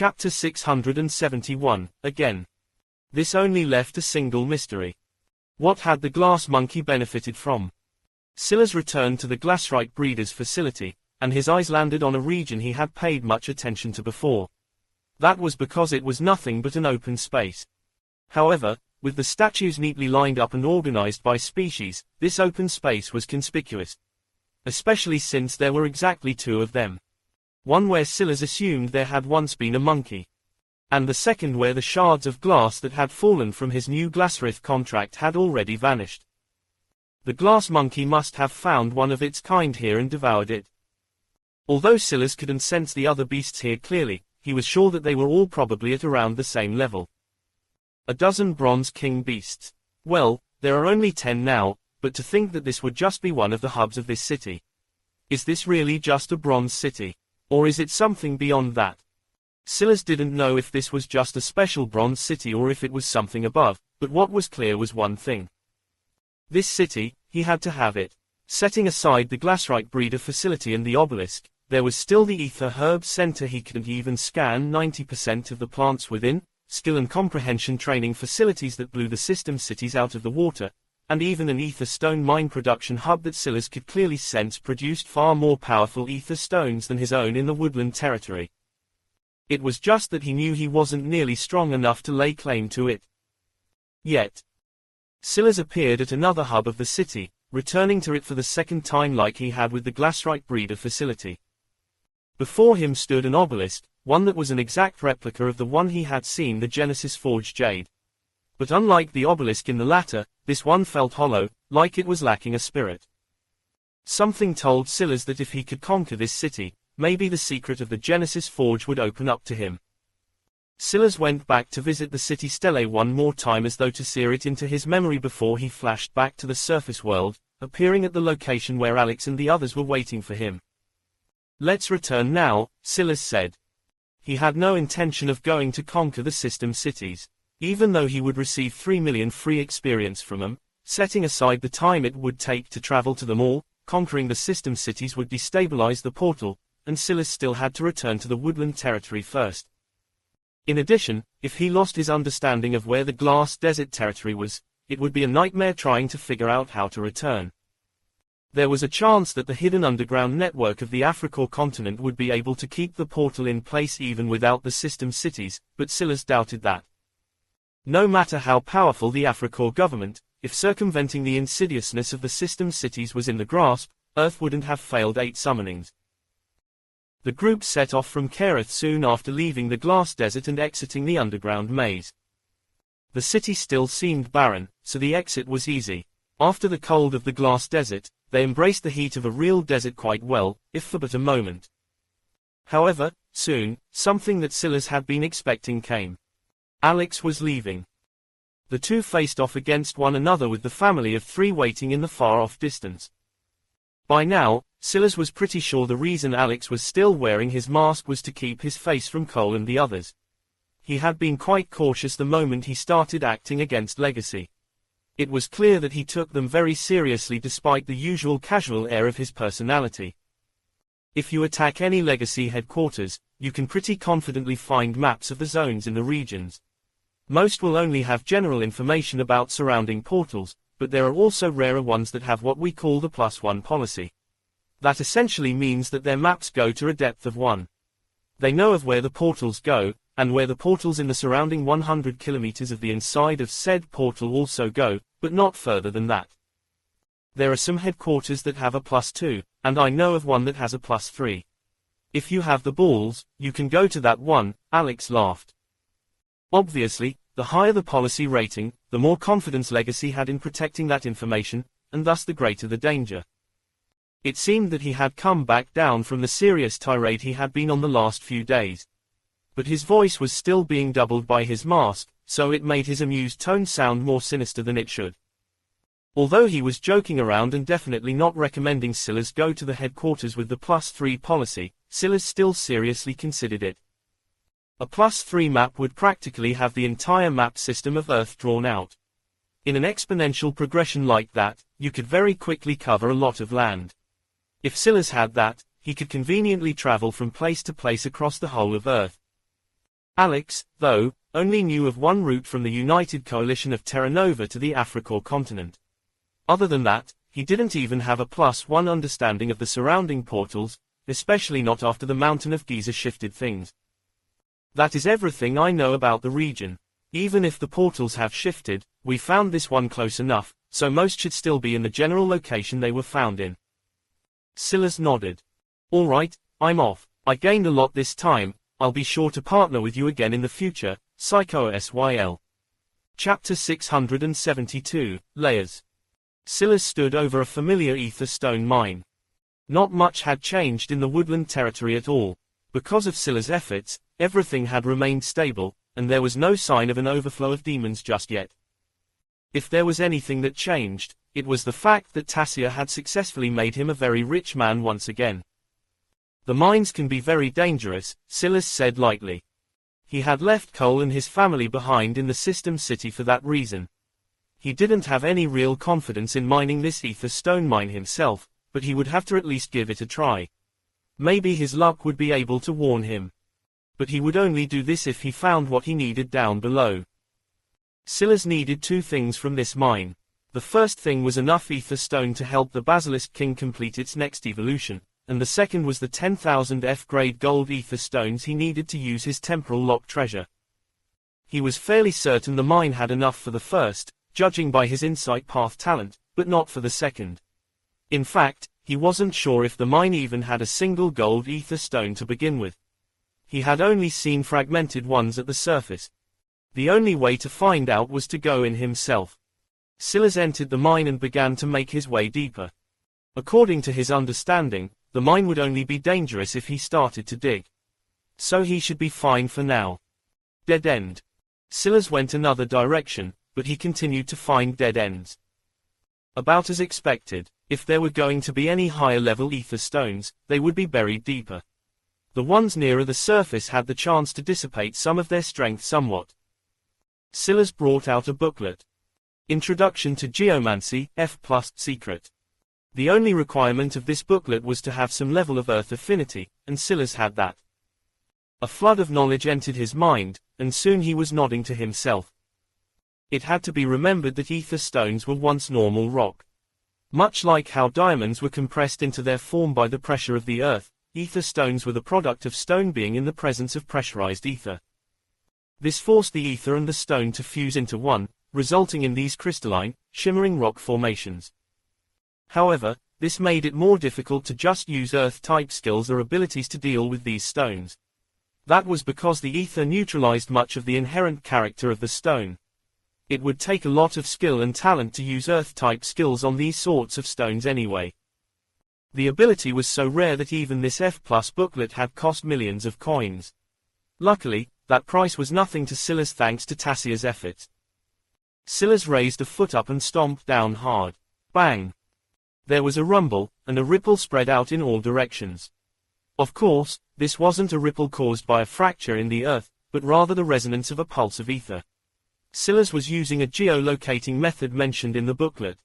Chapter 671, again. This only left a single mystery. What had the glass monkey benefited from? Silas returned to the Glassrite breeder's facility, and his eyes landed on a region he had paid much attention to before. That was because it was nothing but an open space. However, with the statues neatly lined up and organized by species, this open space was conspicuous. Especially since there were exactly two of them. One where Silas assumed there had once been a monkey. And the second where the shards of glass that had fallen from his new Glassrith contract had already vanished. The glass monkey must have found one of its kind here and devoured it. Although Silas couldn't sense the other beasts here clearly, he was sure that they were all probably at around the same level. A dozen bronze king beasts. Well, there are only 10 now, but to think that this would just be one of the hubs of this city. Is this really just a bronze city? Or is it something beyond that? Silas didn't know if this was just a special bronze city or if it was something above, but what was clear was one thing. This city, he had to have it. Setting aside the Glassrite breeder facility and the obelisk, there was still the ether herb center. He couldn't even scan 90% of the plants within, skill and comprehension training facilities that blew the system cities out of the water, and even an ether stone mine production hub that Silas could clearly sense produced far more powerful ether stones than his own in the woodland territory. It was just that he knew he wasn't nearly strong enough to lay claim to it. Yet. Silas appeared at another hub of the city, returning to it for the second time like he had with the Glassrite breeder facility. Before him stood an obelisk, one that was an exact replica of the one he had seen the Genesis forged jade. But unlike the obelisk in the latter, this one felt hollow, like it was lacking a spirit. Something told Silas that if he could conquer this city, maybe the secret of the Genesis forge would open up to him. Silas went back to visit the city stele one more time as though to sear it into his memory before he flashed back to the surface world, appearing at the location where Alex and the others were waiting for him. Let's return now, Silas said. He had no intention of going to conquer the system cities. Even though he would receive 3 million free experience from them, setting aside the time it would take to travel to them all, conquering the system cities would destabilize the portal, and Silas still had to return to the woodland territory first. In addition, if he lost his understanding of where the glass desert territory was, it would be a nightmare trying to figure out how to return. There was a chance that the hidden underground network of the Africor continent would be able to keep the portal in place even without the system cities, but Silas doubted that. No matter how powerful the Africor government, if circumventing the insidiousness of the system cities was in the grasp, Earth wouldn't have failed 8 summonings. The group set off from Kereth soon after leaving the glass desert and exiting the underground maze. The city still seemed barren, so the exit was easy. After the cold of the glass desert, they embraced the heat of a real desert quite well, if for but a moment. However, soon, something that Silas had been expecting came. Alex was leaving. The two faced off against one another with the family of 3 waiting in the far-off distance. By now, Silas was pretty sure the reason Alex was still wearing his mask was to keep his face from Cole and the others. He had been quite cautious the moment he started acting against Legacy. It was clear that he took them very seriously despite the usual casual air of his personality. If you attack any Legacy headquarters, you can pretty confidently find maps of the zones in the regions. Most will only have general information about surrounding portals, but there are also rarer ones that have what we call the +1 policy. That essentially means that their maps go to a depth of 1. They know of where the portals go, and where the portals in the surrounding 100 kilometers of the inside of said portal also go, but not further than that. There are some headquarters that have a +2, and I know of one that has a +3. If you have the balls, you can go to that one, Alex laughed. Obviously, the higher the policy rating, the more confidence Legacy had in protecting that information, and thus the greater the danger. It seemed that he had come back down from the serious tirade he had been on the last few days. But his voice was still being doubled by his mask, so it made his amused tone sound more sinister than it should. Although he was joking around and definitely not recommending Silas go to the headquarters with the +3 policy, Silas still seriously considered it. A +3 map would practically have the entire map system of Earth drawn out. In an exponential progression like that, you could very quickly cover a lot of land. If Silas had that, he could conveniently travel from place to place across the whole of Earth. Alex, though, only knew of one route from the United Coalition of Terra Nova to the Africor continent. Other than that, he didn't even have a +1 understanding of the surrounding portals, especially not after the Mountain of Giza shifted things. That is everything I know about the region. Even if the portals have shifted, we found this one close enough, so most should still be in the general location they were found in. Silas nodded. Alright, I'm off. I gained a lot this time. I'll be sure to partner with you again in the future. Psycho-SYL. Chapter 672, Layers. Silas stood over a familiar ether stone mine. Not much had changed in the woodland territory at all. Because of Silas' efforts, everything had remained stable, and there was no sign of an overflow of demons just yet. If there was anything that changed, it was the fact that Tassia had successfully made him a very rich man once again. The mines can be very dangerous, Silas said lightly. He had left Cole and his family behind in the system city for that reason. He didn't have any real confidence in mining this ether stone mine himself, but he would have to at least give it a try. Maybe his luck would be able to warn him. But he would only do this if he found what he needed down below. Silas needed two things from this mine. The first thing was enough ether stone to help the Basilisk King complete its next evolution, and the second was the 10,000 F-grade gold ether stones he needed to use his temporal lock treasure. He was fairly certain the mine had enough for the first, judging by his insight path talent, but not for the second. In fact, he wasn't sure if the mine even had a single gold ether stone to begin with. He had only seen fragmented ones at the surface. The only way to find out was to go in himself. Silas entered the mine and began to make his way deeper. According to his understanding, the mine would only be dangerous if he started to dig. So he should be fine for now. Dead end. Silas went another direction, but he continued to find dead ends. About as expected, if there were going to be any higher level ether stones, they would be buried deeper. The ones nearer the surface had the chance to dissipate some of their strength somewhat. Silas brought out a booklet. Introduction to Geomancy, F+ Secret. The only requirement of this booklet was to have some level of earth affinity, and Silas had that. A flood of knowledge entered his mind, and soon he was nodding to himself. It had to be remembered that ether stones were once normal rock. Much like how diamonds were compressed into their form by the pressure of the earth, ether stones were the product of stone being in the presence of pressurized ether. This forced the ether and the stone to fuse into one, resulting in these crystalline, shimmering rock formations. However, this made it more difficult to just use earth-type skills or abilities to deal with these stones. That was because the ether neutralized much of the inherent character of the stone. It would take a lot of skill and talent to use earth-type skills on these sorts of stones anyway. The ability was so rare that even this F+ booklet had cost millions of coins. Luckily, that price was nothing to Silas thanks to Tassia's efforts. Silas raised a foot up and stomped down hard. Bang! There was a rumble, and a ripple spread out in all directions. Of course, this wasn't a ripple caused by a fracture in the earth, but rather the resonance of a pulse of ether. Silas was using a geolocating method mentioned in the booklet.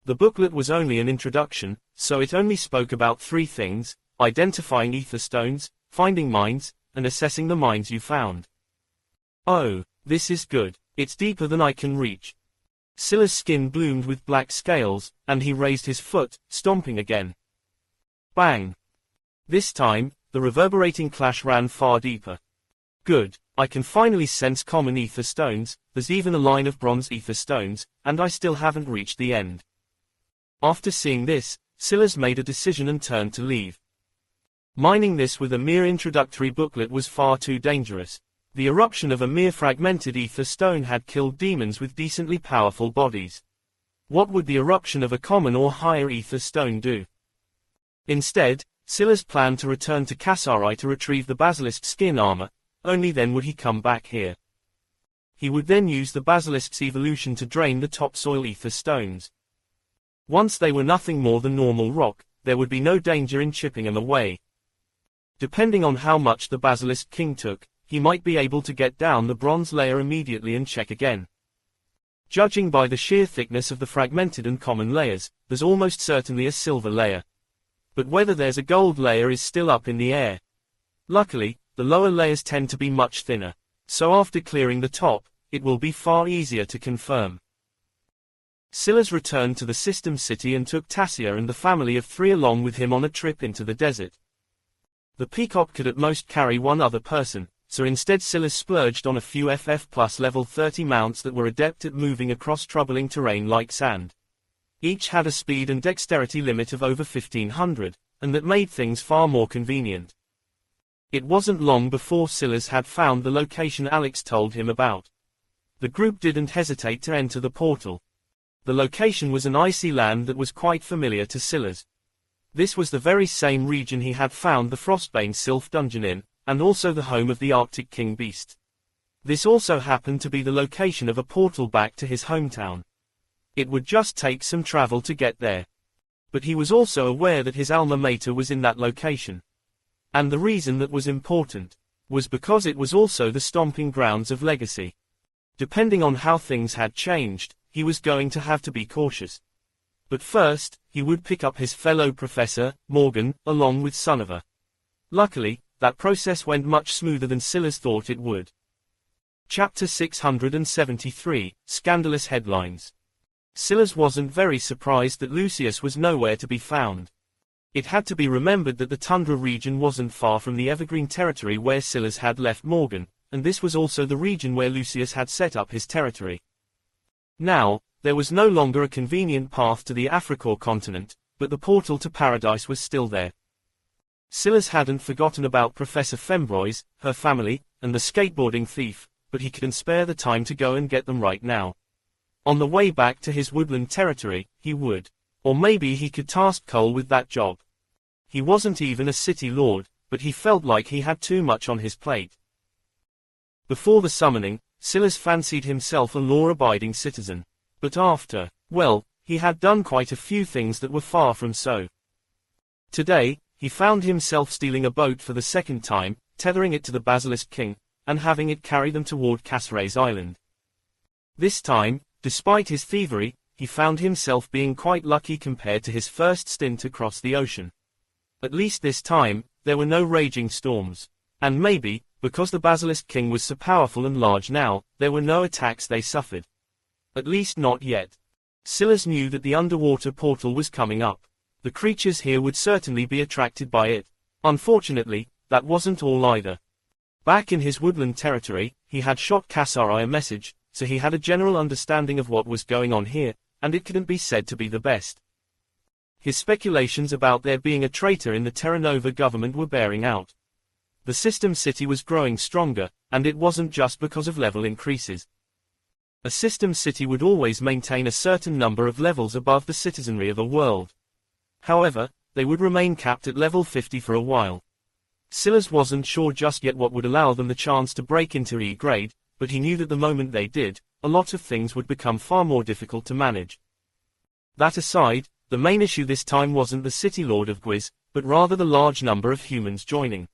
The booklet was only an introduction, so it only spoke about three things: identifying ether stones, finding mines, and assessing the mines you found. Oh, this is good. It's deeper than I can reach. Silas' skin bloomed with black scales, and he raised his foot, stomping again. Bang! This time, the reverberating clash ran far deeper. Good, I can finally sense common ether stones, there's even a line of bronze ether stones, and I still haven't reached the end. After seeing this, Silas made a decision and turned to leave. Mining this with a mere introductory booklet was far too dangerous. The eruption of a mere fragmented ether stone had killed demons with decently powerful bodies. What would the eruption of a common or higher ether stone do? Instead, Silas planned to return to Chaosheir to retrieve the basilisk's skin armor, only then would he come back here. He would then use the basilisk's evolution to drain the topsoil ether stones. Once they were nothing more than normal rock, there would be no danger in chipping them away. Depending on how much the Basilisk King took, he might be able to get down the bronze layer immediately and check again. Judging by the sheer thickness of the fragmented and common layers, there's almost certainly a silver layer. But whether there's a gold layer is still up in the air. Luckily, the lower layers tend to be much thinner. So after clearing the top, it will be far easier to confirm. Silas returned to the system city and took Tassia and the family of 3 along with him on a trip into the desert. The peacock could at most carry 1 other person, so instead Silas splurged on a few FF plus level 30 mounts that were adept at moving across troubling terrain like sand. Each had a speed and dexterity limit of over 1500, and that made things far more convenient. It wasn't long before Silas had found the location Alex told him about. The group didn't hesitate to enter the portal. The location was an icy land that was quite familiar to Silas. This was the very same region he had found the Frostbane Sylph dungeon in, and also the home of the Arctic King Beast. This also happened to be the location of a portal back to his hometown. It would just take some travel to get there. But he was also aware that his alma mater was in that location. And the reason that was important was because it was also the stomping grounds of legacy. Depending on how things had changed, he was going to have to be cautious. But first, he would pick up his fellow professor, Morgan, along with Sunniva. Luckily, that process went much smoother than Silas thought it would. Chapter 673, Scandalous Headlines. Silas wasn't very surprised that Lucius was nowhere to be found. It had to be remembered that the tundra region wasn't far from the evergreen territory where Silas had left Morgan, and this was also the region where Lucius had set up his territory. Now, there was no longer a convenient path to the Africor continent, but the portal to paradise was still there. Silas hadn't forgotten about Professor Fembroise, her family, and the skateboarding thief, but he couldn't spare the time to go and get them right now. On the way back to his woodland territory, he would. Or maybe he could task Cole with that job. He wasn't even a city lord, but he felt like he had too much on his plate. Before the summoning, Silas fancied himself a law-abiding citizen. But after, well, he had done quite a few things that were far from so. Today, he found himself stealing a boat for the second time, tethering it to the Basilisk King, and having it carry them toward Casseres Island. This time, despite his thievery, he found himself being quite lucky compared to his first stint across the ocean. At least this time, there were no raging storms. And maybe, because the Basilisk King was so powerful and large now, there were no attacks they suffered. At least not yet. Silas knew that the underwater portal was coming up. The creatures here would certainly be attracted by it. Unfortunately, that wasn't all either. Back in his woodland territory, he had shot Cassari a message, so he had a general understanding of what was going on here, and it couldn't be said to be the best. His speculations about there being a traitor in the Terra Nova government were bearing out. The system city was growing stronger, and it wasn't just because of level increases. A system city would always maintain a certain number of levels above the citizenry of a world. However, they would remain capped at level 50 for a while. Silas wasn't sure just yet what would allow them the chance to break into E-grade, but he knew that the moment they did, a lot of things would become far more difficult to manage. That aside, the main issue this time wasn't the city lord of Gwiz, but rather the large number of humans joining.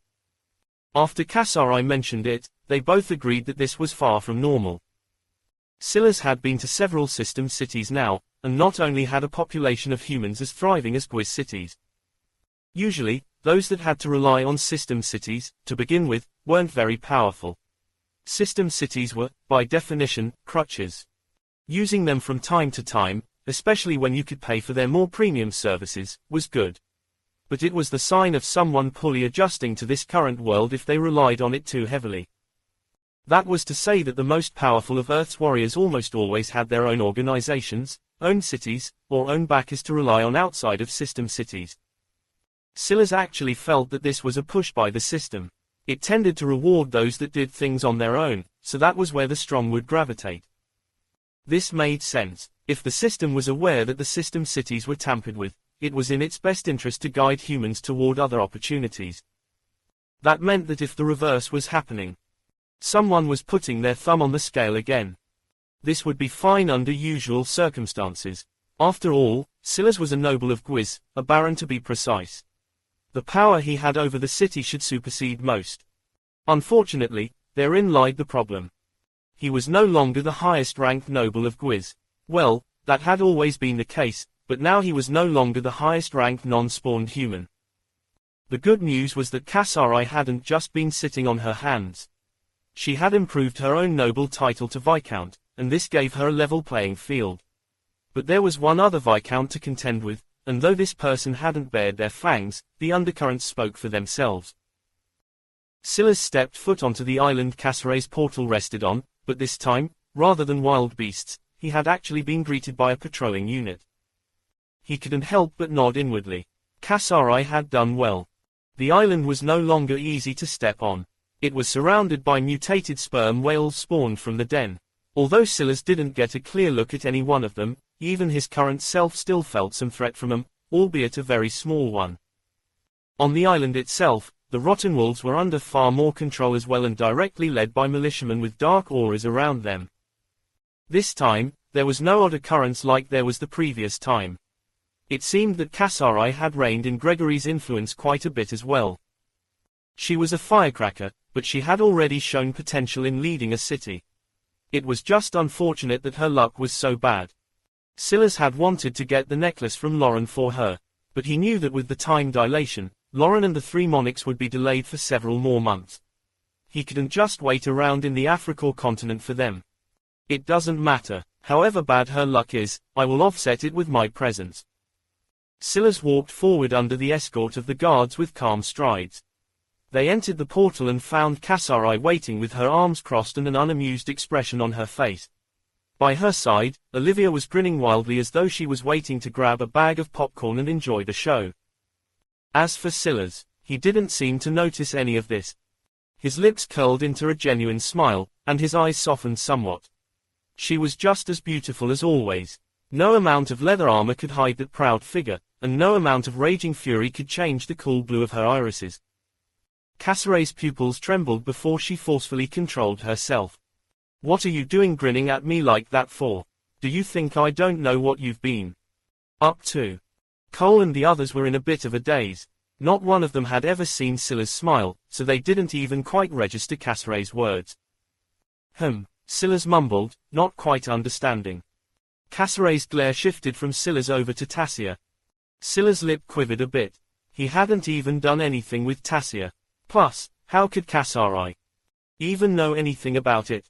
After Cassari mentioned it, they both agreed that this was far from normal. Silas had been to several system cities now, and not only had a population of humans as thriving as Gwiz cities. Usually, those that had to rely on system cities, to begin with, weren't very powerful. System cities were, by definition, crutches. Using them from time to time, especially when you could pay for their more premium services, was good. But it was the sign of someone poorly adjusting to this current world if they relied on it too heavily. That was to say that the most powerful of Earth's warriors almost always had their own organizations, own cities, or own backers to rely on outside of system cities. Silas actually felt that this was a push by the system. It tended to reward those that did things on their own, so that was where the strong would gravitate. This made sense. If the system was aware that the system cities were tampered with, it was in its best interest to guide humans toward other opportunities. That meant that if the reverse was happening, someone was putting their thumb on the scale again. This would be fine under usual circumstances. After all, Silas was a noble of Gwiz, a baron to be precise. The power he had over the city should supersede most. Unfortunately, therein lied the problem. He was no longer the highest-ranked noble of Gwiz. Well, that had always been the case, but now he was no longer the highest-ranked non-spawned human. The good news was that Cassari hadn't just been sitting on her hands. She had improved her own noble title to Viscount, and this gave her a level playing field. But there was one other Viscount to contend with, and though this person hadn't bared their fangs, the undercurrents spoke for themselves. Silas stepped foot onto the island Chaosheir's portal rested on, but this time, rather than wild beasts, he had actually been greeted by a patrolling unit. He couldn't help but nod inwardly. Chaosheir had done well. The island was no longer easy to step on. It was surrounded by mutated sperm whales spawned from the den. Although Silas didn't get a clear look at any one of them, even his current self still felt some threat from them, albeit a very small one. On the island itself, the rotten wolves were under far more control as well and directly led by militiamen with dark auras around them. This time, there was no odd occurrence like there was the previous time. It seemed that Chaosheir had reigned in Gregory's influence quite a bit as well. She was a firecracker, but she had already shown potential in leading a city. It was just unfortunate that her luck was so bad. Silas had wanted to get the necklace from Lauren for her, but he knew that with the time dilation, Lauren and the three monarchs would be delayed for several more months. He couldn't just wait around in the African continent for them. It doesn't matter, however bad her luck is, I will offset it with my presence. Silas walked forward under the escort of the guards with calm strides. They entered the portal and found Chaosheir waiting with her arms crossed and an unamused expression on her face. By her side, Olivia was grinning wildly as though she was waiting to grab a bag of popcorn and enjoy the show. As for Silas, he didn't seem to notice any of this. His lips curled into a genuine smile, and his eyes softened somewhat. She was just as beautiful as always. No amount of leather armor could hide that proud figure, and no amount of raging fury could change the cool blue of her irises. Chaosheir's pupils trembled before she forcefully controlled herself. What are you doing grinning at me like that for? Do you think I don't know what you've been up to? Cole and the others were in a bit of a daze. Not one of them had ever seen Silas smile, so they didn't even quite register Chaosheir's words. Silas mumbled, not quite understanding. Chaosheir's glare shifted from Silas over to Tassia. Silas' lip quivered a bit. He hadn't even done anything with Tassia. Plus, how could Chaosheir even know anything about it?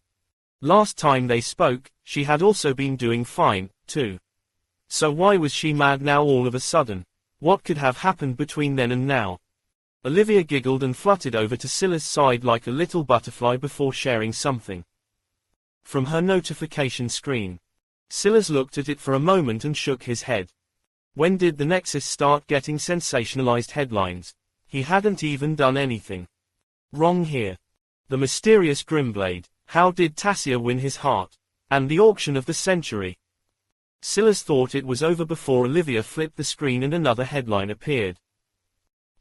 Last time they spoke, she had also been doing fine, too. So why was she mad now all of a sudden? What could have happened between then and now? Olivia giggled and fluttered over to Silas' side like a little butterfly before sharing something from her notification screen. Silas looked at it for a moment and shook his head. When did the Nexus start getting sensationalized headlines? He hadn't even done anything wrong here. The mysterious Grimblade. How did Tassia win his heart? And the auction of the century. Silas thought it was over before Olivia flipped the screen and another headline appeared.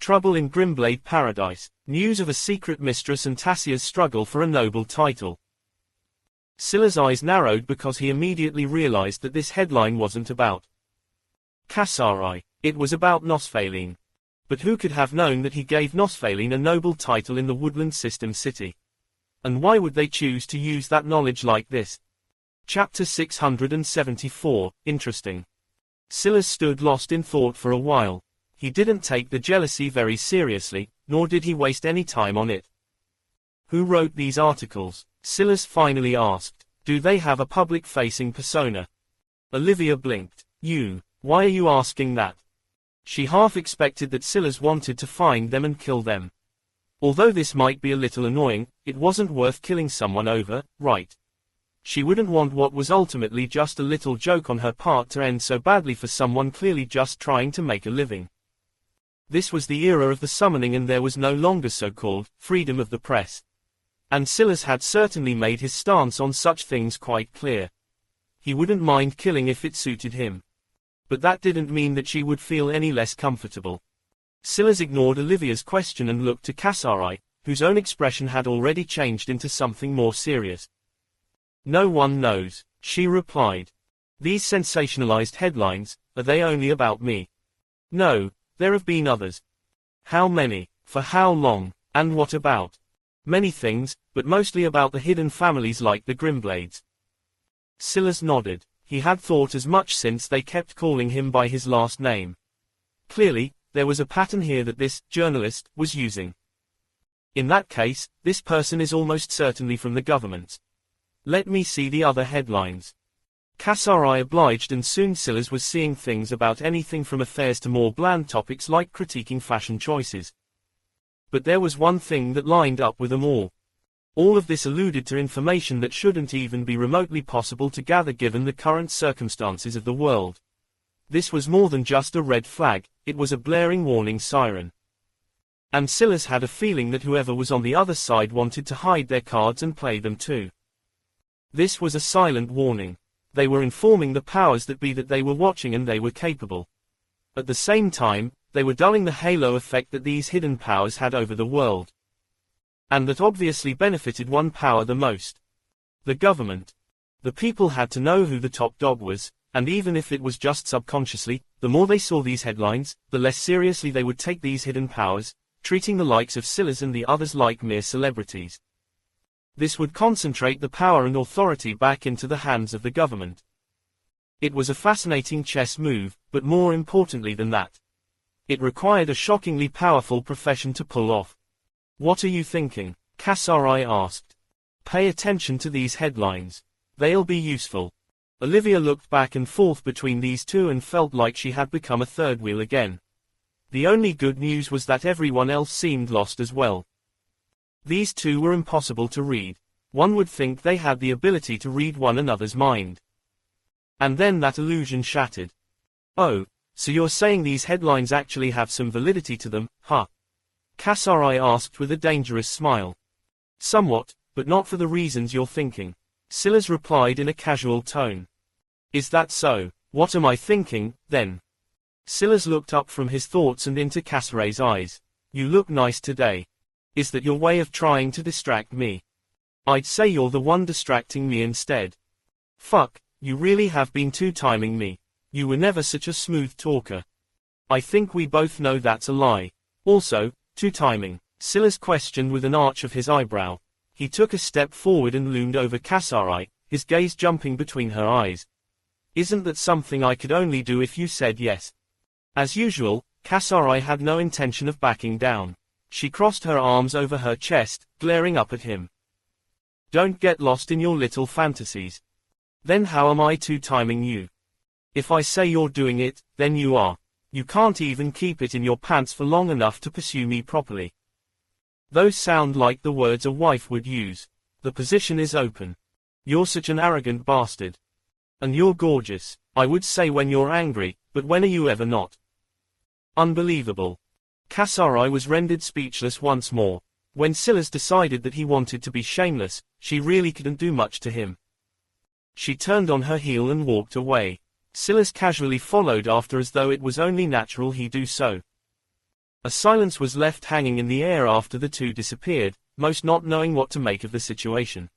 Trouble in Grimblade Paradise. News of a secret mistress and Tassia's struggle for a noble title. Silas' eyes narrowed because he immediately realized that this headline wasn't about Chaosheir. It was about Nosfaline. But who could have known that he gave Nosfaline a noble title in the Woodland System City? And why would they choose to use that knowledge like this? Chapter 674, Interesting. Silas stood lost in thought for a while. He didn't take the jealousy very seriously, nor did he waste any time on it. Who wrote these articles? Silas finally asked. Do they have a public-facing persona? Olivia blinked. Why are you asking that? She half expected that Silas wanted to find them and kill them. Although this might be a little annoying, it wasn't worth killing someone over, right? She wouldn't want what was ultimately just a little joke on her part to end so badly for someone clearly just trying to make a living. This was the era of the summoning and there was no longer so-called freedom of the press. And Silas had certainly made his stance on such things quite clear. He wouldn't mind killing if it suited him. But that didn't mean that she would feel any less comfortable. Silas ignored Olivia's question and looked to Chaosheir, whose own expression had already changed into something more serious. No one knows, she replied. These sensationalized headlines, are they only about me? No, there have been others. How many? For how long? And what about? Many things, but mostly about the hidden families like the Grimblades. Silas nodded. He had thought as much since they kept calling him by his last name. Clearly, there was a pattern here that this journalist was using. In that case, this person is almost certainly from the government. Let me see the other headlines. chaosheir obliged, and soon Silas was seeing things about anything from affairs to more bland topics like critiquing fashion choices. But there was one thing that lined up with them all. All of this alluded to information that shouldn't even be remotely possible to gather given the current circumstances of the world. This was more than just a red flag, it was a blaring warning siren. And Silas had a feeling that whoever was on the other side wanted to hide their cards and play them too. This was a silent warning. They were informing the powers that be that they were watching and they were capable. At the same time, they were dulling the halo effect that these hidden powers had over the world. And that obviously benefited one power the most. The government. The people had to know who the top dog was, and even if it was just subconsciously, the more they saw these headlines, the less seriously they would take these hidden powers, treating the likes of Silas and the others like mere celebrities. This would concentrate the power and authority back into the hands of the government. It was a fascinating chess move, but more importantly than that, it required a shockingly powerful profession to pull off. What are you thinking? chaosheir asked. Pay attention to these headlines. They'll be useful. Olivia looked back and forth between these two and felt like she had become a third wheel again. The only good news was that everyone else seemed lost as well. These two were impossible to read. One would think they had the ability to read one another's mind. And then that illusion shattered. Oh, so you're saying these headlines actually have some validity to them, huh? chaosheir asked with a dangerous smile. Somewhat, but not for the reasons you're thinking. Silas replied in a casual tone. Is that so? What am I thinking, then? Silas looked up from his thoughts and into chaosheir's eyes. You look nice today. Is that your way of trying to distract me? I'd say you're the one distracting me instead. Fuck, you really have been two-timing me. You were never such a smooth talker. I think we both know that's a lie. Also, two-timing, Silas questioned with an arch of his eyebrow. He took a step forward and loomed over chaosheir, his gaze jumping between her eyes. Isn't that something I could only do if you said yes? As usual, chaosheir had no intention of backing down. She crossed her arms over her chest, glaring up at him. Don't get lost in your little fantasies. Then how am I two-timing you? If I say you're doing it, then you are. You can't even keep it in your pants for long enough to pursue me properly. Those sound like the words a wife would use. The position is open. You're such an arrogant bastard. And you're gorgeous, I would say when you're angry, but when are you ever not? Unbelievable. chaosheir was rendered speechless once more. When Silas decided that he wanted to be shameless, she really couldn't do much to him. She turned on her heel and walked away. Silas casually followed after as though it was only natural he do so. A silence was left hanging in the air after the two disappeared, most not knowing what to make of the situation.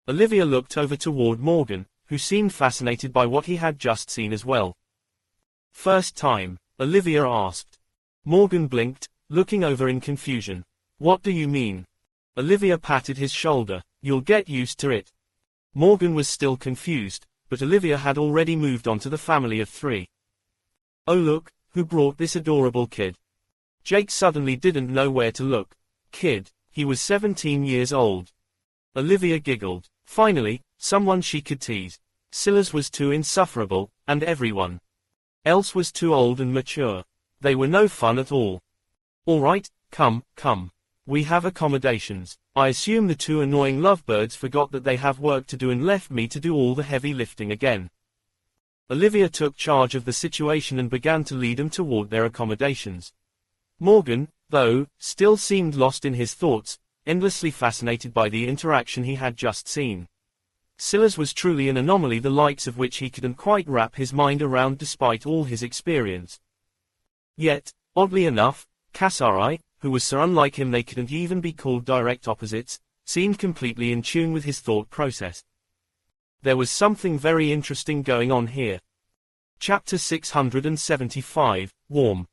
Olivia looked over toward Morgan, who seemed fascinated by what he had just seen as well. First time? Olivia asked. Morgan blinked, looking over in confusion. What do you mean? Olivia patted his shoulder. You'll get used to it. Morgan was still confused, but Olivia had already moved on to the family of three. Oh look, who brought this adorable kid? Jake suddenly didn't know where to look. Kid, he was 17 years old. Olivia giggled. Finally, someone she could tease. Silas was too insufferable, and everyone else was too old and mature. They were no fun at all. All right, come. We have accommodations. I assume the two annoying lovebirds forgot that they have work to do and left me to do all the heavy lifting again. Olivia took charge of the situation and began to lead them toward their accommodations. Morgan, though, still seemed lost in his thoughts, endlessly fascinated by the interaction he had just seen. Silas was truly an anomaly the likes of which he couldn't quite wrap his mind around despite all his experience. Yet, oddly enough, chaosheir, who was so unlike him they couldn't even be called direct opposites, seemed completely in tune with his thought process. There was something very interesting going on here. Chapter 675, Warm.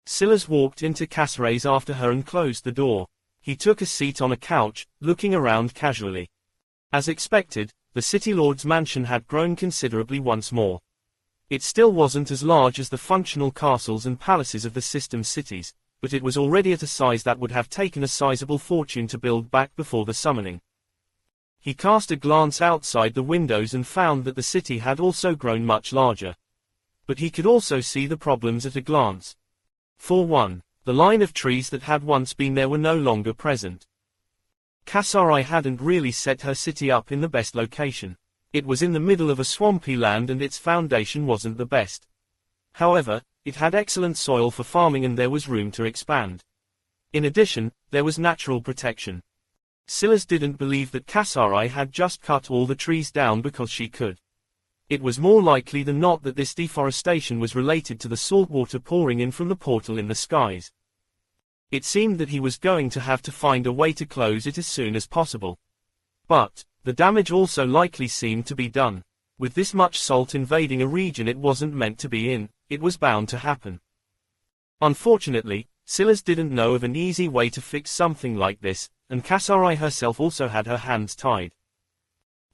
Silas walked into chaosheir's after her and closed the door. He took a seat on a couch, looking around casually. As expected, the City Lord's mansion had grown considerably once more. It still wasn't as large as the functional castles and palaces of the system cities, but it was already at a size that would have taken a sizable fortune to build back before the summoning. He cast a glance outside the windows and found that the city had also grown much larger. But he could also see the problems at a glance. For one, the line of trees that had once been there were no longer present. chaosheir hadn't really set her city up in the best location. It was in the middle of a swampy land and its foundation wasn't the best. However, it had excellent soil for farming and there was room to expand. In addition, there was natural protection. Silas didn't believe that chaosheir had just cut all the trees down because she could. It was more likely than not that this deforestation was related to the salt water pouring in from the portal in the skies. It seemed that he was going to have to find a way to close it as soon as possible. But the damage also likely seemed to be done. With this much salt invading a region it wasn't meant to be in, it was bound to happen. Unfortunately, Silas didn't know of an easy way to fix something like this, and chaosheir herself also had her hands tied.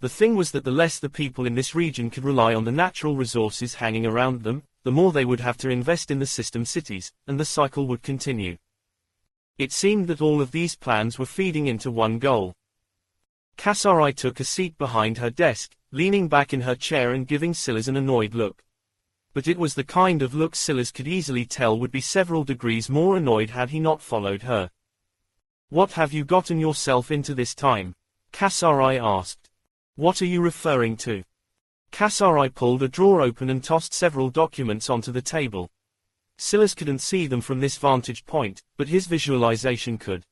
The thing was that the less the people in this region could rely on the natural resources hanging around them, the more they would have to invest in the system cities, and the cycle would continue. It seemed that all of these plans were feeding into one goal. chaosheir took a seat behind her desk, leaning back in her chair and giving Silas an annoyed look. But it was the kind of look Silas could easily tell would be several degrees more annoyed had he not followed her. "What have you gotten yourself into this time?" chaosheir asked. "What are you referring to?" chaosheir pulled a drawer open and tossed several documents onto the table. Silas couldn't see them from this vantage point, but his visualization could.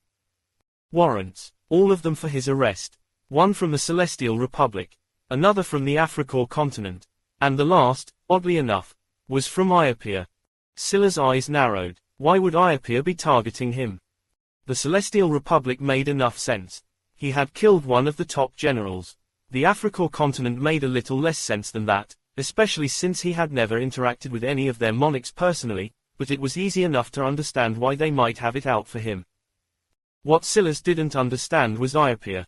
Warrants, all of them for his arrest. One from the Celestial Republic, another from the Afrikor continent, and the last, oddly enough, was from Iapir. Silas' eyes narrowed. Why would Iapir be targeting him? The Celestial Republic made enough sense. He had killed one of the top generals. The Afrikor continent made a little less sense than that, especially since he had never interacted with any of their monarchs personally, but it was easy enough to understand why they might have it out for him. What Silas didn't understand was Iapir.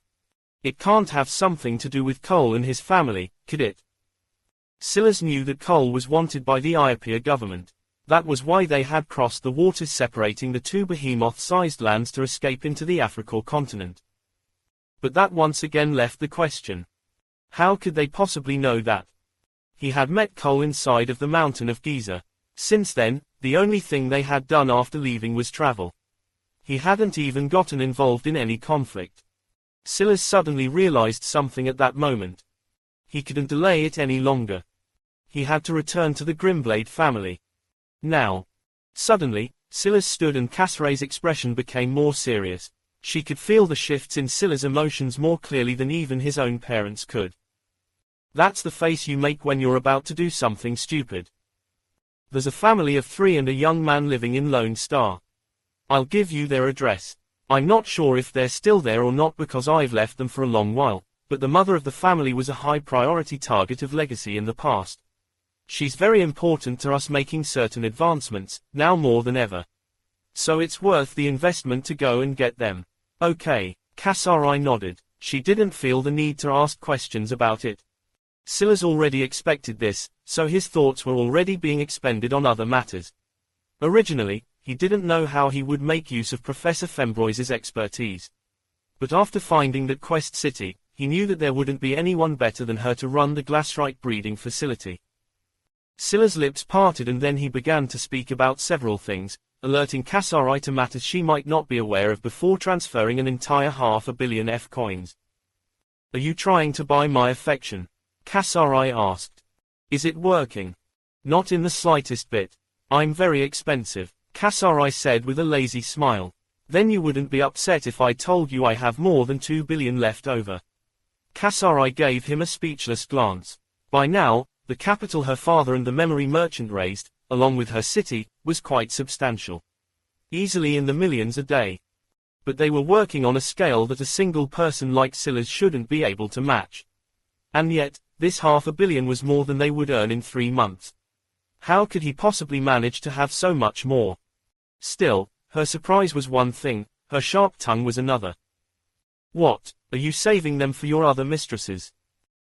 It can't have something to do with Cole and his family, could it? Silas knew that Cole was wanted by the Iapir government. That was why they had crossed the waters separating the two behemoth-sized lands to escape into the Afrikor continent. But that once again left the question. How could they possibly know that? He had met Cole inside of the mountain of Giza. Since then, the only thing they had done after leaving was travel. He hadn't even gotten involved in any conflict. Silas suddenly realized something at that moment. He couldn't delay it any longer. He had to return to the Grimblade family. Now. Suddenly, Silas stood and chaosheir's expression became more serious. She could feel the shifts in Silas' emotions more clearly than even his own parents could. That's the face you make when you're about to do something stupid. There's a family of 3 and a young man living in Lone Star. I'll give you their address. I'm not sure if they're still there or not because I've left them for a long while, but the mother of the family was a high-priority target of legacy in the past. She's very important to us making certain advancements, now more than ever. So it's worth the investment to go and get them. Okay, chaosheir nodded. She didn't feel the need to ask questions about it. Silas already expected this, so his thoughts were already being expended on other matters. Originally, he didn't know how he would make use of Professor Fembroise's expertise. But after finding that Quest City, he knew that there wouldn't be anyone better than her to run the glassrite breeding facility. Silas' lips parted and then he began to speak about several things, alerting chaosheir to matters she might not be aware of before transferring an entire 500 million F coins. "Are you trying to buy my affection?" chaosheir asked. "Is it working?" "Not in the slightest bit. I'm very expensive," chaosheir said with a lazy smile. "Then you wouldn't be upset if I told you I have more than 2 billion left over." chaosheir gave him a speechless glance. By now, the capital her father and the memory merchant raised, along with her city, was quite substantial. Easily in the millions a day. But they were working on a scale that a single person like Silas shouldn't be able to match. And yet, this 500 million was more than they would earn in 3 months. How could he possibly manage to have so much more? Still, her surprise was one thing, her sharp tongue was another. "What, are you saving them for your other mistresses?"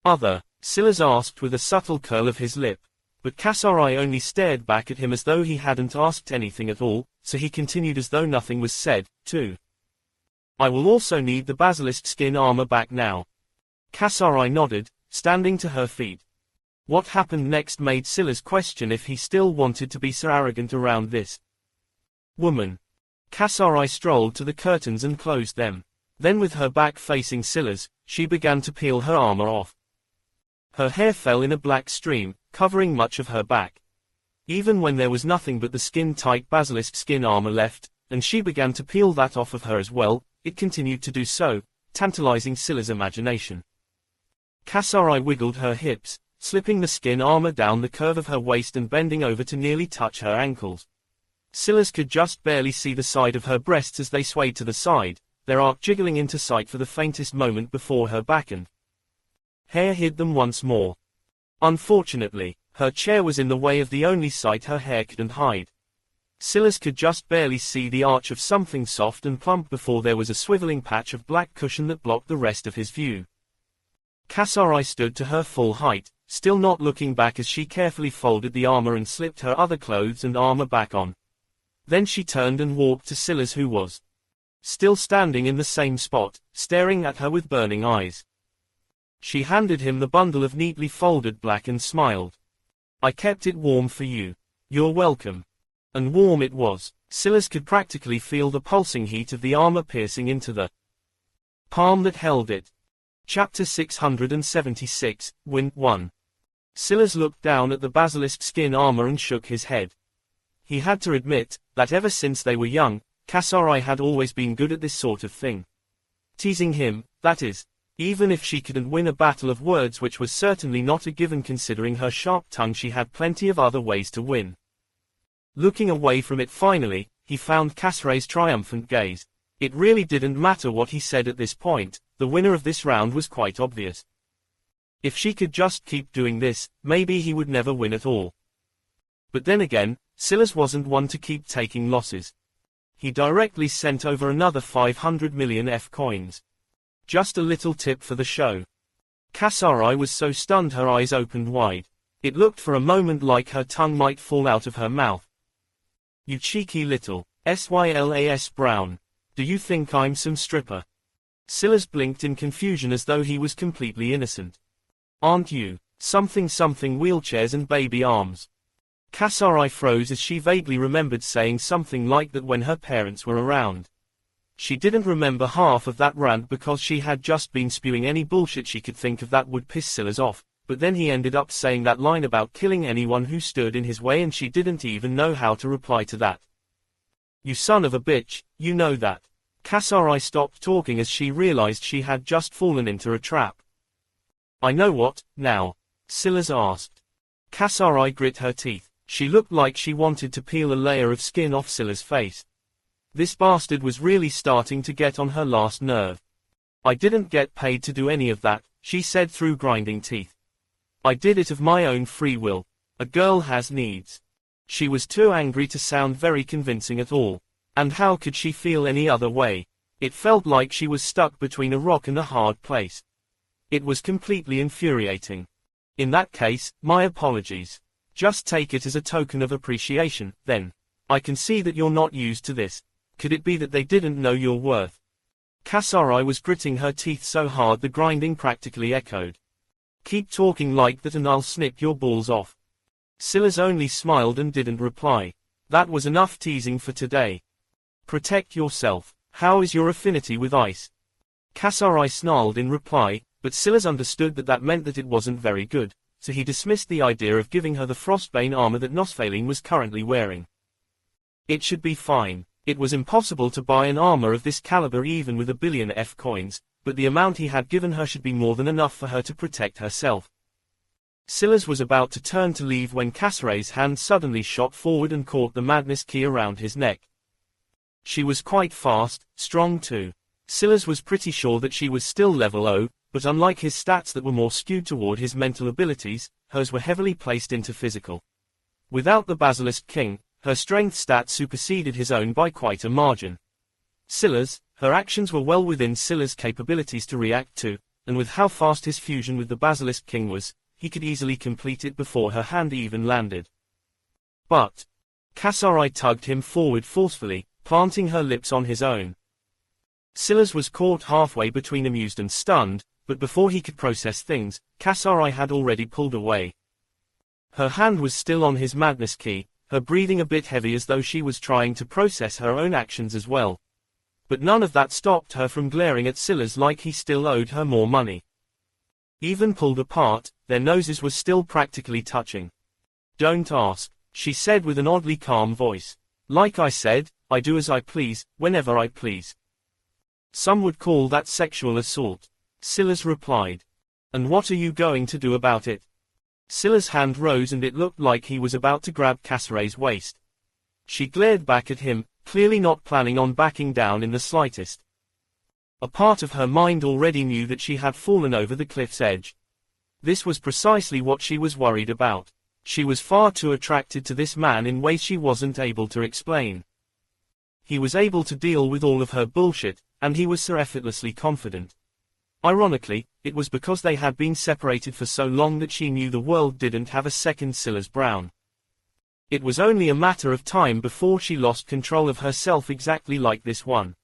"Other?" Silas asked with a subtle curl of his lip. But chaosheir only stared back at him as though he hadn't asked anything at all, so he continued as though nothing was said, too. I will also need the basilisk skin armor back now. Chaosheir nodded, standing to her feet. What happened next made Silas question if he still wanted to be so arrogant around this woman. Chaosheir strolled to the curtains and closed them. Then with her back facing Silas, she began to peel her armor off. Her hair fell in a black stream, covering much of her back. Even when there was nothing but the skin-tight basilisk skin armor left, and she began to peel that off of her as well, it continued to do so, tantalizing Silas' imagination. Chaosheir wiggled her hips, slipping the skin armor down the curve of her waist and bending over to nearly touch her ankles. Silas could just barely see the side of her breasts as they swayed to the side, their arc jiggling into sight for the faintest moment before her back and hair hid them once more. Unfortunately, her chair was in the way of the only sight her hair couldn't hide. Silas could just barely see the arch of something soft and plump before there was a swiveling patch of black cushion that blocked the rest of his view. Chaosheir stood to her full height, still not looking back as she carefully folded the armor and slipped her other clothes and armor back on. Then she turned and walked to Silas, who was still standing in the same spot, staring at her with burning eyes. She handed him the bundle of neatly folded black and smiled. I kept it warm for you. You're welcome. And warm it was. Silas could practically feel the pulsing heat of the armor piercing into the palm that held it. Chapter 676, Win 1. Silas looked down at the basilisk skin armor and shook his head. He had to admit that ever since they were young, chaosheir had always been good at this sort of thing. Teasing him, that is. Even if she couldn't win a battle of words, which was certainly not a given considering her sharp tongue, she had plenty of other ways to win. Looking away from it finally, he found chaosheir's triumphant gaze. It really didn't matter what he said at this point, the winner of this round was quite obvious. If she could just keep doing this, maybe he would never win at all. But then again, Silas wasn't one to keep taking losses. He directly sent over another 500 million F coins. Just a little tip for the show. Chaosheir was so stunned her eyes opened wide. It looked for a moment like her tongue might fall out of her mouth. You cheeky little Sylas Brown. Do you think I'm some stripper? Silas blinked in confusion as though he was completely innocent. Aren't you? Something wheelchairs and baby arms. Chaosheir froze as she vaguely remembered saying something like that when her parents were around. She didn't remember half of that rant because she had just been spewing any bullshit she could think of that would piss Silas off, but then he ended up saying that line about killing anyone who stood in his way and she didn't even know how to reply to that. You son of a bitch, you know that. Chaosheir stopped talking as she realized she had just fallen into a trap. I know what, now? Silas asked. Chaosheir grit her teeth. She looked like she wanted to peel a layer of skin off Silas' face. This bastard was really starting to get on her last nerve. I didn't get paid to do any of that, she said through grinding teeth. I did it of my own free will. A girl has needs. She was too angry to sound very convincing at all. And how could she feel any other way? It felt like she was stuck between a rock and a hard place. It was completely infuriating. In that case, my apologies. Just take it as a token of appreciation, then. I can see that you're not used to this. Could it be that they didn't know your worth? Chaosheir was gritting her teeth so hard the grinding practically echoed. Keep talking like that and I'll snip your balls off. Silas only smiled and didn't reply. That was enough teasing for today. Protect yourself. How is your affinity with ice? Chaosheir snarled in reply, but Silas understood that that meant that it wasn't very good, so he dismissed the idea of giving her the frostbane armor that Nosfaline was currently wearing. It should be fine. It was impossible to buy an armor of this caliber even with 1 billion F coins, but the amount he had given her should be more than enough for her to protect herself. Silas was about to turn to leave when chaosheir's hand suddenly shot forward and caught the madness key around his neck. She was quite fast, strong too. Silas was pretty sure that she was still level 0, but unlike his stats that were more skewed toward his mental abilities, hers were heavily placed into physical. Without the Basilisk King, her strength stat superseded his own by quite a margin. Silas, her actions were well within Silas' capabilities to react to, and with how fast his fusion with the Basilisk King was, he could easily complete it before her hand even landed. But chaosheir tugged him forward forcefully, planting her lips on his own. Silas was caught halfway between amused and stunned, but before he could process things, chaosheir had already pulled away. Her hand was still on his madness key, her breathing a bit heavy as though she was trying to process her own actions as well. But none of that stopped her from glaring at Silas like he still owed her more money. Even pulled apart, their noses were still practically touching. "Don't ask," she said with an oddly calm voice. "Like I said, I do as I please, whenever I please." "Some would call that sexual assault," Silas replied. "And what are you going to do about it?" Silas' hand rose and it looked like he was about to grab chaosheir's waist. She glared back at him, clearly not planning on backing down in the slightest. A part of her mind already knew that she had fallen over the cliff's edge. This was precisely what she was worried about. She was far too attracted to this man in ways she wasn't able to explain. He was able to deal with all of her bullshit, and he was so effortlessly confident. Ironically, it was because they had been separated for so long that she knew the world didn't have a second Silas Brown. It was only a matter of time before she lost control of herself exactly like this one.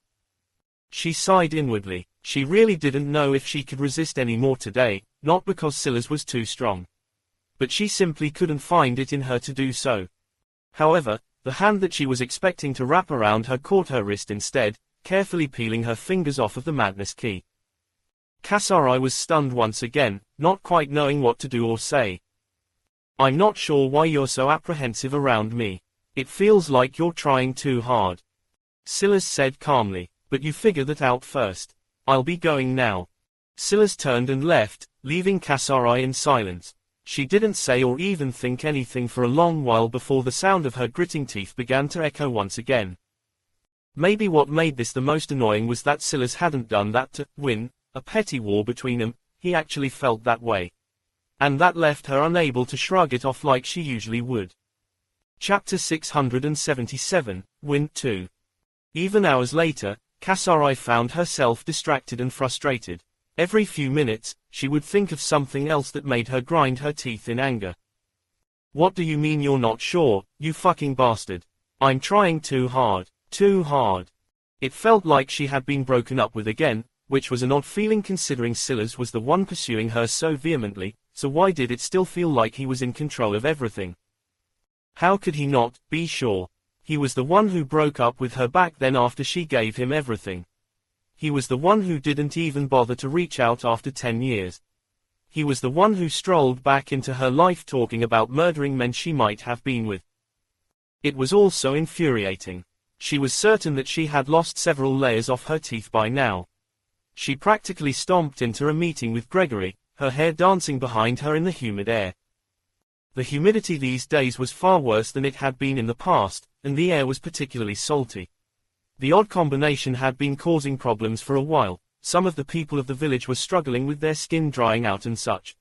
She sighed inwardly. She really didn't know if she could resist any more today, not because Silas was too strong. But she simply couldn't find it in her to do so. However, the hand that she was expecting to wrap around her caught her wrist instead, carefully peeling her fingers off of the madness key. Chaosheir was stunned once again, not quite knowing what to do or say. "I'm not sure why you're so apprehensive around me. It feels like you're trying too hard," Silas said calmly. "But you figure that out first. I'll be going now." Silas turned and left, leaving chaosheir in silence. She didn't say or even think anything for a long while before the sound of her gritting teeth began to echo once again. Maybe what made this the most annoying was that Silas hadn't done that to win a petty war between them. He actually felt that way. And that left her unable to shrug it off like she usually would. Chapter 677, Win 2. Even hours later, chaosheir found herself distracted and frustrated. Every few minutes, she would think of something else that made her grind her teeth in anger. "What do you mean you're not sure, you fucking bastard? I'm trying too hard, too hard." It felt like she had been broken up with again, which was an odd feeling considering Silas was the one pursuing her so vehemently, so why did it still feel like he was in control of everything? How could he not be sure? He was the one who broke up with her back then after she gave him everything. He was the one who didn't even bother to reach out after 10 years. He was the one who strolled back into her life talking about murdering men she might have been with. It was all so infuriating. She was certain that she had lost several layers off her teeth by now. She practically stomped into a meeting with Gregory, her hair dancing behind her in the humid air. The humidity these days was far worse than it had been in the past, and the air was particularly salty. The odd combination had been causing problems for a while. Some of the people of the village were struggling with their skin drying out and such.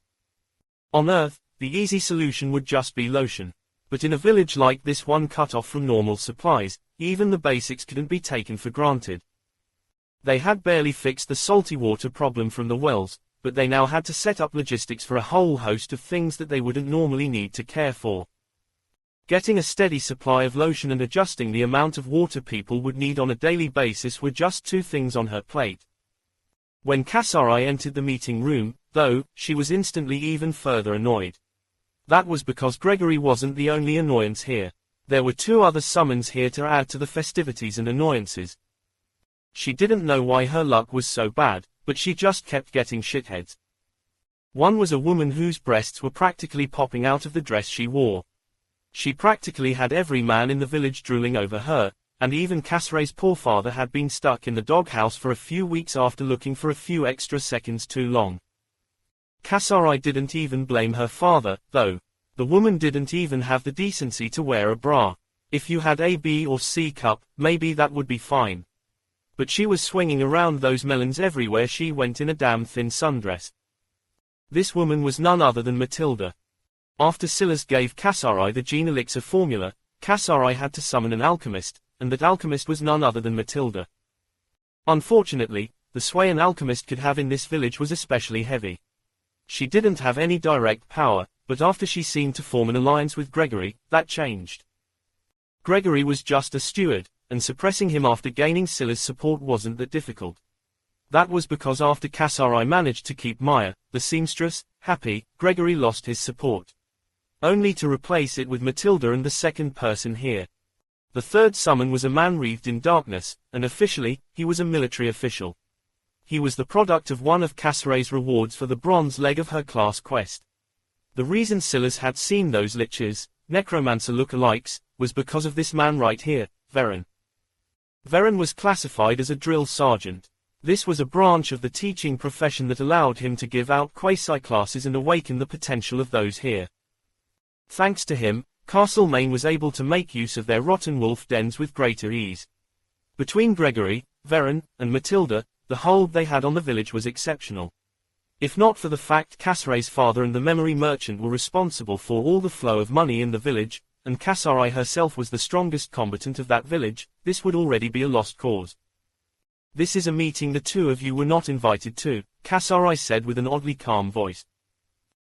On Earth, the easy solution would just be lotion. But in a village like this one cut off from normal supplies, even the basics couldn't be taken for granted. They had barely fixed the salty water problem from the wells, but they now had to set up logistics for a whole host of things that they wouldn't normally need to care for. Getting a steady supply of lotion and adjusting the amount of water people would need on a daily basis were just two things on her plate. When chaosheir entered the meeting room, though, she was instantly even further annoyed. That was because Gregory wasn't the only annoyance here. There were two other summons here to add to the festivities and annoyances. She didn't know why her luck was so bad, but she just kept getting shitheads. One was a woman whose breasts were practically popping out of the dress she wore. She practically had every man in the village drooling over her, and even chaosheir's poor father had been stuck in the doghouse for a few weeks after looking for a few extra seconds too long. Chaosheir didn't even blame her father, though. The woman didn't even have the decency to wear a bra. If you had a B or C cup, maybe that would be fine. But she was swinging around those melons everywhere she went in a damn thin sundress. This woman was none other than Matilda. After Silas gave chaosheir the gene elixir formula, chaosheir had to summon an alchemist, and that alchemist was none other than Matilda. Unfortunately, the sway an alchemist could have in this village was especially heavy. She didn't have any direct power, but after she seemed to form an alliance with Gregory, that changed. Gregory was just a steward, and suppressing him after gaining Scylla's support wasn't that difficult. That was because after chaosheir managed to keep Maya, the seamstress, happy, Gregory lost his support. Only to replace it with Matilda and the second person here. The third summon was a man wreathed in darkness, and officially, he was a military official. He was the product of one of chaosheir's rewards for the bronze leg of her class quest. The reason Scylla's had seen those liches, necromancer look-alikes, was because of this man right here, Veren. Veren was classified as a drill sergeant. This was a branch of the teaching profession that allowed him to give out quasi-classes and awaken the potential of those here. Thanks to him, Castlemaine was able to make use of their rotten wolf dens with greater ease. Between Gregory, Veren, and Matilda, the hold they had on the village was exceptional. If not for the fact chaosheir's father and the memory merchant were responsible for all the flow of money in the village, and chaosheir herself was the strongest combatant of that village, this would already be a lost cause. This is a meeting the two of you were not invited to, chaosheir said with an oddly calm voice.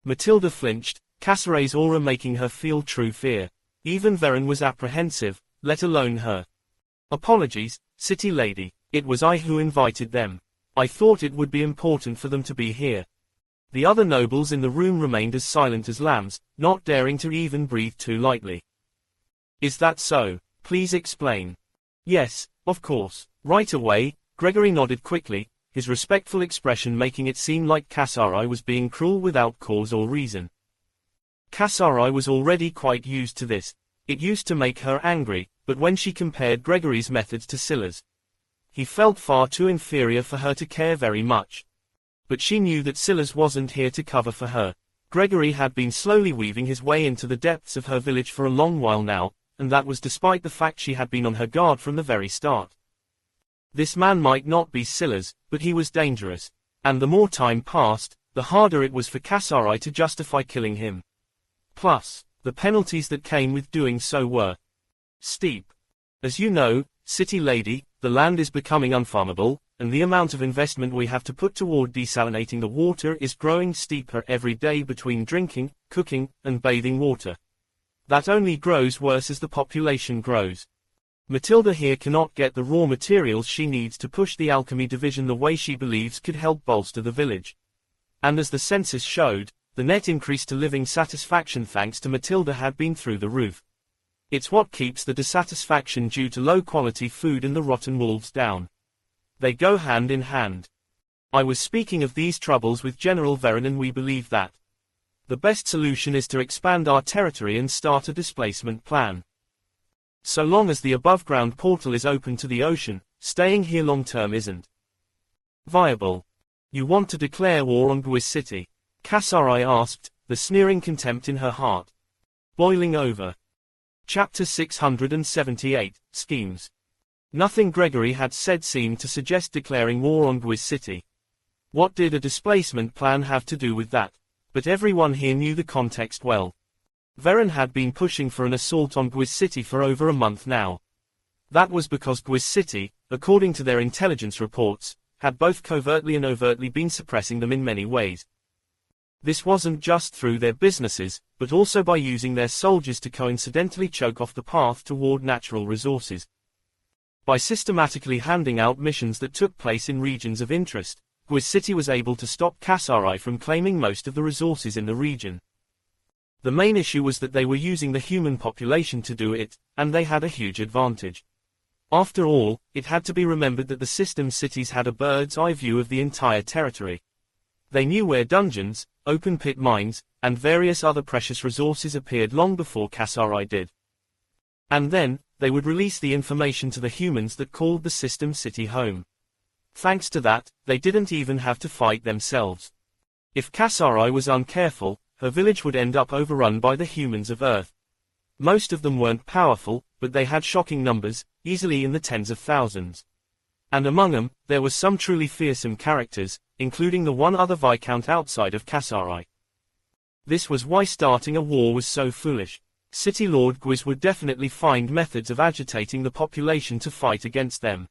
Matilda flinched, chaosheir's aura making her feel true fear. Even Veren was apprehensive, let alone her. Apologies, city lady, it was I who invited them. I thought it would be important for them to be here. The other nobles in the room remained as silent as lambs, not daring to even breathe too lightly. Is that so? Please explain. Yes, of course. Right away, Gregory nodded quickly, his respectful expression making it seem like chaosheir was being cruel without cause or reason. Chaosheir was already quite used to this. It used to make her angry, but when she compared Gregory's methods to Scylla's, he felt far too inferior for her to care very much. But she knew that Scylla's wasn't here to cover for her. Gregory had been slowly weaving his way into the depths of her village for a long while now, and that was despite the fact she had been on her guard from the very start. This man might not be Scylla's, but he was dangerous, and the more time passed, the harder it was for chaosheir to justify killing him. Plus, the penalties that came with doing so were steep. As you know, city lady, the land is becoming unfarmable, and the amount of investment we have to put toward desalinating the water is growing steeper every day between drinking, cooking, and bathing water. That only grows worse as the population grows. Matilda here cannot get the raw materials she needs to push the alchemy division the way she believes could help bolster the village. And as the census showed, the net increase to living satisfaction thanks to Matilda had been through the roof. It's what keeps the dissatisfaction due to low-quality food and the rotten wolves down. They go hand in hand. I was speaking of these troubles with General Veren and we believe that the best solution is to expand our territory and start a displacement plan. So long as the above-ground portal is open to the ocean, staying here long-term isn't viable. You want to declare war on Gwis City? chaosheir asked, the sneering contempt in her heart boiling over. Chapter 678, Schemes. Nothing Gregory had said seemed to suggest declaring war on Gwis City. What did a displacement plan have to do with that? But everyone here knew the context well. Veren had been pushing for an assault on Gwis City for over a month now. That was because Gwis City, according to their intelligence reports, had both covertly and overtly been suppressing them in many ways. This wasn't just through their businesses, but also by using their soldiers to coincidentally choke off the path toward natural resources. By systematically handing out missions that took place in regions of interest, Gwis City was able to stop chaosheir from claiming most of the resources in the region. The main issue was that they were using the human population to do it, and they had a huge advantage. After all, it had to be remembered that the system cities had a bird's-eye view of the entire territory. They knew where dungeons, open-pit mines, and various other precious resources appeared long before chaosheir did. And then, they would release the information to the humans that called the system city home. Thanks to that, they didn't even have to fight themselves. If chaosheir was uncareful, her village would end up overrun by the humans of Earth. Most of them weren't powerful, but they had shocking numbers, easily in the tens of thousands. And among them, there were some truly fearsome characters, including the one other Viscount outside of chaosheir. This was why starting a war was so foolish. City Lord Gwis would definitely find methods of agitating the population to fight against them.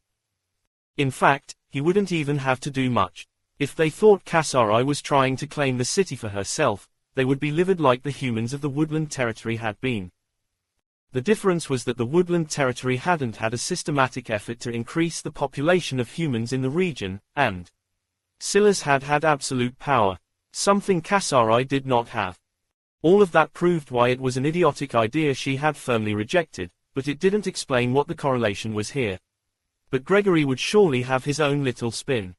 In fact, he wouldn't even have to do much. If they thought chaosheir was trying to claim the city for herself, they would be livid like the humans of the woodland territory had been. The difference was that the woodland territory hadn't had a systematic effort to increase the population of humans in the region, and Scylla's had had absolute power, something chaosheir did not have. All of that proved why it was an idiotic idea she had firmly rejected, but it didn't explain what the correlation was here. But Gregory would surely have his own little spin.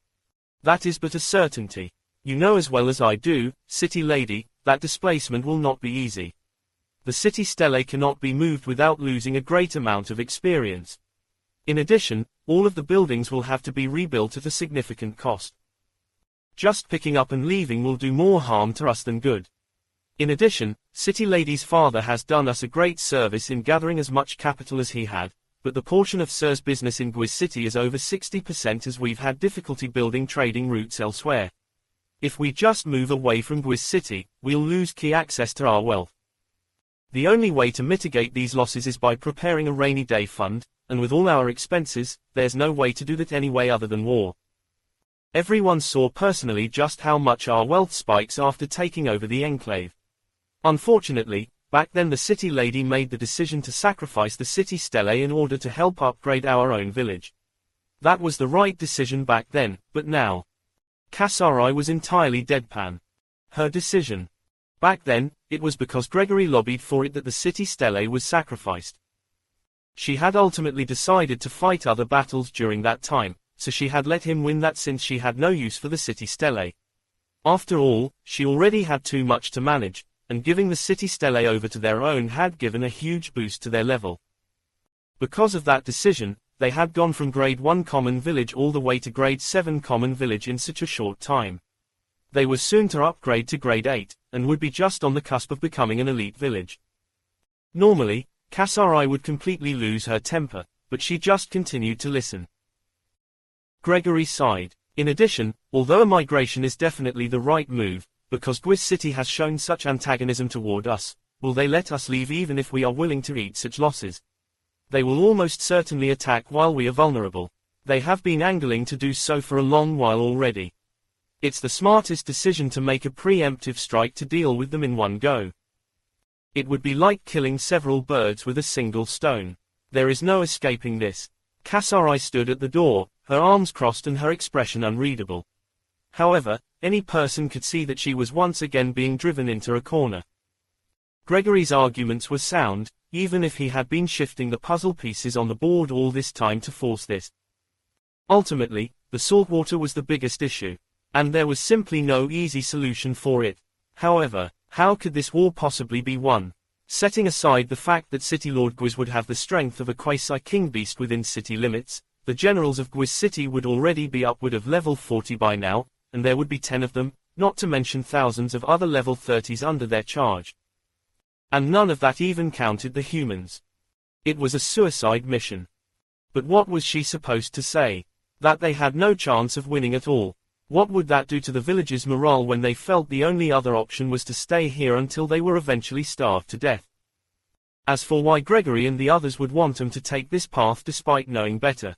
That is but a certainty. You know as well as I do, city lady, that displacement will not be easy. The city stele cannot be moved without losing a great amount of experience. In addition, all of the buildings will have to be rebuilt at a significant cost. Just picking up and leaving will do more harm to us than good. In addition, City Lady's father has done us a great service in gathering as much capital as he had, but the portion of Sir's business in Gwiz City is over 60% as we've had difficulty building trading routes elsewhere. If we just move away from Gwiz City, we'll lose key access to our wealth. The only way to mitigate these losses is by preparing a rainy day fund, and with all our expenses, there's no way to do that any way other than war. Everyone saw personally just how much our wealth spikes after taking over the enclave. Unfortunately, back then the city lady made the decision to sacrifice the city stele in order to help upgrade our own village. That was the right decision back then, but now. chaosheir was entirely deadpan. Her decision. Back then, it was because Gregory lobbied for it that the city stele was sacrificed. She had ultimately decided to fight other battles during that time, so she had let him win that since she had no use for the city stele. After all, she already had too much to manage, and giving the city stele over to their own had given a huge boost to their level. Because of that decision, they had gone from grade 1 common village all the way to grade 7 common village in such a short time. They were soon to upgrade to grade 8, and would be just on the cusp of becoming an elite village. Normally, chaosheir would completely lose her temper, but she just continued to listen. Gregory sighed. In addition, although a migration is definitely the right move, because Gwiz City has shown such antagonism toward us, will they let us leave even if we are willing to eat such losses? They will almost certainly attack while we are vulnerable. They have been angling to do so for a long while already. It's the smartest decision to make a preemptive strike to deal with them in one go. It would be like killing several birds with a single stone. There is no escaping this. chaosheir stood at the door, her arms crossed and her expression unreadable. However, any person could see that she was once again being driven into a corner. Gregory's arguments were sound, even if he had been shifting the puzzle pieces on the board all this time to force this. Ultimately, the saltwater was the biggest issue, and there was simply no easy solution for it. However, how could this war possibly be won? Setting aside the fact that City Lord Gwiz would have the strength of a quasi-king beast within city limits, the generals of Gwiz City would already be upward of level 40 by now, and there would be 10 of them, not to mention thousands of other level 30s under their charge. And none of that even counted the humans. It was a suicide mission. But what was she supposed to say? That they had no chance of winning at all. What would that do to the villagers' morale when they felt the only other option was to stay here until they were eventually starved to death? As for why Gregory and the others would want them to take this path despite knowing better,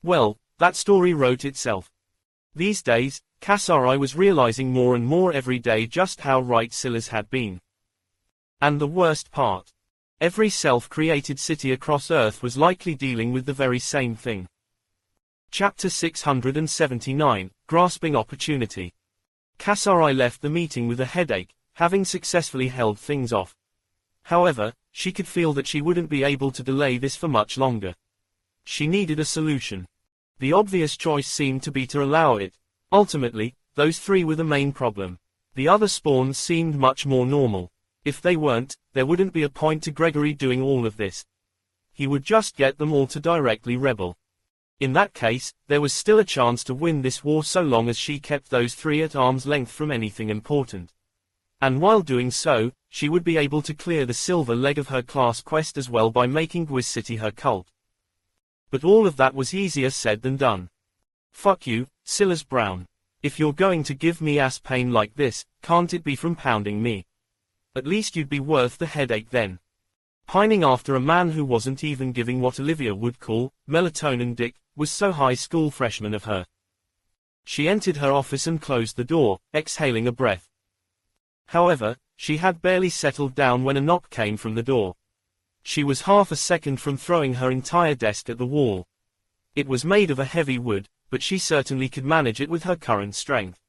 well, that story wrote itself. These days, chaosheir was realizing more and more every day just how right Scylla's had been. And the worst part. Every self-created city across Earth was likely dealing with the very same thing. Chapter 679, Grasping Opportunity. chaosheir left the meeting with a headache, having successfully held things off. However, she could feel that she wouldn't be able to delay this for much longer. She needed a solution. The obvious choice seemed to be to allow it. Ultimately, those three were the main problem. The other spawns seemed much more normal. If they weren't, there wouldn't be a point to Gregory doing all of this. He would just get them all to directly rebel. In that case, there was still a chance to win this war so long as she kept those three at arm's length from anything important. And while doing so, she would be able to clear the silver leg of her class quest as well by making Gwiz City her cult. But all of that was easier said than done. Fuck you, Silas Brown. If you're going to give me ass pain like this, can't it be from pounding me? At least you'd be worth the headache then. Pining after a man who wasn't even giving what Olivia would call melatonin dick, was so high school freshman of her. She entered her office and closed the door, exhaling a breath. However, she had barely settled down when a knock came from the door. She was half a second from throwing her entire desk at the wall. It was made of a heavy wood, but she certainly could manage it with her current strength.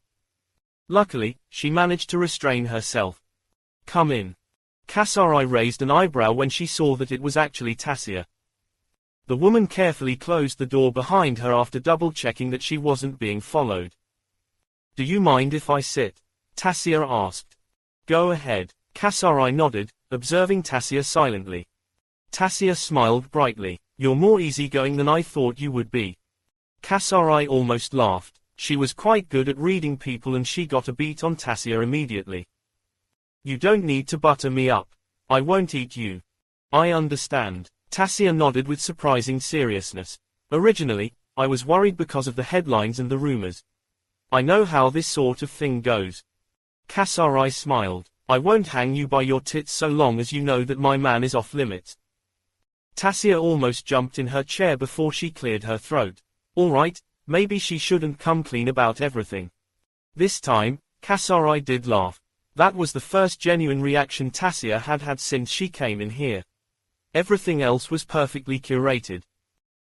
Luckily, she managed to restrain herself. "Come in." Chaosheir raised an eyebrow when she saw that it was actually Tassia. The woman carefully closed the door behind her after double-checking that she wasn't being followed. "Do you mind if I sit?" Tassia asked. "Go ahead." Chaosheir nodded, observing Tassia silently. Tassia smiled brightly. "You're more easygoing than I thought you would be." Chaosheir almost laughed. She was quite good at reading people and she got a beat on Tassia immediately. "You don't need to butter me up. I won't eat you." "I understand." Tassia nodded with surprising seriousness. "Originally, I was worried because of the headlines and the rumors. I know how this sort of thing goes." Chaosheir smiled. "I won't hang you by your tits so long as you know that my man is off limits." Tassia almost jumped in her chair before she cleared her throat. All right, maybe she shouldn't come clean about everything. This time, Chaosheir did laugh. That was the first genuine reaction Tassia had had since she came in here. Everything else was perfectly curated.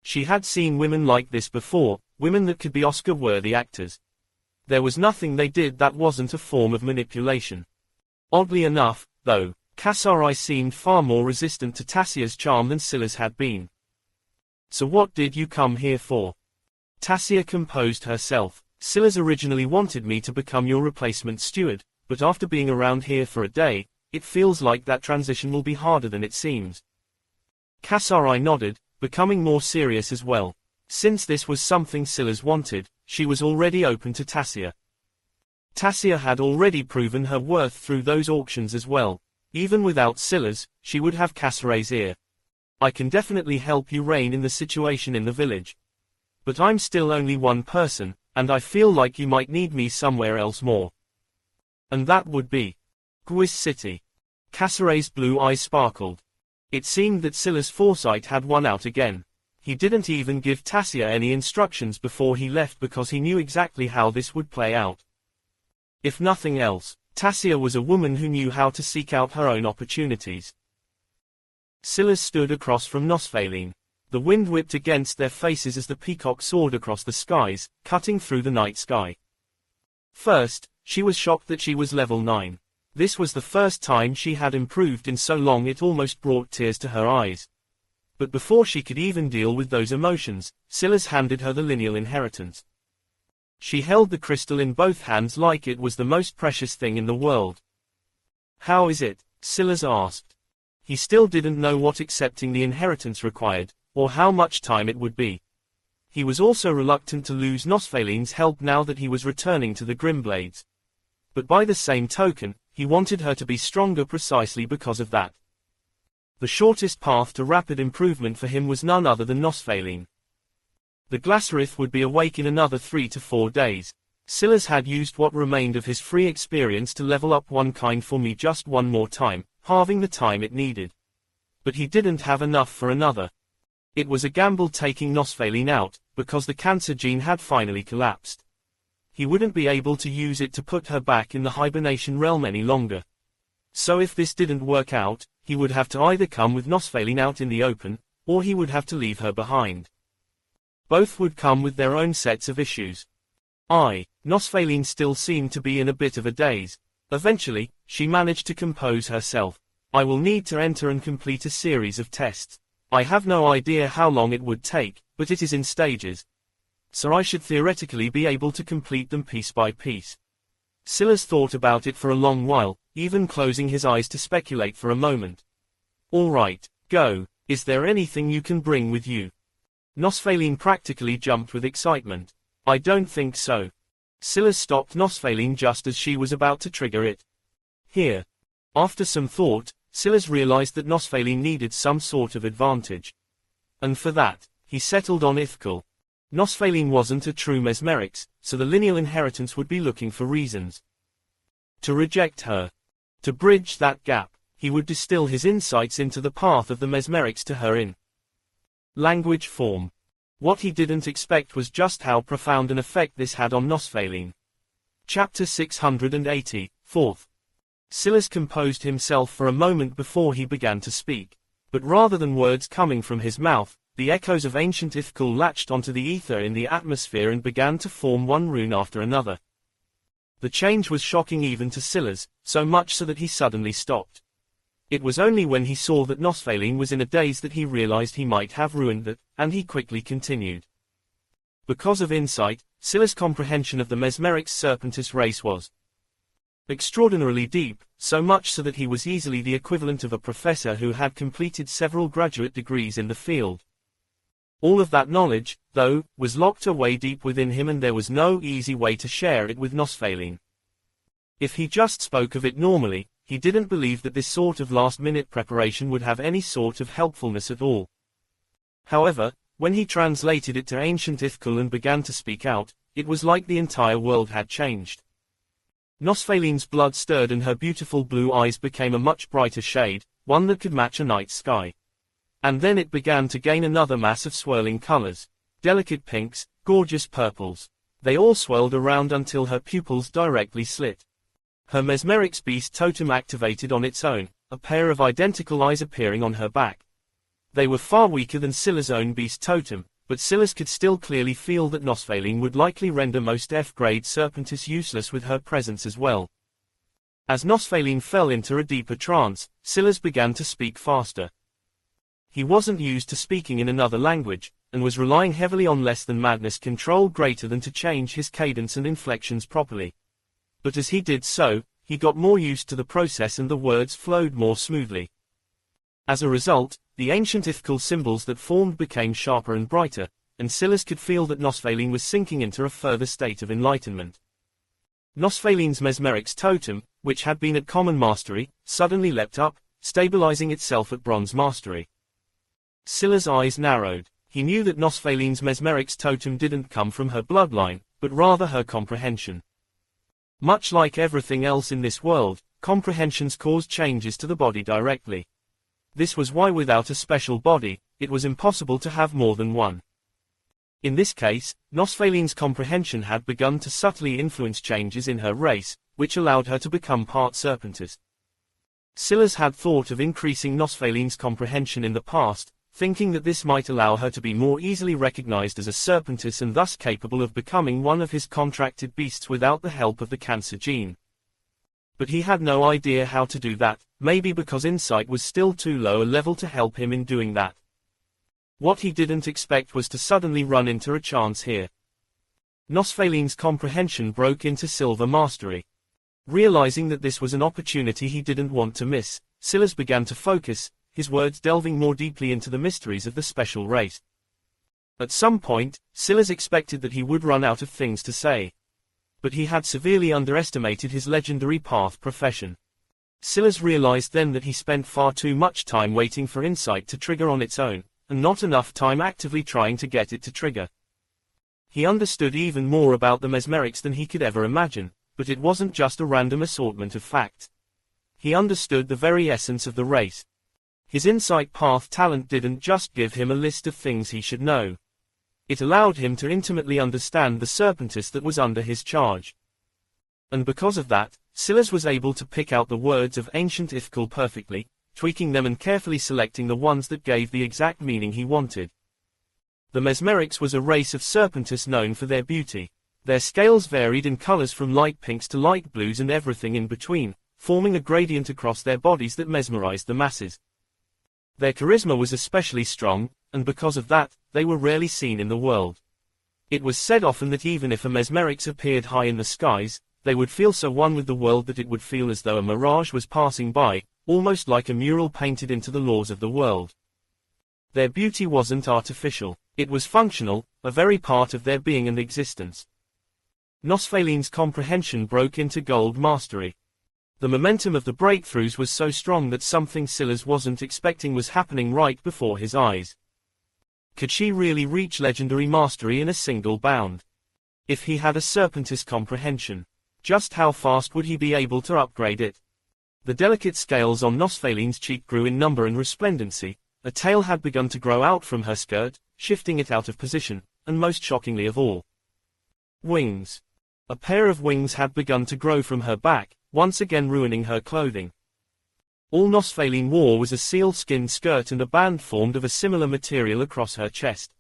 She had seen women like this before, women that could be Oscar-worthy actors. There was nothing they did that wasn't a form of manipulation. Oddly enough, though, Chaosheir seemed far more resistant to Tassia's charm than Scylla's had been. "So what did you come here for?" Tassia composed herself. "Scylla's originally wanted me to become your replacement steward, but after being around here for a day, it feels like that transition will be harder than it seems." Chaosheir nodded, becoming more serious as well. Since this was something Scylla's wanted, she was already open to Tassia. Tassia had already proven her worth through those auctions as well. Even without Scylla's, she would have Chaosheir's ear. "I can definitely help you rein in the situation in the village. But I'm still only one person, and I feel like you might need me somewhere else more." "And that would be?" "Gwis City." Chaosheir's blue eyes sparkled. It seemed that Scylla's foresight had won out again. He didn't even give Tassia any instructions before he left because he knew exactly how this would play out. If nothing else, Tassia was a woman who knew how to seek out her own opportunities. Scylla stood across from Nosfaline. The wind whipped against their faces as the peacock soared across the skies, cutting through the night sky. First, she was shocked that she was level 9. This was the first time she had improved in so long it almost brought tears to her eyes. But before she could even deal with those emotions, Scylla's handed her the lineal inheritance. She held the crystal in both hands like it was the most precious thing in the world. "How is it?" Scylla's asked. He still didn't know what accepting the inheritance required, or how much time it would be. He was also reluctant to lose Nosfaline's help now that he was returning to the Grimblades. But by the same token, he wanted her to be stronger precisely because of that. The shortest path to rapid improvement for him was none other than Nosfaline. The Glasrith would be awake in another 3 to 4 days. Scylla's had used what remained of his free experience to level up one kind for me just one more time, halving the time it needed. But he didn't have enough for another. It was a gamble taking Nosfaline out, because the cancer gene had finally collapsed. He wouldn't be able to use it to put her back in the hibernation realm any longer. So if this didn't work out, he would have to either come with Nosfaline out in the open, or he would have to leave her behind. Both would come with their own sets of issues. Nosfaline still seemed to be in a bit of a daze. Eventually, she managed to compose herself. "I will need to enter and complete a series of tests. I have no idea how long it would take, but it is in stages. So I should theoretically be able to complete them piece by piece." Scylla's thought about it for a long while, even closing his eyes to speculate for a moment. "All right, go. Is there anything you can bring with you?" Nosfaline practically jumped with excitement. "I don't think so." Scylla stopped Nosfaline just as she was about to trigger it. "Here." After some thought, Scylla's realized that Nosfaline needed some sort of advantage. And for that, he settled on Ithkal. Nosfaline wasn't a true Mesmerix, so the lineal inheritance would be looking for reasons to reject her. To bridge that gap, he would distill his insights into the path of the Mesmerix to her in language form. What he didn't expect was just how profound an effect this had on Nosfaline. Chapter 680, 4th. Silas composed himself for a moment before he began to speak. But rather than words coming from his mouth, the echoes of ancient Ithkal latched onto the ether in the atmosphere and began to form one rune after another. The change was shocking even to Silas, so much so that he suddenly stopped. It was only when he saw that Nosfaline was in a daze that he realized he might have ruined that, and he quickly continued. Because of insight, Silas' comprehension of the Mesmeric's Serpentis race was extraordinarily deep, so much so that he was easily the equivalent of a professor who had completed several graduate degrees in the field. All of that knowledge, though, was locked away deep within him, and there was no easy way to share it with Nosfaline. If he just spoke of it normally, he didn't believe that this sort of last-minute preparation would have any sort of helpfulness at all. However, when he translated it to ancient Ithkal and began to speak out, it was like the entire world had changed. Nosfaline's blood stirred and her beautiful blue eyes became a much brighter shade, one that could match a night sky. And then it began to gain another mass of swirling colors. Delicate pinks, gorgeous purples. They all swirled around until her pupils directly slit. Her Mesmeric's beast totem activated on its own, a pair of identical eyes appearing on her back. They were far weaker than Silas' own beast totem, but Silas could still clearly feel that Nosfaline would likely render most F-grade Serpentis useless with her presence as well. As Nosfaline fell into a deeper trance, Silas began to speak faster. He wasn't used to speaking in another language, and was relying heavily on less than madness control greater than to change his cadence and inflections properly. But as he did so, he got more used to the process and the words flowed more smoothly. As a result, the ancient Ithkal symbols that formed became sharper and brighter, and Silas could feel that Nosfaline was sinking into a further state of enlightenment. Nosfaline's Mesmeric's totem, which had been at common mastery, suddenly leapt up, stabilizing itself at bronze mastery. Silas' eyes narrowed. He knew that Nosfaline's Mesmeric's totem didn't come from her bloodline, but rather her comprehension. Much like everything else in this world, comprehensions cause changes to the body directly. This was why without a special body, it was impossible to have more than one. In this case, Nosfaline's comprehension had begun to subtly influence changes in her race, which allowed her to become part Serpentis. Silas had thought of increasing Nosfaline's comprehension in the past, thinking that this might allow her to be more easily recognized as a Serpentis and thus capable of becoming one of his contracted beasts without the help of the cancer gene. But he had no idea how to do that, maybe because insight was still too low a level to help him in doing that. What he didn't expect was to suddenly run into a chance here. Nosfaline's comprehension broke into silver mastery. Realizing that this was an opportunity he didn't want to miss, Silas began to focus, his words delving more deeply into the mysteries of the special race. At some point, Silas expected that he would run out of things to say. But he had severely underestimated his legendary path profession. Silas realized then that he spent far too much time waiting for insight to trigger on its own, and not enough time actively trying to get it to trigger. He understood even more about the Mesmerics than he could ever imagine, but it wasn't just a random assortment of facts. He understood the very essence of the race. His insight path talent didn't just give him a list of things he should know. It allowed him to intimately understand the Serpentis that was under his charge. And because of that, Silas was able to pick out the words of ancient Ithkal perfectly, tweaking them and carefully selecting the ones that gave the exact meaning he wanted. The Mesmerics was a race of Serpentis known for their beauty. Their scales varied in colors from light pinks to light blues and everything in between, forming a gradient across their bodies that mesmerized the masses. Their charisma was especially strong, and because of that, they were rarely seen in the world. It was said often that even if a Mesmerics appeared high in the skies, they would feel so one with the world that it would feel as though a mirage was passing by, almost like a mural painted into the laws of the world. Their beauty wasn't artificial, it was functional, a very part of their being and existence. Nosfaline's comprehension broke into gold mastery. The momentum of the breakthroughs was so strong that something Silas wasn't expecting was happening right before his eyes. Could she really reach legendary mastery in a single bound? If he had a Serpentis comprehension, just how fast would he be able to upgrade it? The delicate scales on Nosfaline's cheek grew in number and resplendency, a tail had begun to grow out from her skirt, shifting it out of position, and most shockingly of all, wings. A pair of wings had begun to grow from her back, once again ruining her clothing. All Nosfaline wore was a sealskin skirt and a band formed of a similar material across her chest.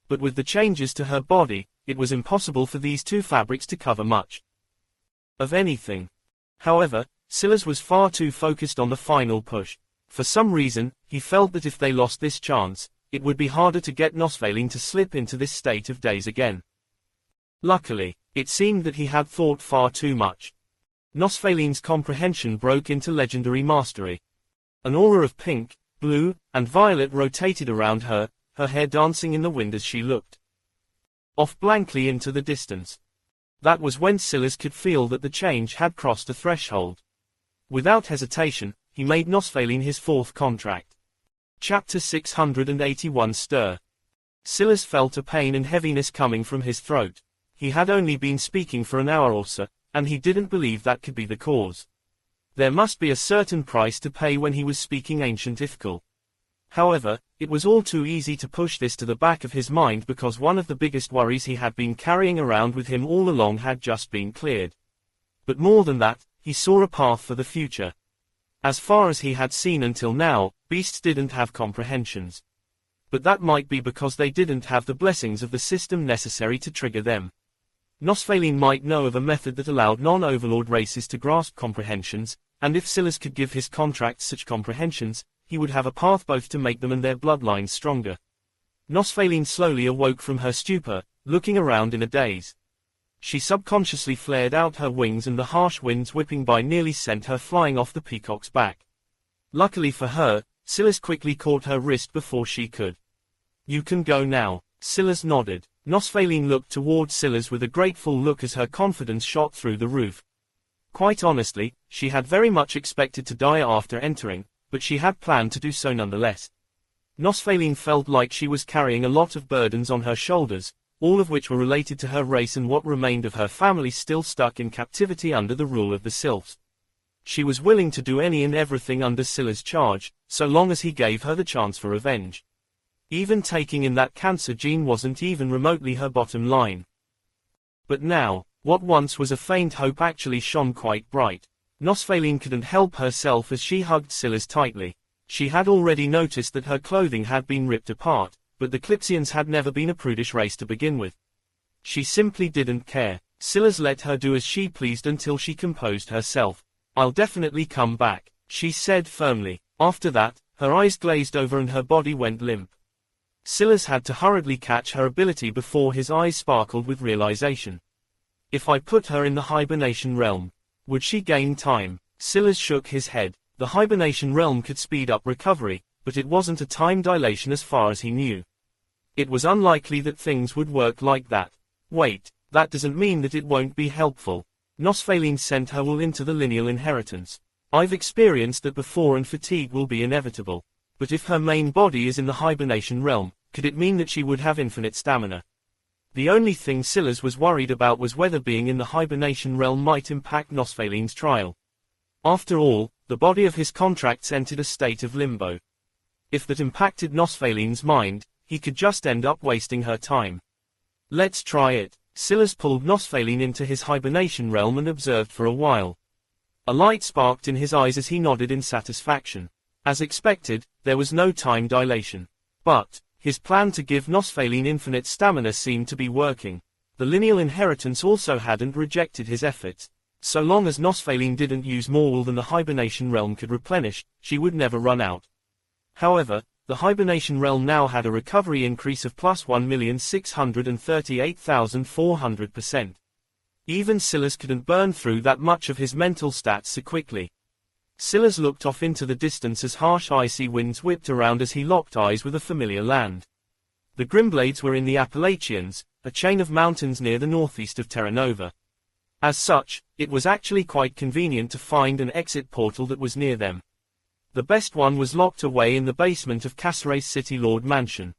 But with the changes to her body, it was impossible for these two fabrics to cover much of anything. However, Silas was far too focused on the final push. For some reason, he felt that if they lost this chance, it would be harder to get Nosfaline to slip into this state of daze again. Luckily, it seemed that he had thought far too much. Nosfaline's comprehension broke into legendary mastery. An aura of pink, blue, and violet rotated around her, her hair dancing in the wind as she looked off blankly into the distance. That was when Silas could feel that the change had crossed a threshold. Without hesitation, he made Nosfaline his fourth contract. Chapter 681 Stir. Silas felt a pain and heaviness coming from his throat. He had only been speaking for an hour or so, and he didn't believe that could be the cause. There must be a certain price to pay when he was speaking ancient Ithkal. However, it was all too easy to push this to the back of his mind because one of the biggest worries he had been carrying around with him all along had just been cleared. But more than that, he saw a path for the future. As far as he had seen until now, beasts didn't have comprehensions. But that might be because they didn't have the blessings of the system necessary to trigger them. Nosfaline might know of a method that allowed non-overlord races to grasp comprehensions, and if Silas could give his contracts such comprehensions, he would have a path both to make them and their bloodlines stronger. Nosfaline slowly awoke from her stupor, looking around in a daze. She subconsciously flared out her wings and the harsh winds whipping by nearly sent her flying off the peacock's back. Luckily for her, Silas quickly caught her wrist before she could. "You can go now." Silas nodded. Nosfaline looked toward Silas with a grateful look as her confidence shot through the roof. Quite honestly, she had very much expected to die after entering, but she had planned to do so nonetheless. Nosfaline felt like she was carrying a lot of burdens on her shoulders, all of which were related to her race and what remained of her family still stuck in captivity under the rule of the Sylphs. She was willing to do any and everything under Silas' charge, so long as he gave her the chance for revenge. Even taking in that cancer gene wasn't even remotely her bottom line. But now, what once was a faint hope actually shone quite bright. Nosfaline couldn't help herself as she hugged Silas tightly. She had already noticed that her clothing had been ripped apart, but the Clipsians had never been a prudish race to begin with. She simply didn't care. Silas let her do as she pleased until she composed herself. "I'll definitely come back," she said firmly. After that, her eyes glazed over and her body went limp. Silas had to hurriedly catch her ability before his eyes sparkled with realization. If I put her in the hibernation realm, would she gain time? Silas shook his head. The hibernation realm could speed up recovery, but it wasn't a time dilation as far as he knew. It was unlikely that things would work like that. Wait, that doesn't mean that it won't be helpful. Nosfaline sent her will into the lineal inheritance. I've experienced that before and fatigue will be inevitable. But if her main body is in the hibernation realm, could it mean that she would have infinite stamina? The only thing Silas was worried about was whether being in the hibernation realm might impact Nosfaline's trial. After all, the body of his contracts entered a state of limbo. If that impacted Nosfaline's mind, he could just end up wasting her time. Let's try it. Silas pulled Nosfaline into his hibernation realm and observed for a while. A light sparked in his eyes as he nodded in satisfaction. As expected, there was no time dilation. But his plan to give Nosfaline infinite stamina seemed to be working. The lineal inheritance also hadn't rejected his efforts. So long as Nosfaline didn't use more wool than the hibernation realm could replenish, she would never run out. However, the hibernation realm now had a recovery increase of plus 1,638,400%. Even Silas couldn't burn through that much of his mental stats so quickly. Silas looked off into the distance as harsh icy winds whipped around as he locked eyes with a familiar land. The Grimblades were in the Appalachians, a chain of mountains near the northeast of Terra Nova. As such, it was actually quite convenient to find an exit portal that was near them. The best one was locked away in the basement of Cassere's City Lord Mansion.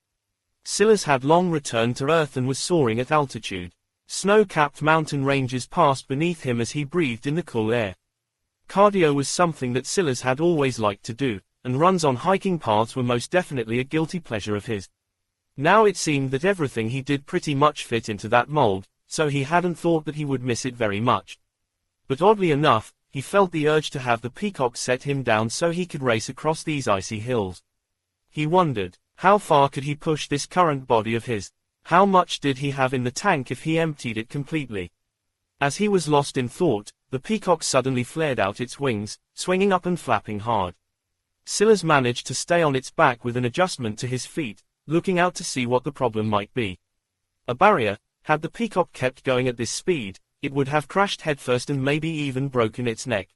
Silas had long returned to Earth and was soaring at altitude. Snow-capped mountain ranges passed beneath him as he breathed in the cool air. Cardio was something that Silas had always liked to do, and runs on hiking paths were most definitely a guilty pleasure of his. Now it seemed that everything he did pretty much fit into that mold, so he hadn't thought that he would miss it very much. But oddly enough, he felt the urge to have the peacock set him down so he could race across these icy hills. He wondered, how far could he push this current body of his? How much did he have in the tank if he emptied it completely? As he was lost in thought, the peacock suddenly flared out its wings, swinging up and flapping hard. Silas managed to stay on its back with an adjustment to his feet, looking out to see what the problem might be. A barrier. Had the peacock kept going at this speed, it would have crashed headfirst and maybe even broken its neck.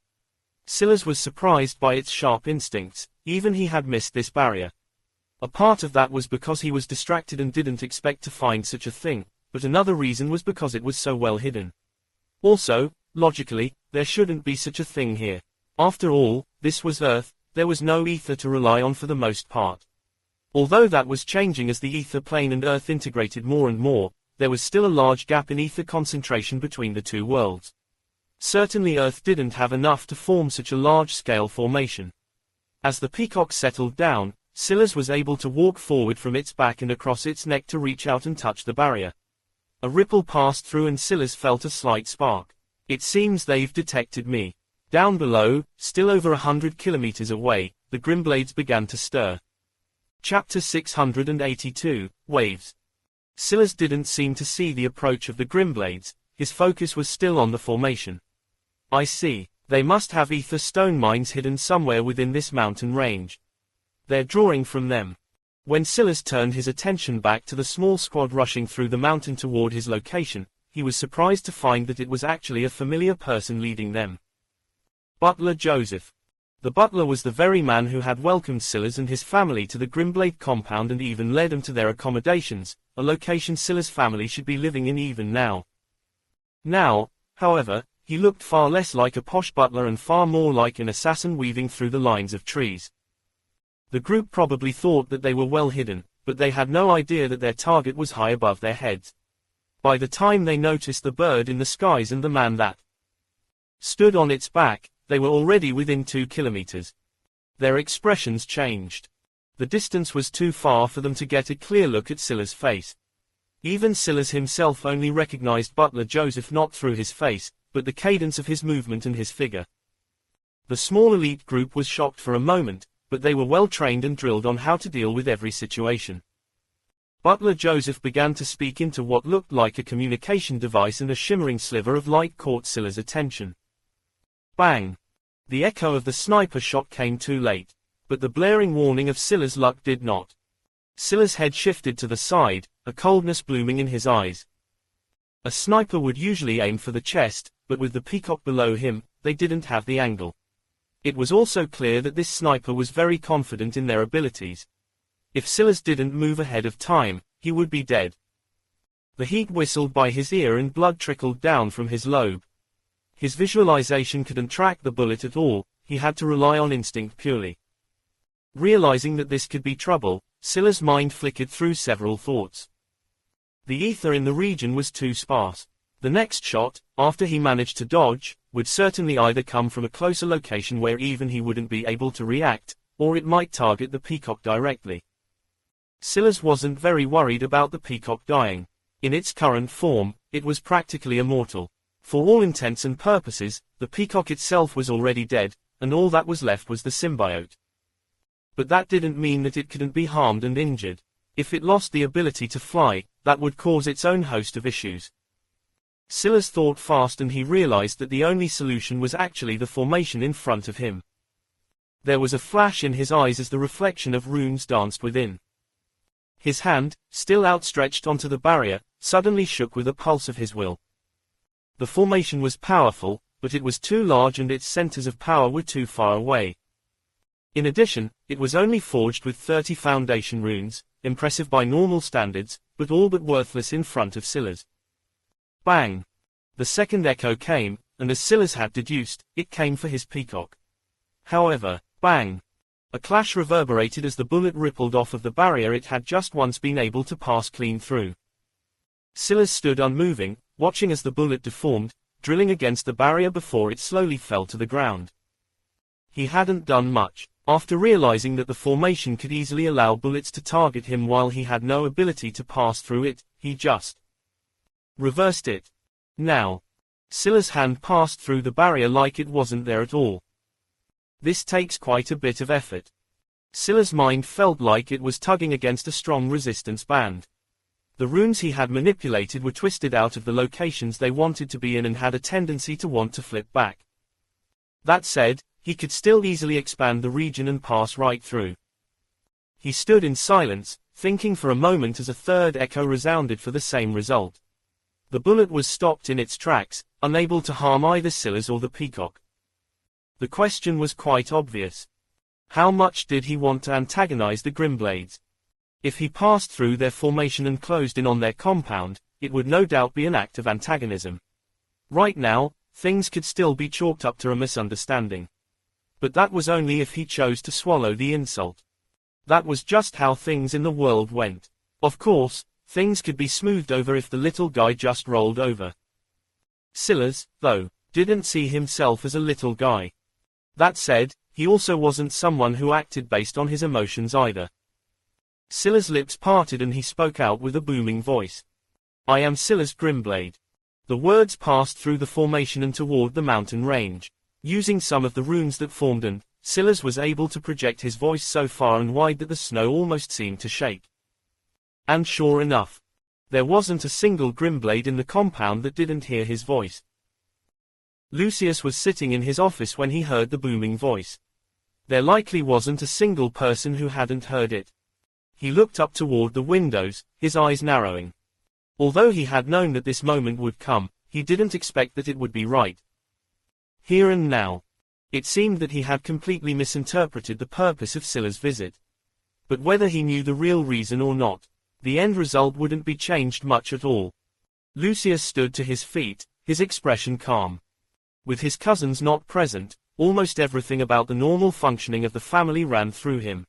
Silas was surprised by its sharp instincts, even he had missed this barrier. A part of that was because he was distracted and didn't expect to find such a thing, but another reason was because it was so well hidden. Also, logically, there shouldn't be such a thing here. After all, this was Earth, there was no ether to rely on for the most part. Although that was changing as the ether plane and Earth integrated more and more, there was still a large gap in ether concentration between the two worlds. Certainly Earth didn't have enough to form such a large-scale formation. As the peacock settled down, Silas was able to walk forward from its back and across its neck to reach out and touch the barrier. A ripple passed through and Silas felt a slight spark. It seems they've detected me. Down below, still over 100 kilometers away, the Grimblades began to stir. Chapter 682, Waves. Silas didn't seem to see the approach of the Grimblades, his focus was still on the formation. I see, they must have ether stone mines hidden somewhere within this mountain range. They're drawing from them. When Silas turned his attention back to the small squad rushing through the mountain toward his location, he was surprised to find that it was actually a familiar person leading them. Butler Joseph. The butler was the very man who had welcomed Silas and his family to the Grimblade compound and even led them to their accommodations, a location Silas' family should be living in even now. Now, however, he looked far less like a posh butler and far more like an assassin weaving through the lines of trees. The group probably thought that they were well hidden, but they had no idea that their target was high above their heads. By the time they noticed the bird in the skies and the man that stood on its back, they were already within 2 kilometers. Their expressions changed. The distance was too far for them to get a clear look at Silas' face. Even Silas himself only recognized Butler Joseph not through his face, but the cadence of his movement and his figure. The small elite group was shocked for a moment, but they were well trained and drilled on how to deal with every situation. Butler Joseph began to speak into what looked like a communication device, and a shimmering sliver of light caught Silas' attention. Bang! The echo of the sniper shot came too late, but the blaring warning of Silas' luck did not. Silas' head shifted to the side, a coldness blooming in his eyes. A sniper would usually aim for the chest, but with the peacock below him, they didn't have the angle. It was also clear that this sniper was very confident in their abilities. If Silas didn't move ahead of time, he would be dead. The heat whistled by his ear and blood trickled down from his lobe. His visualization couldn't track the bullet at all, he had to rely on instinct purely. Realizing that this could be trouble, Silas' mind flickered through several thoughts. The ether in the region was too sparse. The next shot, after he managed to dodge, would certainly either come from a closer location where even he wouldn't be able to react, or it might target the peacock directly. Silas wasn't very worried about the peacock dying. In its current form, it was practically immortal. For all intents and purposes, the peacock itself was already dead, and all that was left was the symbiote. But that didn't mean that it couldn't be harmed and injured. If it lost the ability to fly, that would cause its own host of issues. Silas thought fast, and he realized that the only solution was actually the formation in front of him. There was a flash in his eyes as the reflection of runes danced within. His hand, still outstretched onto the barrier, suddenly shook with a pulse of his will. The formation was powerful, but it was too large and its centers of power were too far away. In addition, it was only forged with 30 foundation runes, impressive by normal standards, but all but worthless in front of Silas. Bang! The second echo came, and as Silas had deduced, it came for his peacock. However, bang! A clash reverberated as the bullet rippled off of the barrier it had just once been able to pass clean through. Silas stood unmoving, watching as the bullet deformed, drilling against the barrier before it slowly fell to the ground. He hadn't done much. After realizing that the formation could easily allow bullets to target him while he had no ability to pass through it, he just reversed it. Now, Scylla's hand passed through the barrier like it wasn't there at all. This takes quite a bit of effort. Scylla's mind felt like it was tugging against a strong resistance band. The runes he had manipulated were twisted out of the locations they wanted to be in and had a tendency to want to flip back. That said, he could still easily expand the region and pass right through. He stood in silence, thinking for a moment as a third echo resounded for the same result. The bullet was stopped in its tracks, unable to harm either Scylla's or the peacock. The question was quite obvious. How much did he want to antagonize the Grimblades? If he passed through their formation and closed in on their compound, it would no doubt be an act of antagonism. Right now, things could still be chalked up to a misunderstanding. But that was only if he chose to swallow the insult. That was just how things in the world went. Of course, things could be smoothed over if the little guy just rolled over. Scylla, though, didn't see himself as a little guy. That said, he also wasn't someone who acted based on his emotions either. Scylla's lips parted and he spoke out with a booming voice. I am Scylla's Grimblade. The words passed through the formation and toward the mountain range. Using some of the runes that formed and, Scylla was able to project his voice so far and wide that the snow almost seemed to shake. And sure enough, there wasn't a single Grimblade in the compound that didn't hear his voice. Lucius was sitting in his office when he heard the booming voice. There likely wasn't a single person who hadn't heard it. He looked up toward the windows, his eyes narrowing. Although he had known that this moment would come, he didn't expect that it would be right. Here and now. It seemed that he had completely misinterpreted the purpose of Scylla's visit. But whether he knew the real reason or not, the end result wouldn't be changed much at all. Lucius stood to his feet, his expression calm. With his cousins not present, almost everything about the normal functioning of the family ran through him.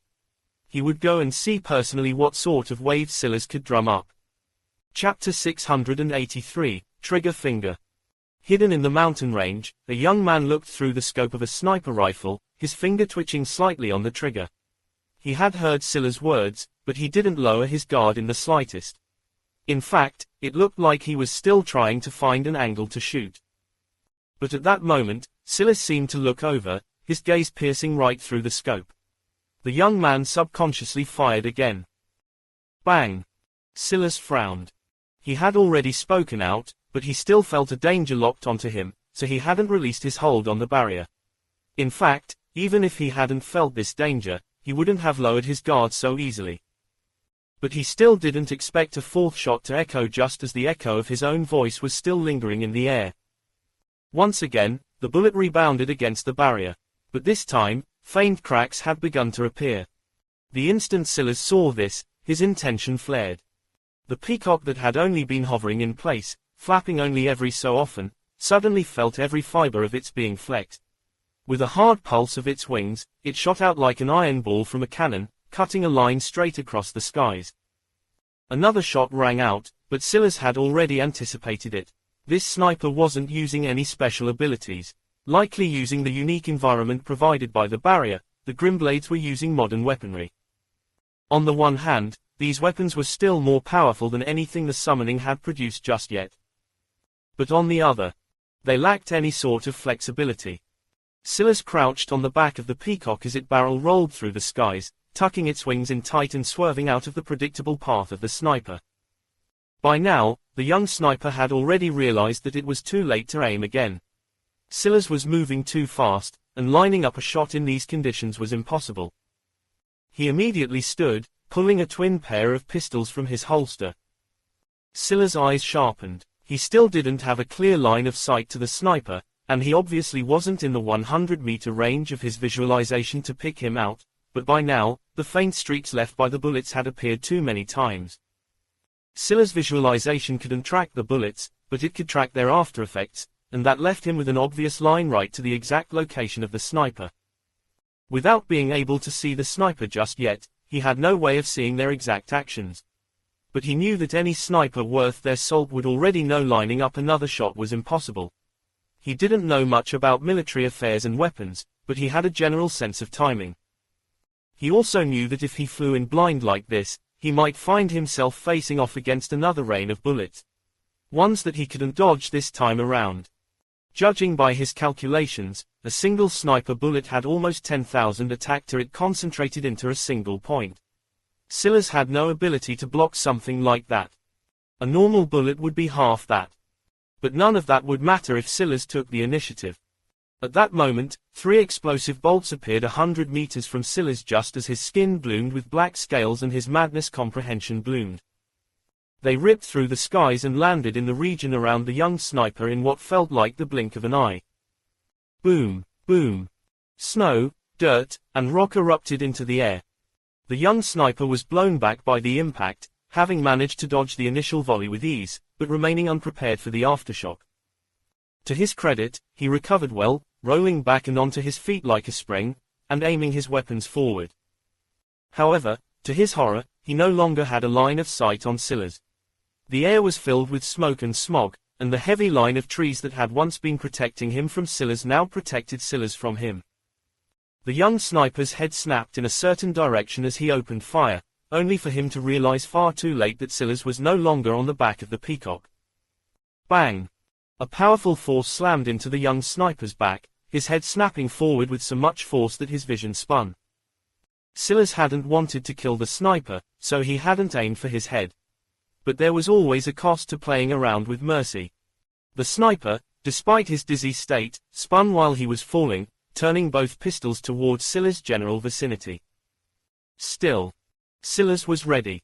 He would go and see personally what sort of wave Scylla could drum up. Chapter 683, Trigger Finger. Hidden in the mountain range, a young man looked through the scope of a sniper rifle, his finger twitching slightly on the trigger. He had heard Scylla's words, but he didn't lower his guard in the slightest. In fact, it looked like he was still trying to find an angle to shoot. But at that moment, Scylla seemed to look over, his gaze piercing right through the scope. The young man subconsciously fired again. Bang! Scylla frowned. He had already spoken out, but he still felt a danger locked onto him, so he hadn't released his hold on the barrier. In fact, even if he hadn't felt this danger, he wouldn't have lowered his guard so easily. But he still didn't expect a fourth shot to echo just as the echo of his own voice was still lingering in the air. Once again, the bullet rebounded against the barrier. But this time, faint cracks had begun to appear. The instant Scylla saw this, his intention flared. The peacock that had only been hovering in place, flapping only every so often, suddenly felt every fiber of its being flexed. With a hard pulse of its wings, it shot out like an iron ball from a cannon, cutting a line straight across the skies. Another shot rang out, but Scylla had already anticipated it. This sniper wasn't using any special abilities. Likely using the unique environment provided by the barrier, the Grimblades were using modern weaponry. On the one hand, these weapons were still more powerful than anything the summoning had produced just yet. But on the other, they lacked any sort of flexibility. Scylla crouched on the back of the peacock as it barrel rolled through the skies, tucking its wings in tight and swerving out of the predictable path of the sniper. By now, the young sniper had already realized that it was too late to aim again. Scylla was moving too fast, and lining up a shot in these conditions was impossible. He immediately stood, pulling a twin pair of pistols from his holster. Scylla's eyes sharpened. He still didn't have a clear line of sight to the sniper, and he obviously wasn't in the 100-meter range of his visualization to pick him out, but by now, the faint streaks left by the bullets had appeared too many times. Scylla's visualization couldn't track the bullets, but it could track their aftereffects, and that left him with an obvious line right to the exact location of the sniper. Without being able to see the sniper just yet, he had no way of seeing their exact actions. But he knew that any sniper worth their salt would already know lining up another shot was impossible. He didn't know much about military affairs and weapons, but he had a general sense of timing. He also knew that if he flew in blind like this, he might find himself facing off against another rain of bullets. Ones that he couldn't dodge this time around. Judging by his calculations, a single sniper bullet had almost 10,000 attack to it concentrated into a single point. Silas had no ability to block something like that. A normal bullet would be half that. But none of that would matter if Silas took the initiative. At that moment, 3 explosive bolts appeared 100 meters from Silas just as his skin bloomed with black scales and his madness comprehension bloomed. They ripped through the skies and landed in the region around the young sniper in what felt like the blink of an eye. Boom, boom. Snow, dirt, and rock erupted into the air. The young sniper was blown back by the impact, having managed to dodge the initial volley with ease, but remaining unprepared for the aftershock. To his credit, he recovered well, rolling back and onto his feet like a spring, and aiming his weapons forward. However, to his horror, he no longer had a line of sight on Silas. The air was filled with smoke and smog, and the heavy line of trees that had once been protecting him from Silas now protected Silas from him. The young sniper's head snapped in a certain direction as he opened fire, only for him to realize far too late that Silas was no longer on the back of the peacock. Bang! A powerful force slammed into the young sniper's back, his head snapping forward with so much force that his vision spun. Silas hadn't wanted to kill the sniper, so he hadn't aimed for his head. But there was always a cost to playing around with mercy. The sniper, despite his dizzy state, spun while he was falling, turning both pistols towards Silas' general vicinity. Still, Silas was ready.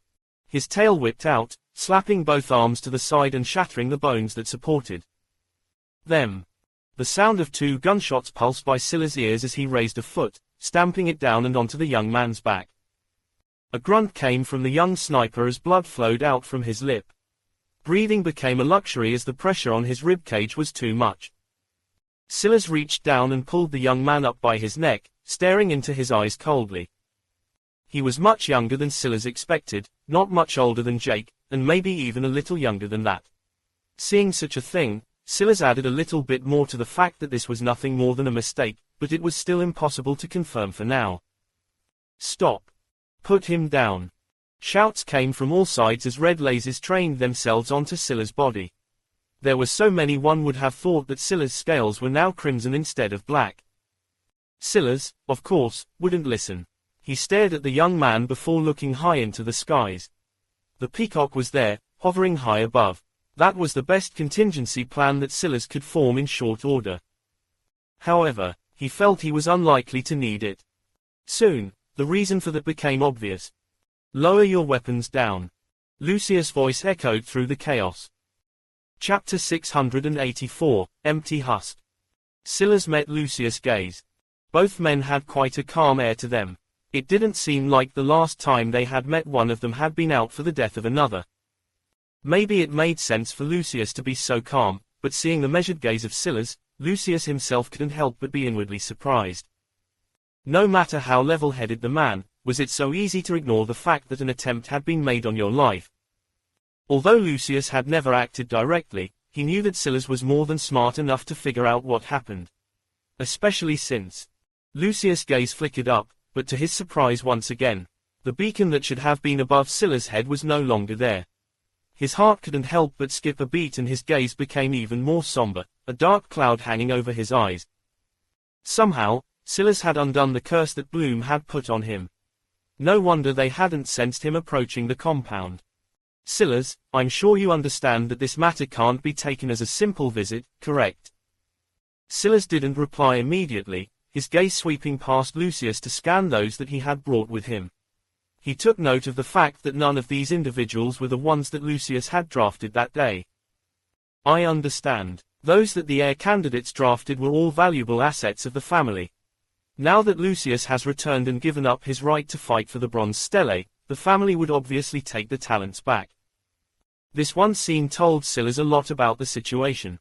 His tail whipped out, slapping both arms to the side and shattering the bones that supported them. The sound of 2 gunshots pulsed by Silas' ears as he raised a foot, stamping it down and onto the young man's back. A grunt came from the young sniper as blood flowed out from his lip. Breathing became a luxury as the pressure on his ribcage was too much. Silas reached down and pulled the young man up by his neck, staring into his eyes coldly. He was much younger than Silas expected, not much older than Jake, and maybe even a little younger than that. Seeing such a thing, Silas added a little bit more to the fact that this was nothing more than a mistake, but it was still impossible to confirm for now. Stop. Put him down. Shouts came from all sides as red lasers trained themselves onto Silas' body. There were so many one would have thought that Silas' scales were now crimson instead of black. Silas, of course, wouldn't listen. He stared at the young man before looking high into the skies. The peacock was there, hovering high above. That was the best contingency plan that Silas could form in short order. However, he felt he was unlikely to need it. Soon, the reason for that became obvious. Lower your weapons down. Lucius' voice echoed through the chaos. Chapter 684, Empty Husk. Silas met Lucius' gaze. Both men had quite a calm air to them. It didn't seem like the last time they had met one of them had been out for the death of another. Maybe it made sense for Lucius to be so calm, but seeing the measured gaze of Silas, Lucius himself couldn't help but be inwardly surprised. No matter how level-headed the man, was it so easy to ignore the fact that an attempt had been made on your life? Although Lucius had never acted directly, he knew that Silas was more than smart enough to figure out what happened. Especially since Lucius' gaze flickered up, but to his surprise once again, the beacon that should have been above Silas' head was no longer there. His heart couldn't help but skip a beat and his gaze became even more somber, a dark cloud hanging over his eyes. Somehow, Silas had undone the curse that Bloom had put on him. No wonder they hadn't sensed him approaching the compound. Silas, I'm sure you understand that this matter can't be taken as a simple visit, correct? Silas didn't reply immediately, his gaze sweeping past Lucius to scan those that he had brought with him. He took note of the fact that none of these individuals were the ones that Lucius had drafted that day. I understand. Those that the heir candidates drafted were all valuable assets of the family. Now that Lucius has returned and given up his right to fight for the Bronze Stele, the family would obviously take the talents back. This one scene told Silas a lot about the situation.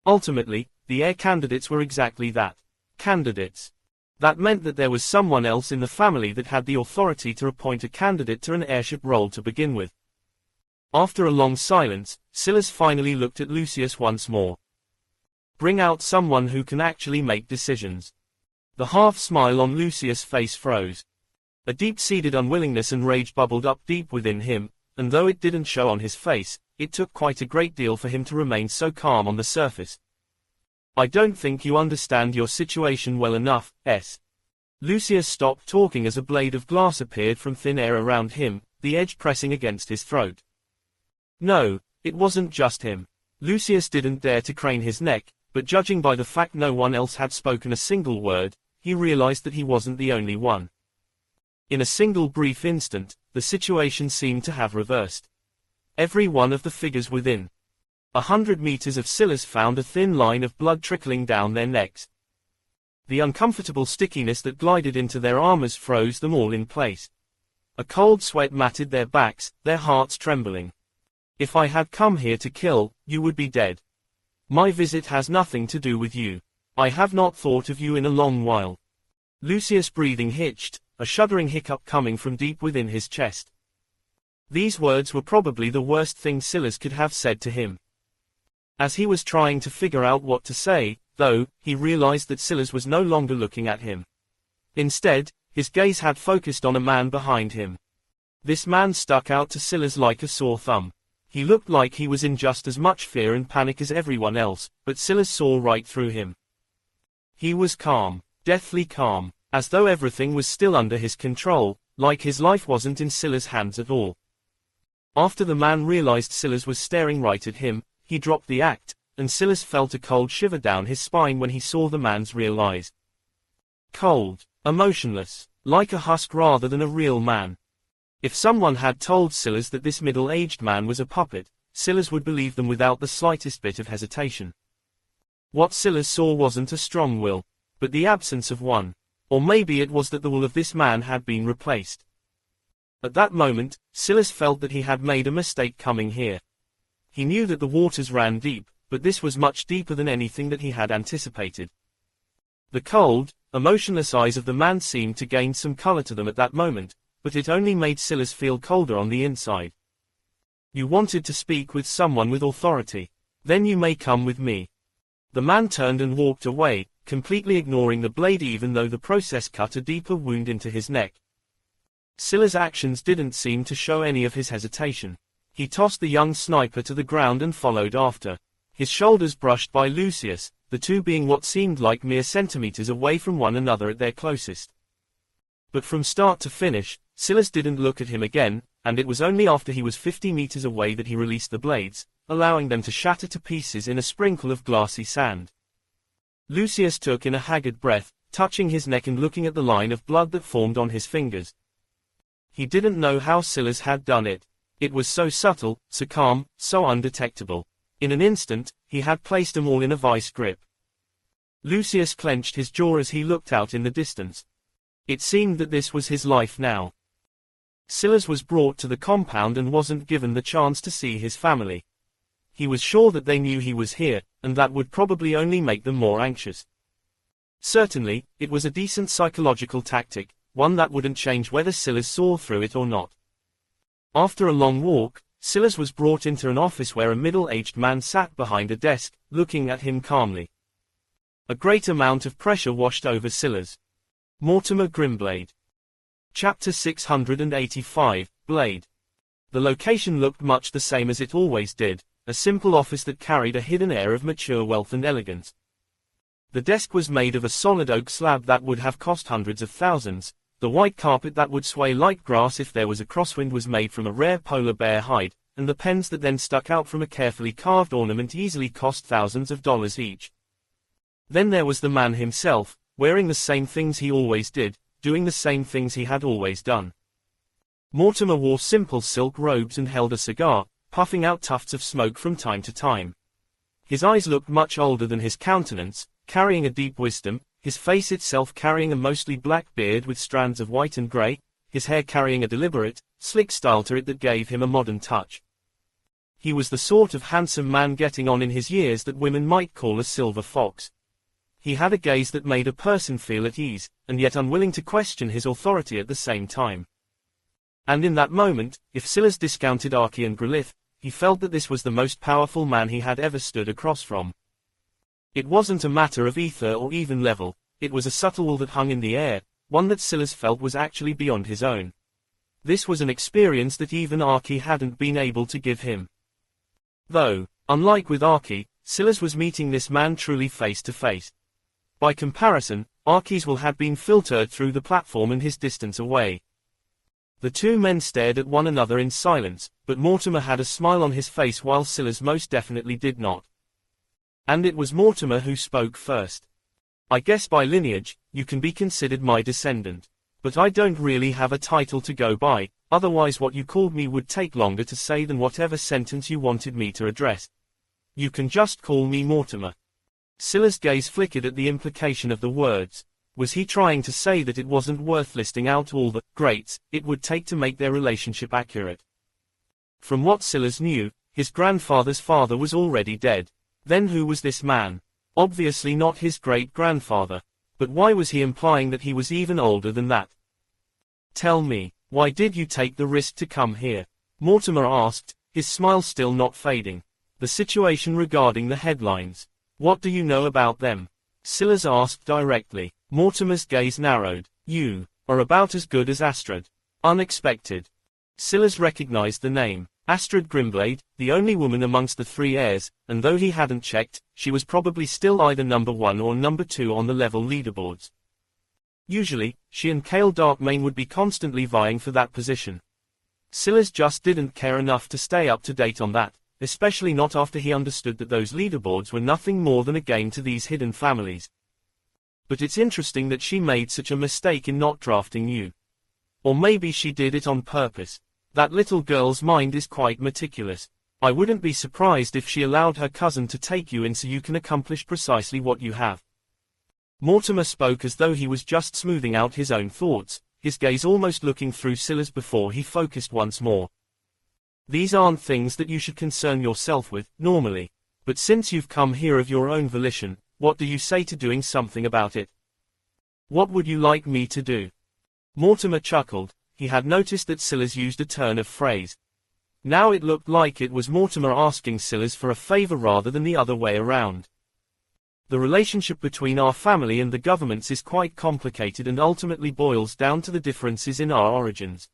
Ultimately, the heir candidates were exactly that. Candidates. That meant that there was someone else in the family that had the authority to appoint a candidate to an heirship role to begin with. After a long silence, Silas finally looked at Lucius once more. Bring out someone who can actually make decisions. The half-smile on Lucius' face froze. A deep-seated unwillingness and rage bubbled up deep within him, and though it didn't show on his face, it took quite a great deal for him to remain so calm on the surface. I don't think you understand your situation well enough, S. Lucius stopped talking as a blade of glass appeared from thin air around him, the edge pressing against his throat. No, it wasn't just him. Lucius didn't dare to crane his neck, but judging by the fact no one else had spoken a single word, he realized that he wasn't the only one. In a single brief instant, the situation seemed to have reversed. Every one of the figures within 100 meters of Scylla's found a thin line of blood trickling down their necks. The uncomfortable stickiness that glided into their armors froze them all in place. A cold sweat matted their backs, their hearts trembling. If I had come here to kill, you would be dead. My visit has nothing to do with you. I have not thought of you in a long while. Lucius' breathing hitched, a shuddering hiccup coming from deep within his chest. These words were probably the worst thing Scylla could have said to him. As he was trying to figure out what to say, though, he realized that Scylla was no longer looking at him. Instead, his gaze had focused on a man behind him. This man stuck out to Scylla like a sore thumb. He looked like he was in just as much fear and panic as everyone else, but Scylla saw right through him. He was calm, deathly calm, as though everything was still under his control, like his life wasn't in Scylla's hands at all. After the man realized Scylla was staring right at him, he dropped the act, and Scylla felt a cold shiver down his spine when he saw the man's real eyes. Cold, emotionless, like a husk rather than a real man. If someone had told Scylla that this middle-aged man was a puppet, Scylla would believe them without the slightest bit of hesitation. What Scylla saw wasn't a strong will, but the absence of one. Or maybe it was that the will of this man had been replaced. At that moment, Scylla felt that he had made a mistake coming here. He knew that the waters ran deep, but this was much deeper than anything that he had anticipated. The cold, emotionless eyes of the man seemed to gain some color to them at that moment, but it only made Scylla feel colder on the inside. You wanted to speak with someone with authority. Then you may come with me. The man turned and walked away, completely ignoring the blade even though the process cut a deeper wound into his neck. Scylla's actions didn't seem to show any of his hesitation. He tossed the young sniper to the ground and followed after. His shoulders brushed by Lucius, the two being what seemed like mere centimeters away from one another at their closest. But from start to finish, Scylla didn't look at him again, and it was only after he was 50 meters away that he released the blades, allowing them to shatter to pieces in a sprinkle of glassy sand. Lucius took in a haggard breath, touching his neck and looking at the line of blood that formed on his fingers. He didn't know how Scylla had done it. It was so subtle, so calm, so undetectable. In an instant, he had placed them all in a vice grip. Lucius clenched his jaw as he looked out in the distance. It seemed that this was his life now. Scylla was brought to the compound and wasn't given the chance to see his family. He was sure that they knew he was here, and that would probably only make them more anxious. Certainly, it was a decent psychological tactic, one that wouldn't change whether Scylla saw through it or not. After a long walk, Scylla was brought into an office where a middle-aged man sat behind a desk, looking at him calmly. A great amount of pressure washed over Scylla. Mortimer Grimblade. Chapter 685, Blade. The location looked much the same as it always did, a simple office that carried a hidden air of mature wealth and elegance. The desk was made of a solid oak slab that would have cost hundreds of thousands. The white carpet that would sway like grass if there was a crosswind was made from a rare polar bear hide, and the pens that then stuck out from a carefully carved ornament easily cost thousands of dollars each. Then there was the man himself, wearing the same things he always did, doing the same things he had always done. Mortimer wore simple silk robes and held a cigar, puffing out tufts of smoke from time to time. His eyes looked much older than his countenance, carrying a deep wisdom, his face itself carrying a mostly black beard with strands of white and grey, his hair carrying a deliberate, slick style to it that gave him a modern touch. He was the sort of handsome man getting on in his years that women might call a silver fox. He had a gaze that made a person feel at ease, and yet unwilling to question his authority at the same time. And in that moment, if Scylla discounted Archie and Grelith, he felt that this was the most powerful man he had ever stood across from. It wasn't a matter of ether or even level, it was a subtle will that hung in the air, one that Silas felt was actually beyond his own. This was an experience that even Archie hadn't been able to give him. Though, unlike with Archie, Silas was meeting this man truly face to face. By comparison, Archie's will had been filtered through the platform and his distance away. The two men stared at one another in silence, but Mortimer had a smile on his face while Silas most definitely did not. And it was Mortimer who spoke first. I guess by lineage, you can be considered my descendant. But I don't really have a title to go by, otherwise what you called me would take longer to say than whatever sentence you wanted me to address. You can just call me Mortimer. Silas' gaze flickered at the implication of the words. Was he trying to say that it wasn't worth listing out all the greats it would take to make their relationship accurate? From what Silas knew, his grandfather's father was already dead. Then who was this man? Obviously not his great-grandfather. But why was he implying that he was even older than that? Tell me, why did you take the risk to come here? Mortimer asked, his smile still not fading. The situation regarding the headlines. What do you know about them? Silas asked directly. Mortimer's gaze narrowed. You are about as good as Astrid. Unexpected. Silas recognized the name. Astrid Grimblade, the only woman amongst the three heirs, and though he hadn't checked, she was probably still either number 1 or number 2 on the level leaderboards. Usually, she and Kael Darkmane would be constantly vying for that position. Silas just didn't care enough to stay up to date on that, especially not after he understood that those leaderboards were nothing more than a game to these hidden families. But it's interesting that she made such a mistake in not drafting you. Or maybe she did it on purpose. That little girl's mind is quite meticulous. I wouldn't be surprised if she allowed her cousin to take you in so you can accomplish precisely what you have. Mortimer spoke as though he was just smoothing out his own thoughts, his gaze almost looking through Silas before he focused once more. These aren't things that you should concern yourself with, normally. But since you've come here of your own volition, what do you say to doing something about it? What would you like me to do? Mortimer chuckled. He had noticed that Silas used a turn of phrase. Now it looked like it was Mortimer asking Silas for a favor rather than the other way around. The relationship between our family and the governments is quite complicated and ultimately boils down to the differences in our origins.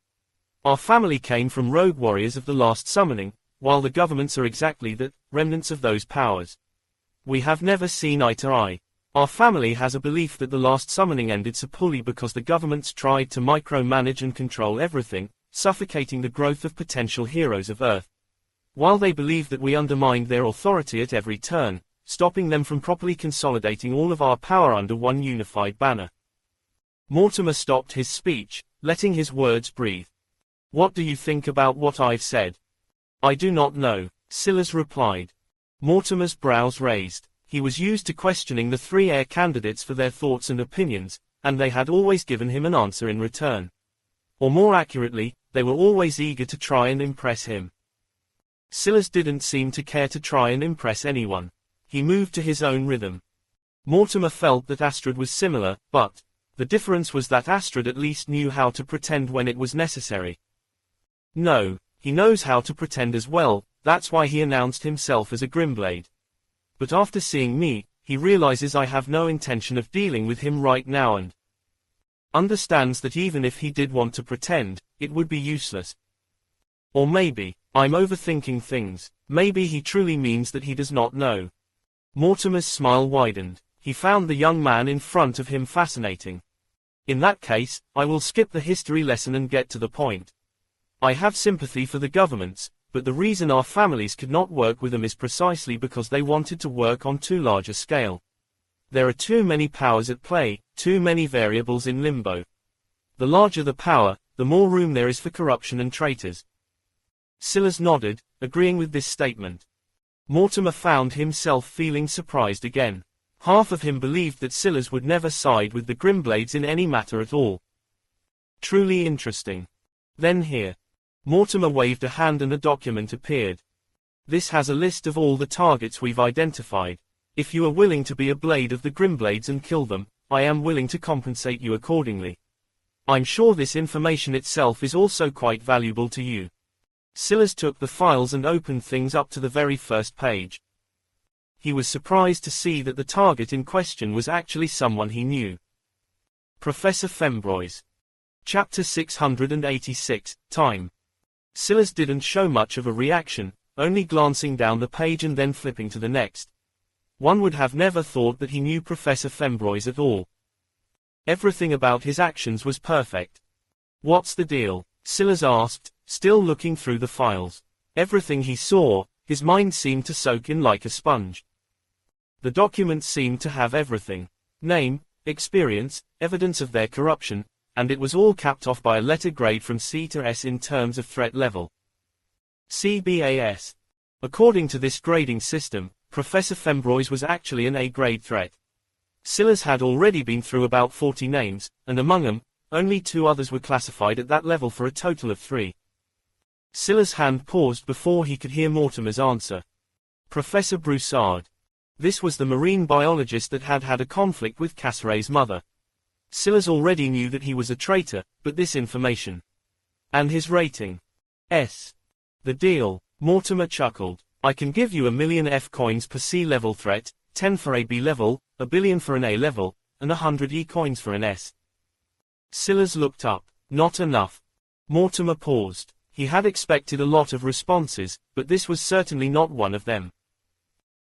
Our family came from rogue warriors of the last summoning, while the governments are exactly the remnants of those powers. We have never seen eye to eye. Our family has a belief that the last summoning ended so poorly because the governments tried to micromanage and control everything, suffocating the growth of potential heroes of Earth. While they believe that we undermined their authority at every turn, stopping them from properly consolidating all of our power under one unified banner. Mortimer stopped his speech, letting his words breathe. What do you think about what I've said? I do not know, Silas replied. Mortimer's brows raised. He was used to questioning the three heir candidates for their thoughts and opinions, and they had always given him an answer in return. Or more accurately, they were always eager to try and impress him. Silas didn't seem to care to try and impress anyone. He moved to his own rhythm. Mortimer felt that Astrid was similar, but the difference was that Astrid at least knew how to pretend when it was necessary. No, he knows how to pretend as well, that's why he announced himself as a Grimblade. But after seeing me, he realizes I have no intention of dealing with him right now and understands that even if he did want to pretend, it would be useless. Or maybe, I'm overthinking things. Maybe he truly means that he does not know. Mortimer's smile widened. He found the young man in front of him fascinating. In that case, I will skip the history lesson and get to the point. I have sympathy for the governments, but the reason our families could not work with them is precisely because they wanted to work on too large a scale. There are too many powers at play, too many variables in limbo. The larger the power, the more room there is for corruption and traitors. Silas nodded, agreeing with this statement. Mortimer found himself feeling surprised again. Half of him believed that Silas would never side with the Grimblades in any matter at all. Truly interesting. Then here. Mortimer waved a hand and a document appeared. This has a list of all the targets we've identified. If you are willing to be a blade of the Grimblades and kill them, I am willing to compensate you accordingly. I'm sure this information itself is also quite valuable to you. Silas took the files and opened things up to the very first page. He was surprised to see that the target in question was actually someone he knew. Professor Fembrois. Chapter 686, Time. Silas didn't show much of a reaction, only glancing down the page and then flipping to the next. One would have never thought that he knew Professor Fembrois at all. Everything about his actions was perfect. What's the deal? Silas asked, still looking through the files. Everything he saw, his mind seemed to soak in like a sponge. The documents seemed to have everything. Name, experience, evidence of their corruption, and it was all capped off by a letter grade from C to S in terms of threat level. CBAS. According to this grading system, Professor Fembrois was actually an A-grade threat. Silas had already been through about 40 names, and among them, only 2 others were classified at that level for a total of 3. Silas' hand paused before he could hear Mortimer's answer. Professor Broussard. This was the marine biologist that had had a conflict with Casseret's mother. Silas already knew that he was a traitor, but this information. And his rating. S. The deal, Mortimer chuckled. I can give you 1,000,000 F coins per C level threat, 10 for a B level, 1 billion for an A level, and 100 E coins for an S. Silas looked up. Not enough. Mortimer paused. He had expected a lot of responses, but this was certainly not one of them.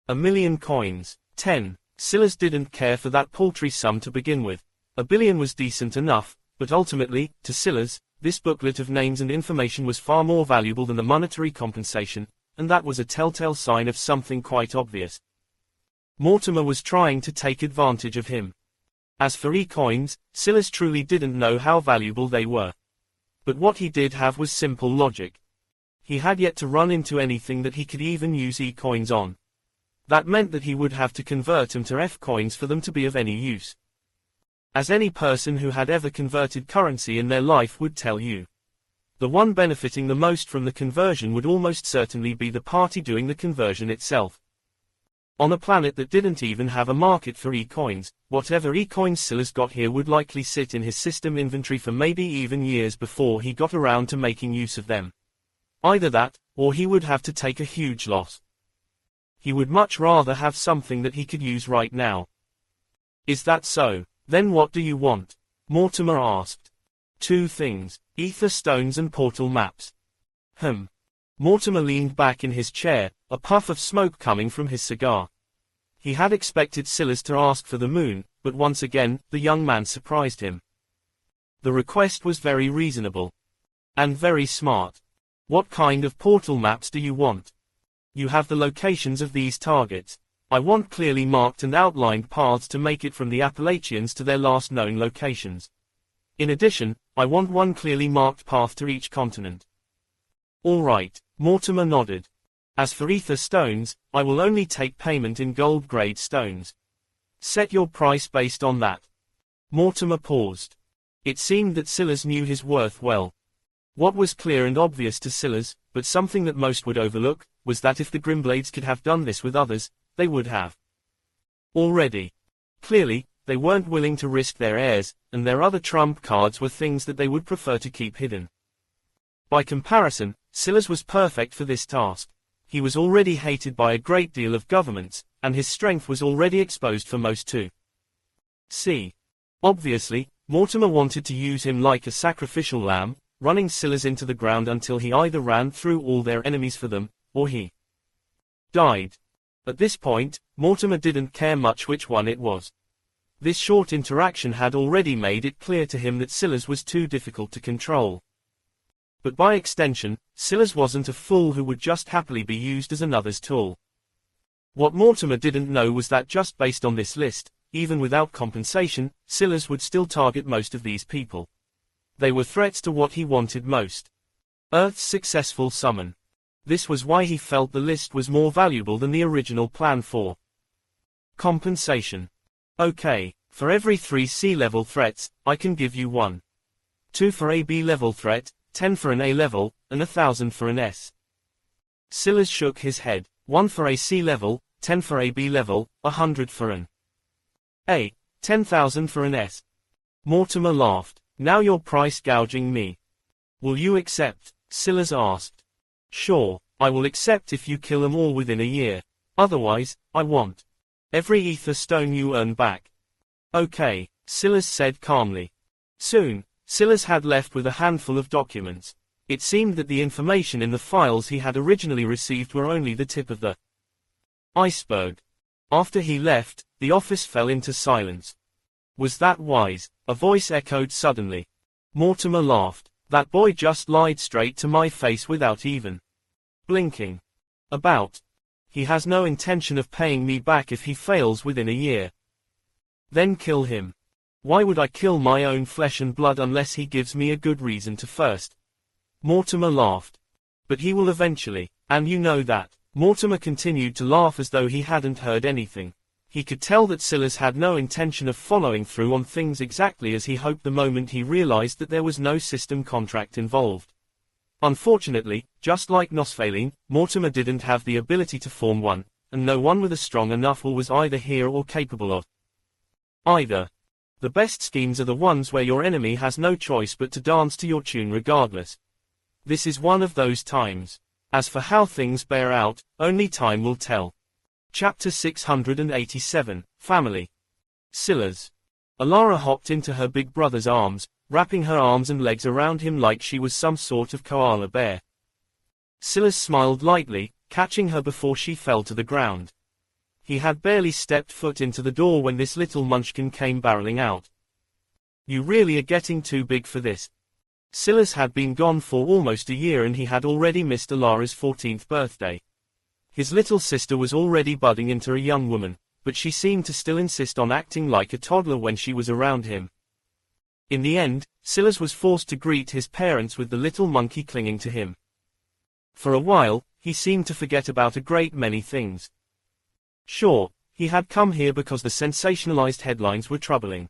1,000,000 coins. 10. Silas didn't care for that paltry sum to begin with. 1 billion was decent enough, but ultimately, to Silas, this booklet of names and information was far more valuable than the monetary compensation, and that was a telltale sign of something quite obvious. Mortimer was trying to take advantage of him. As for E-coins, Silas truly didn't know how valuable they were. But what he did have was simple logic. He had yet to run into anything that he could even use E-coins on. That meant that he would have to convert them to F-coins for them to be of any use. As any person who had ever converted currency in their life would tell you. The one benefiting the most from the conversion would almost certainly be the party doing the conversion itself. On a planet that didn't even have a market for E-coins, whatever E-coins Silas got here would likely sit in his system inventory for maybe even years before he got around to making use of them. Either that, or he would have to take a huge loss. He would much rather have something that he could use right now. Is that so? Then what do you want? Mortimer asked. 2 things, ether stones and portal maps. Mortimer leaned back in his chair, a puff of smoke coming from his cigar. He had expected Silas to ask for the moon, but once again, the young man surprised him. The request was very reasonable. And very smart. What kind of portal maps do you want? You have the locations of these targets. I want clearly marked and outlined paths to make it from the Appalachians to their last known locations. In addition, I want one clearly marked path to each continent. All right, Mortimer nodded. As for ether stones, I will only take payment in gold-grade stones. Set your price based on that. Mortimer paused. It seemed that Silas knew his worth well. What was clear and obvious to Silas, but something that most would overlook, was that if the Grimblades could have done this with others, they would have. Already. Clearly, they weren't willing to risk their heirs, and their other trump cards were things that they would prefer to keep hidden. By comparison, Silas was perfect for this task. He was already hated by a great deal of governments, and his strength was already exposed for most to see. Obviously, Mortimer wanted to use him like a sacrificial lamb, running Silas into the ground until he either ran through all their enemies for them, or he died. At this point, Mortimer didn't care much which one it was. This short interaction had already made it clear to him that Silas was too difficult to control. But by extension, Silas wasn't a fool who would just happily be used as another's tool. What Mortimer didn't know was that just based on this list, even without compensation, Silas would still target most of these people. They were threats to what he wanted most. Earth's successful summon. This was why he felt the list was more valuable than the original plan for compensation. Okay, for every 3 C-level threats, I can give you 1. 2 for a B-level threat, 10 for an A level, and 1,000 for an S. Silas shook his head. 1 for a C level, 10 for a B level, 100 for an A, 10,000 for an S. Mortimer laughed. Now you're price gouging me. Will you accept? Silas asked. Sure, I will accept if you kill them all within a year. Otherwise, I want every ether stone you earn back. Okay, Silas said calmly. Soon, Silas had left with a handful of documents. It seemed that the information in the files he had originally received were only the tip of the iceberg. After he left, the office fell into silence. Was that wise? A voice echoed suddenly. Mortimer laughed. That boy just lied straight to my face without even blinking. About. He has no intention of paying me back if he fails within a year. Then kill him. Why would I kill my own flesh and blood unless he gives me a good reason to first? Mortimer laughed. But he will eventually, and you know that. Mortimer continued to laugh as though he hadn't heard anything. He could tell that Silas had no intention of following through on things exactly as he hoped the moment he realized that there was no system contract involved. Unfortunately, just like Nosfaline, Mortimer didn't have the ability to form one, and no one with a strong enough will was either here or capable of either. The best schemes are the ones where your enemy has no choice but to dance to your tune regardless. This is one of those times. As for how things bear out, only time will tell. Chapter 687, Family. Silas. Alara hopped into her big brother's arms, wrapping her arms and legs around him like she was some sort of koala bear. Silas smiled lightly, catching her before she fell to the ground. He had barely stepped foot into the door when this little munchkin came barreling out. You really are getting too big for this. Silas had been gone for almost a year and he had already missed Alara's 14th birthday. His little sister was already budding into a young woman, but she seemed to still insist on acting like a toddler when she was around him. In the end, Silas was forced to greet his parents with the little monkey clinging to him. For a while, he seemed to forget about a great many things. Sure, he had come here because the sensationalized headlines were troubling.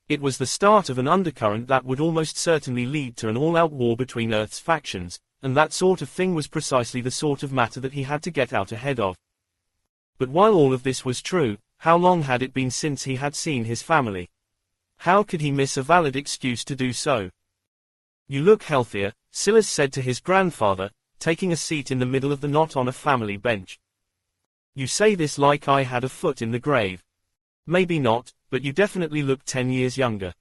It was the start of an undercurrent that would almost certainly lead to an all-out war between Earth's factions, and that sort of thing was precisely the sort of matter that he had to get out ahead of. But while all of this was true, how long had it been since he had seen his family? How could he miss a valid excuse to do so? You look healthier, Silas said to his grandfather, taking a seat in the middle of the not on a family bench. You say this like I had a foot in the grave. Maybe not, but you definitely look 10 years younger.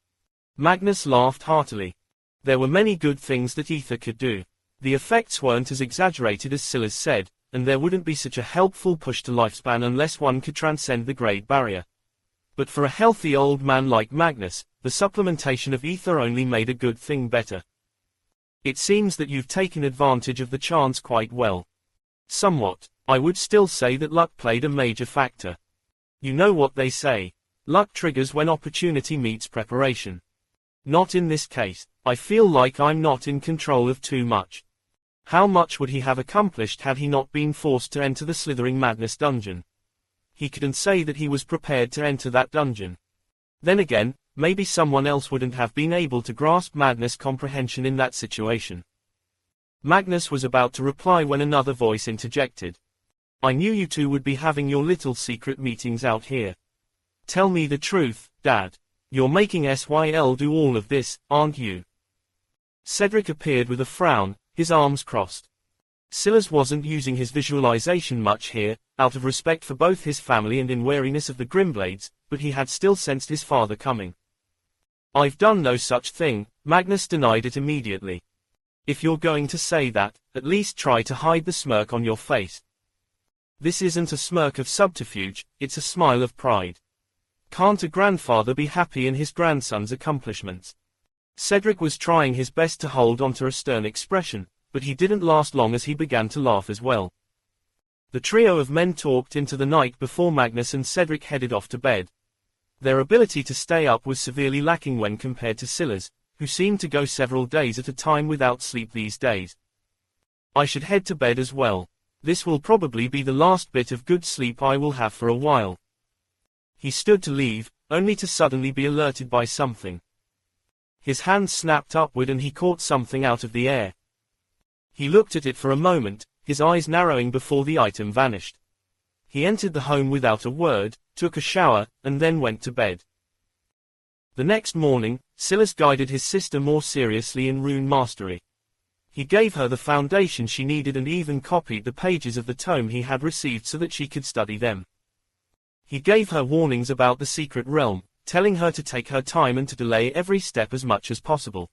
Magnus laughed heartily. There were many good things that ether could do. The effects weren't as exaggerated as Silas said, and there wouldn't be such a helpful push to lifespan unless one could transcend the grade barrier. But for a healthy old man like Magnus, the supplementation of ether only made a good thing better. It seems that you've taken advantage of the chance quite well. Somewhat. I would still say that luck played a major factor. You know what they say. Luck triggers when opportunity meets preparation. Not in this case. I feel like I'm not in control of too much. How much would he have accomplished had he not been forced to enter the slithering madness dungeon? He couldn't say that he was prepared to enter that dungeon. Then again, maybe someone else wouldn't have been able to grasp madness comprehension in that situation. Magnus was about to reply when another voice interjected. I knew you two would be having your little secret meetings out here. Tell me the truth, Dad. You're making SYL do all of this, aren't you? Cedric appeared with a frown, his arms crossed. Silas wasn't using his visualization much here, out of respect for both his family and in wariness of the Grimblades, but he had still sensed his father coming. I've done no such thing, Magnus denied it immediately. If you're going to say that, at least try to hide the smirk on your face. This isn't a smirk of subterfuge, it's a smile of pride. Can't a grandfather be happy in his grandson's accomplishments? Cedric was trying his best to hold onto a stern expression, but he didn't last long as he began to laugh as well. The trio of men talked into the night before Magnus and Cedric headed off to bed. Their ability to stay up was severely lacking when compared to Silas, who seemed to go several days at a time without sleep these days. I should head to bed as well. This will probably be the last bit of good sleep I will have for a while. He stood to leave, only to suddenly be alerted by something. His hand snapped upward and he caught something out of the air. He looked at it for a moment, his eyes narrowing before the item vanished. He entered the home without a word, took a shower, and then went to bed. The next morning, Silas guided his sister more seriously in rune mastery. He gave her the foundation she needed and even copied the pages of the tome he had received so that she could study them. He gave her warnings about the secret realm, telling her to take her time and to delay every step as much as possible.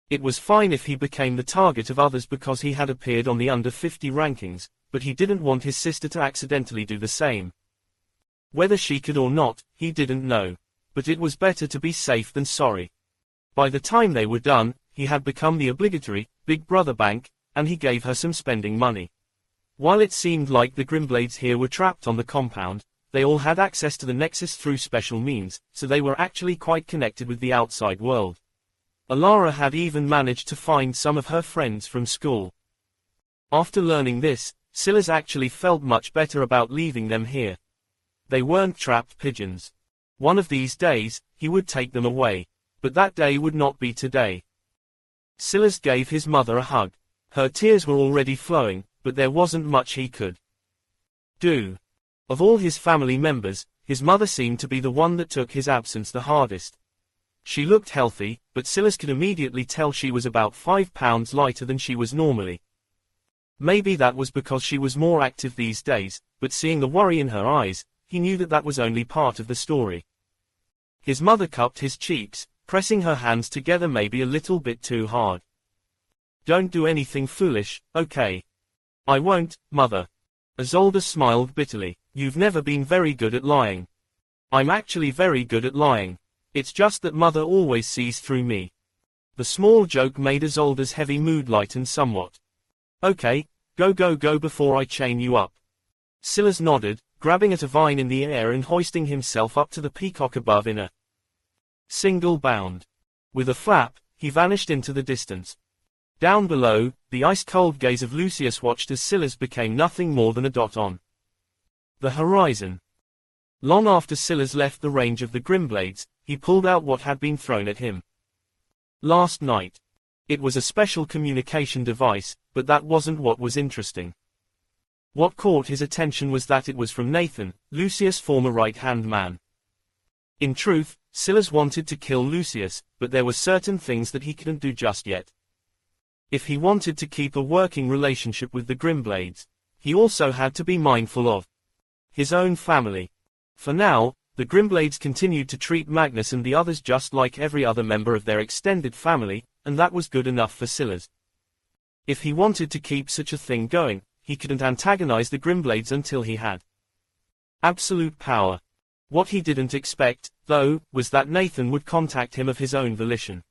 It was fine if he became the target of others because he had appeared on the under 50 rankings, but he didn't want his sister to accidentally do the same. Whether she could or not, he didn't know. But it was better to be safe than sorry. By the time they were done, he had become the obligatory, big brother bank, and he gave her some spending money. While it seemed like the Grimblades here were trapped on the compound, they all had access to the Nexus through special means, so they were actually quite connected with the outside world. Alara had even managed to find some of her friends from school. After learning this, Silas actually felt much better about leaving them here. They weren't trapped pigeons. One of these days, he would take them away. But that day would not be today. Silas gave his mother a hug. Her tears were already flowing, but there wasn't much he could do. Of all his family members, his mother seemed to be the one that took his absence the hardest. She looked healthy, but Silas could immediately tell she was about 5 pounds lighter than she was normally. Maybe that was because she was more active these days, but seeing the worry in her eyes, he knew that that was only part of the story. His mother cupped his cheeks, pressing her hands together maybe a little bit too hard. "Don't do anything foolish, okay?" "I won't, Mother." Isolde smiled bitterly. "You've never been very good at lying." "I'm actually very good at lying. It's just that Mother always sees through me." The small joke made Isolde's heavy mood lighten somewhat. "Okay, go before I chain you up." Silas nodded, grabbing at a vine in the air and hoisting himself up to the peacock above in a single bound. With a flap, he vanished into the distance. Down below, the ice-cold gaze of Lucius watched as Silas became nothing more than a dot on the horizon. Long after Silas left the range of the Grimblades, he pulled out what had been thrown at him last night. It was a special communication device, but that wasn't what was interesting. What caught his attention was that it was from Nathan, Lucius' former right-hand man. In truth, Silas wanted to kill Lucius, but there were certain things that he couldn't do just yet. If he wanted to keep a working relationship with the Grimblades, he also had to be mindful of his own family. For now, the Grimblades continued to treat Magnus and the others just like every other member of their extended family, and that was good enough for Silas. If he wanted to keep such a thing going, he couldn't antagonize the Grimblades until he had absolute power. What he didn't expect, though, was that Nathan would contact him of his own volition.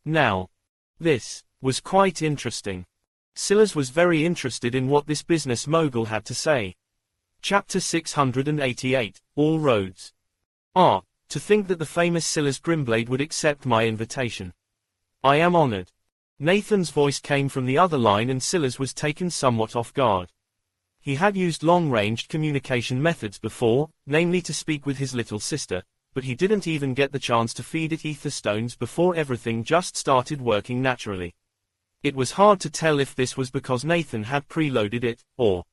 Now, this was quite interesting. Silas was very interested in what this business mogul had to say. Chapter 688, All Roads. To think that the famous Silas Grimblade would accept my invitation. I am honored. Nathan's voice came from the other line and Silas was taken somewhat off guard. He had used long-ranged communication methods before, namely to speak with his little sister, but he didn't even get the chance to feed it ether stones before everything just started working naturally. It was hard to tell if this was because Nathan had preloaded it, or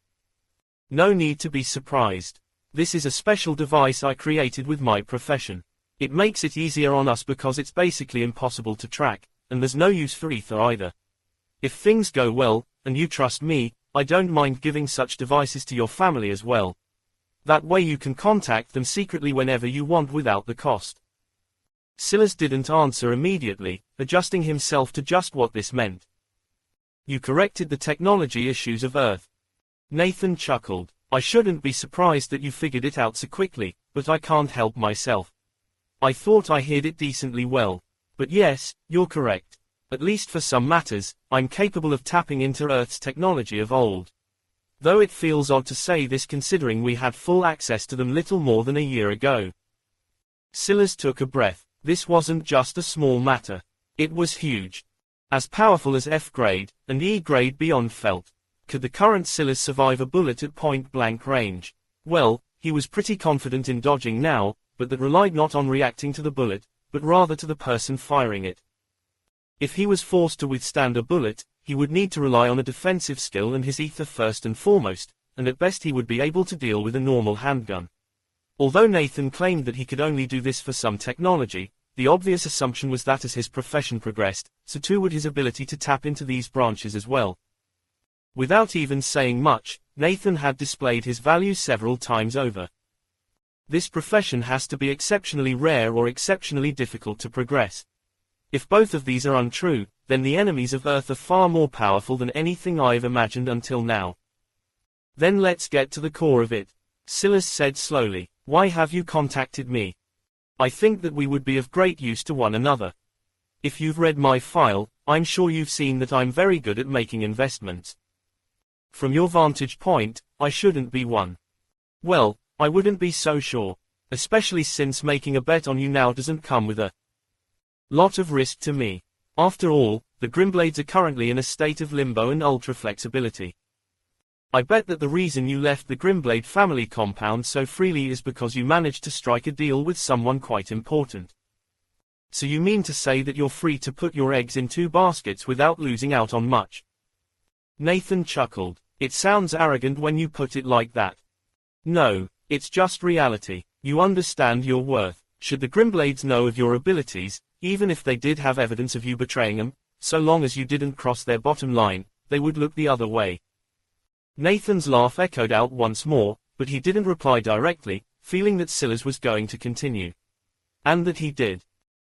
no need to be surprised. This is a special device I created with my profession. It makes it easier on us because it's basically impossible to track, and there's no use for ether either. If things go well, and you trust me, I don't mind giving such devices to your family as well. That way you can contact them secretly whenever you want without the cost. Silas didn't answer immediately, adjusting himself to just what this meant. You corrected the technology issues of Earth. Nathan chuckled. I shouldn't be surprised that you figured it out so quickly, but I can't help myself. I thought I hid it decently well. But yes, you're correct. At least for some matters, I'm capable of tapping into Earth's technology of old. Though it feels odd to say this considering we had full access to them little more than a year ago. Silas took a breath. This wasn't just a small matter. It was huge. As powerful as F grade, and E grade beyond felt. Could the current Silas survive a bullet at point-blank range? Well, he was pretty confident in dodging now, but that relied not on reacting to the bullet, but rather to the person firing it. If he was forced to withstand a bullet, he would need to rely on a defensive skill and his ether first and foremost, and at best he would be able to deal with a normal handgun. Although Nathan claimed that he could only do this for some technology, the obvious assumption was that as his profession progressed, so too would his ability to tap into these branches as well. Without even saying much, Nathan had displayed his value several times over. This profession has to be exceptionally rare or exceptionally difficult to progress. If both of these are untrue, then the enemies of Earth are far more powerful than anything I've imagined until now. Then let's get to the core of it. Silas said slowly. Why have you contacted me? I think that we would be of great use to one another. If you've read my file, I'm sure you've seen that I'm very good at making investments. From your vantage point, I shouldn't be one. Well, I wouldn't be so sure. Especially since making a bet on you now doesn't come with a lot of risk to me. After all, the Grimblades are currently in a state of limbo and ultra-flexibility. I bet that the reason you left the Grimblade family compound so freely is because you managed to strike a deal with someone quite important. So you mean to say that you're free to put your eggs in two baskets without losing out on much? Nathan chuckled. It sounds arrogant when you put it like that. No, it's just reality. You understand your worth. Should the Grimblades know of your abilities, even if they did have evidence of you betraying them, so long as you didn't cross their bottom line, they would look the other way. Nathan's laugh echoed out once more, but he didn't reply directly, feeling that Silas was going to continue. And that he did.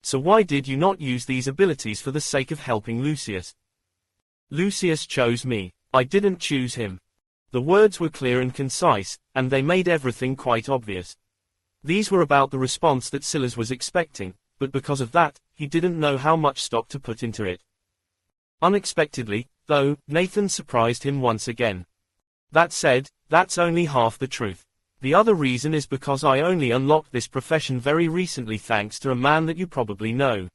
So why did you not use these abilities for the sake of helping Lucius? Lucius chose me. I didn't choose him. The words were clear and concise, and they made everything quite obvious. These were about the response that Silas was expecting, but because of that, he didn't know how much stock to put into it. Unexpectedly, though, Nathan surprised him once again. That said, that's only half the truth. The other reason is because I only unlocked this profession very recently thanks to a man that you probably know.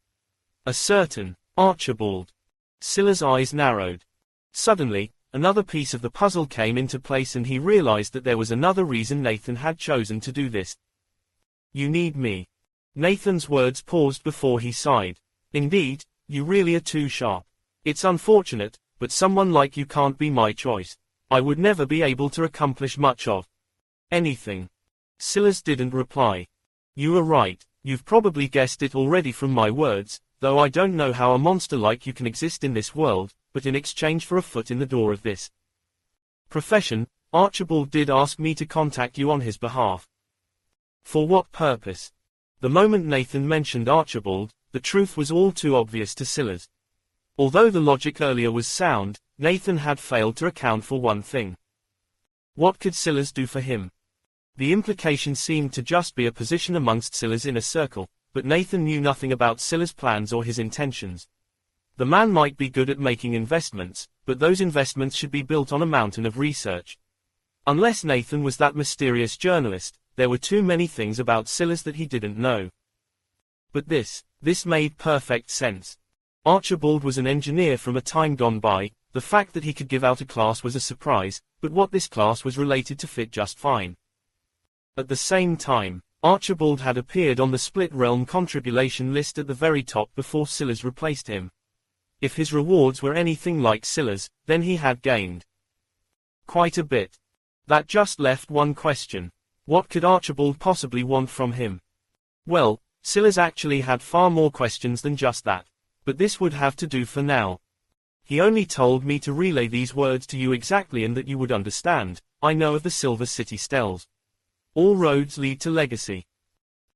A certain Archibald. Silas' eyes narrowed. Suddenly, another piece of the puzzle came into place and he realized that there was another reason Nathan had chosen to do this. You need me. Nathan's words paused before he sighed. Indeed, you really are too sharp. It's unfortunate, but someone like you can't be my choice. I would never be able to accomplish much of anything. Silas didn't reply. You are right, you've probably guessed it already from my words, though I don't know how a monster like you can exist in this world, but in exchange for a foot in the door of this profession, Archibald did ask me to contact you on his behalf. For what purpose? The moment Nathan mentioned Archibald, the truth was all too obvious to Silas. Although the logic earlier was sound, Nathan had failed to account for one thing. What could Silas do for him? The implication seemed to just be a position amongst Silas' inner circle, but Nathan knew nothing about Silas' plans or his intentions. The man might be good at making investments, but those investments should be built on a mountain of research. Unless Nathan was that mysterious journalist, there were too many things about Silas that he didn't know. But this made perfect sense. Archibald was an engineer from a time gone by. The fact that he could give out a class was a surprise, but what this class was related to fit just fine. At the same time, Archibald had appeared on the Split Realm contribution list at the very top before Silas replaced him. If his rewards were anything like Silas, then he had gained quite a bit. That just left one question. What could Archibald possibly want from him? Well, Silas actually had far more questions than just that. But this would have to do for now. He only told me to relay these words to you exactly and that you would understand. I know of the Silver City Stells. All roads lead to legacy.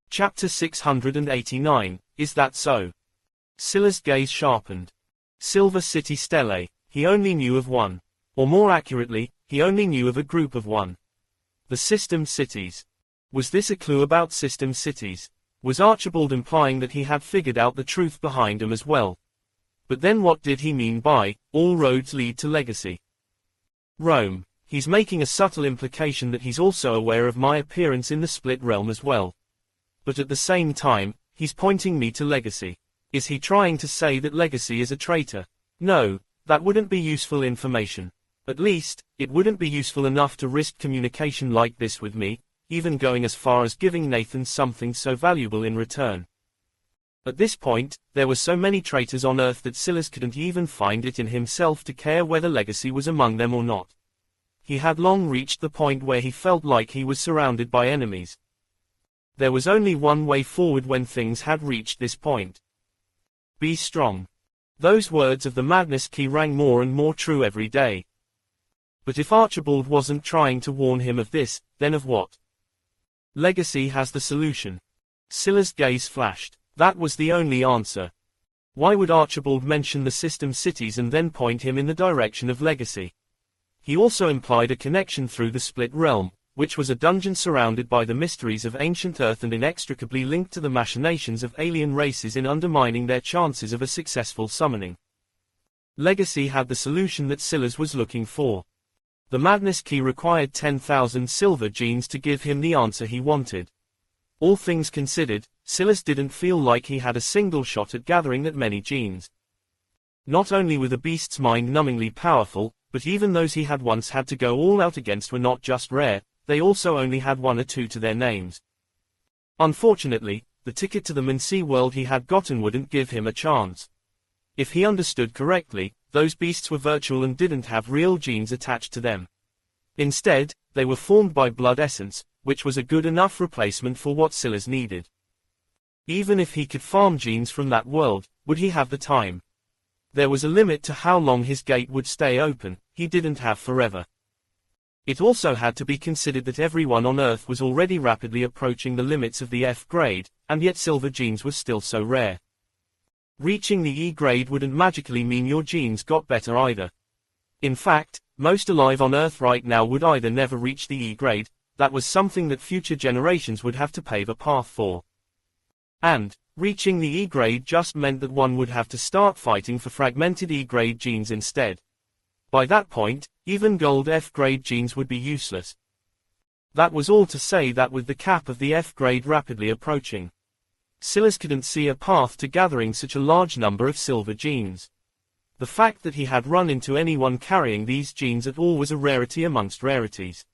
Chapter 689, is that so? Silas' gaze sharpened. Silver City Stellae, he only knew of one. Or more accurately, he only knew of a group of one. The System Cities. Was this a clue about System Cities? Was Archibald implying that he had figured out the truth behind them as well? But then what did he mean by, all roads lead to legacy? Rome. He's making a subtle implication that he's also aware of my appearance in the Split Realm as well. But at the same time, he's pointing me to legacy. Is he trying to say that legacy is a traitor? No, that wouldn't be useful information. At least, it wouldn't be useful enough to risk communication like this with me, even going as far as giving Nathan something so valuable in return. At this point, there were so many traitors on Earth that Silas couldn't even find it in himself to care whether legacy was among them or not. He had long reached the point where he felt like he was surrounded by enemies. There was only one way forward when things had reached this point. Be strong. Those words of the Madness Key rang more and more true every day. But if Archibald wasn't trying to warn him of this, then of what? Legacy has the solution. Scylla's gaze flashed. That was the only answer. Why would Archibald mention the system cities and then point him in the direction of Legacy? He also implied a connection through the Split Realm, which was a dungeon surrounded by the mysteries of ancient Earth and inextricably linked to the machinations of alien races in undermining their chances of a successful summoning. Legacy had the solution that Scylla's was looking for. The madness key required 10,000 silver genes to give him the answer he wanted. All things considered, Scylla's didn't feel like he had a single shot at gathering that many genes. Not only were the beast's mind numbingly powerful, but even those he had once had to go all out against were not just rare, they also only had 1 or 2 to their names. Unfortunately, the ticket to the Mincy world he had gotten wouldn't give him a chance. If he understood correctly, those beasts were virtual and didn't have real genes attached to them. Instead, they were formed by blood essence, which was a good enough replacement for what Scylla's needed. Even if he could farm genes from that world, would he have the time? There was a limit to how long his gate would stay open, he didn't have forever. It also had to be considered that everyone on Earth was already rapidly approaching the limits of the F grade, and yet silver genes were still so rare. Reaching the E grade wouldn't magically mean your genes got better either. In fact, most alive on Earth right now would either never reach the E grade, that was something that future generations would have to pave a path for. And, reaching the E grade just meant that one would have to start fighting for fragmented E grade genes instead. By that point, even gold F grade genes would be useless. That was all to say that with the cap of the F grade rapidly approaching, Scylla's couldn't see a path to gathering such a large number of silver genes. The fact that he had run into anyone carrying these genes at all was a rarity amongst rarities.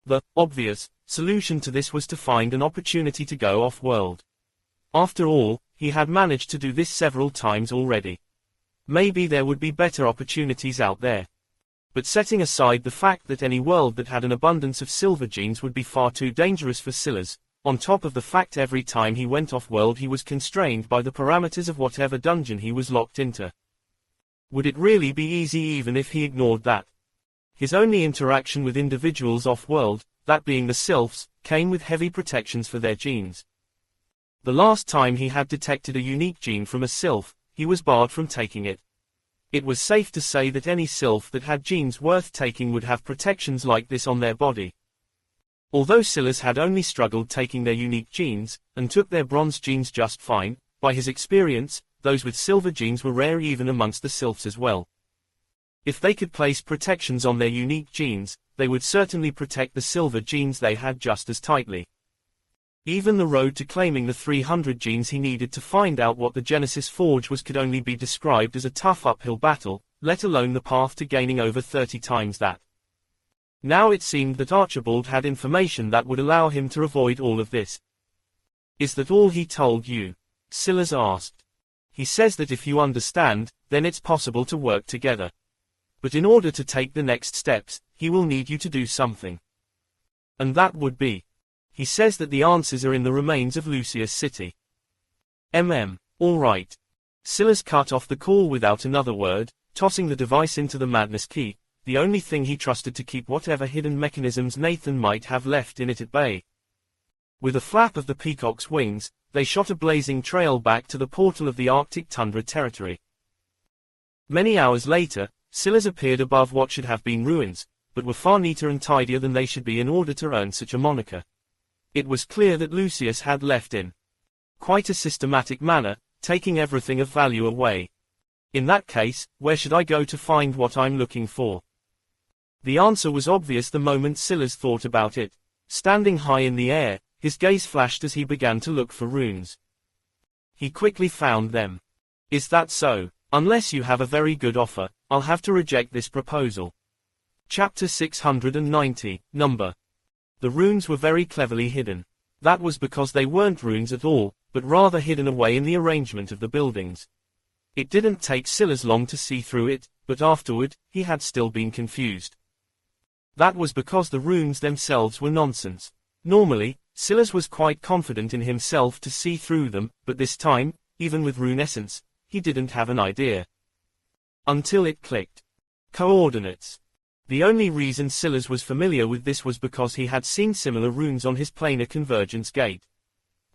The obvious solution to this was to find an opportunity to go off-world. After all, he had managed to do this several times already. Maybe there would be better opportunities out there. But setting aside the fact that any world that had an abundance of silver genes would be far too dangerous for Scylla's, on top of the fact every time he went off-world he was constrained by the parameters of whatever dungeon he was locked into. Would it really be easy even if he ignored that? His only interaction with individuals off-world, that being the sylphs, came with heavy protections for their genes. The last time he had detected a unique gene from a sylph, he was barred from taking it. It was safe to say that any sylph that had genes worth taking would have protections like this on their body. Although Scylla's had only struggled taking their unique genes, and took their bronze genes just fine, by his experience, those with silver genes were rare even amongst the sylphs as well. If they could place protections on their unique genes, they would certainly protect the silver genes they had just as tightly. Even the road to claiming the 300 genes he needed to find out what the Genesis Forge was could only be described as a tough uphill battle, let alone the path to gaining over 30 times that. Now it seemed that Archibald had information that would allow him to avoid all of this. Is that all he told you? Scylla's asked. He says that if you understand, then it's possible to work together. But in order to take the next steps, he will need you to do something. And that would be. He says that the answers are in the remains of Lucia's city. All right. Scylla's cut off the call without another word, tossing the device into the madness key, the only thing he trusted to keep whatever hidden mechanisms Nathan might have left in it at bay. With a flap of the peacock's wings, they shot a blazing trail back to the portal of the Arctic tundra territory. Many hours later, Scylla's appeared above what should have been ruins, but were far neater and tidier than they should be in order to earn such a moniker. It was clear that Lucius had left in quite a systematic manner, taking everything of value away. In that case, where should I go to find what I'm looking for? The answer was obvious the moment Scylla's thought about it. Standing high in the air, his gaze flashed as he began to look for runes. He quickly found them. Is that so? Unless you have a very good offer, I'll have to reject this proposal. Chapter 690, Number. The runes were very cleverly hidden. That was because they weren't runes at all, but rather hidden away in the arrangement of the buildings. It didn't take Scylla's long to see through it, but afterward, he had still been confused. That was because the runes themselves were nonsense. Normally, Scylla's was quite confident in himself to see through them, but this time, even with rune essence, he didn't have an idea. Until it clicked. Coordinates. The only reason Silas was familiar with this was because he had seen similar runes on his planar convergence gate.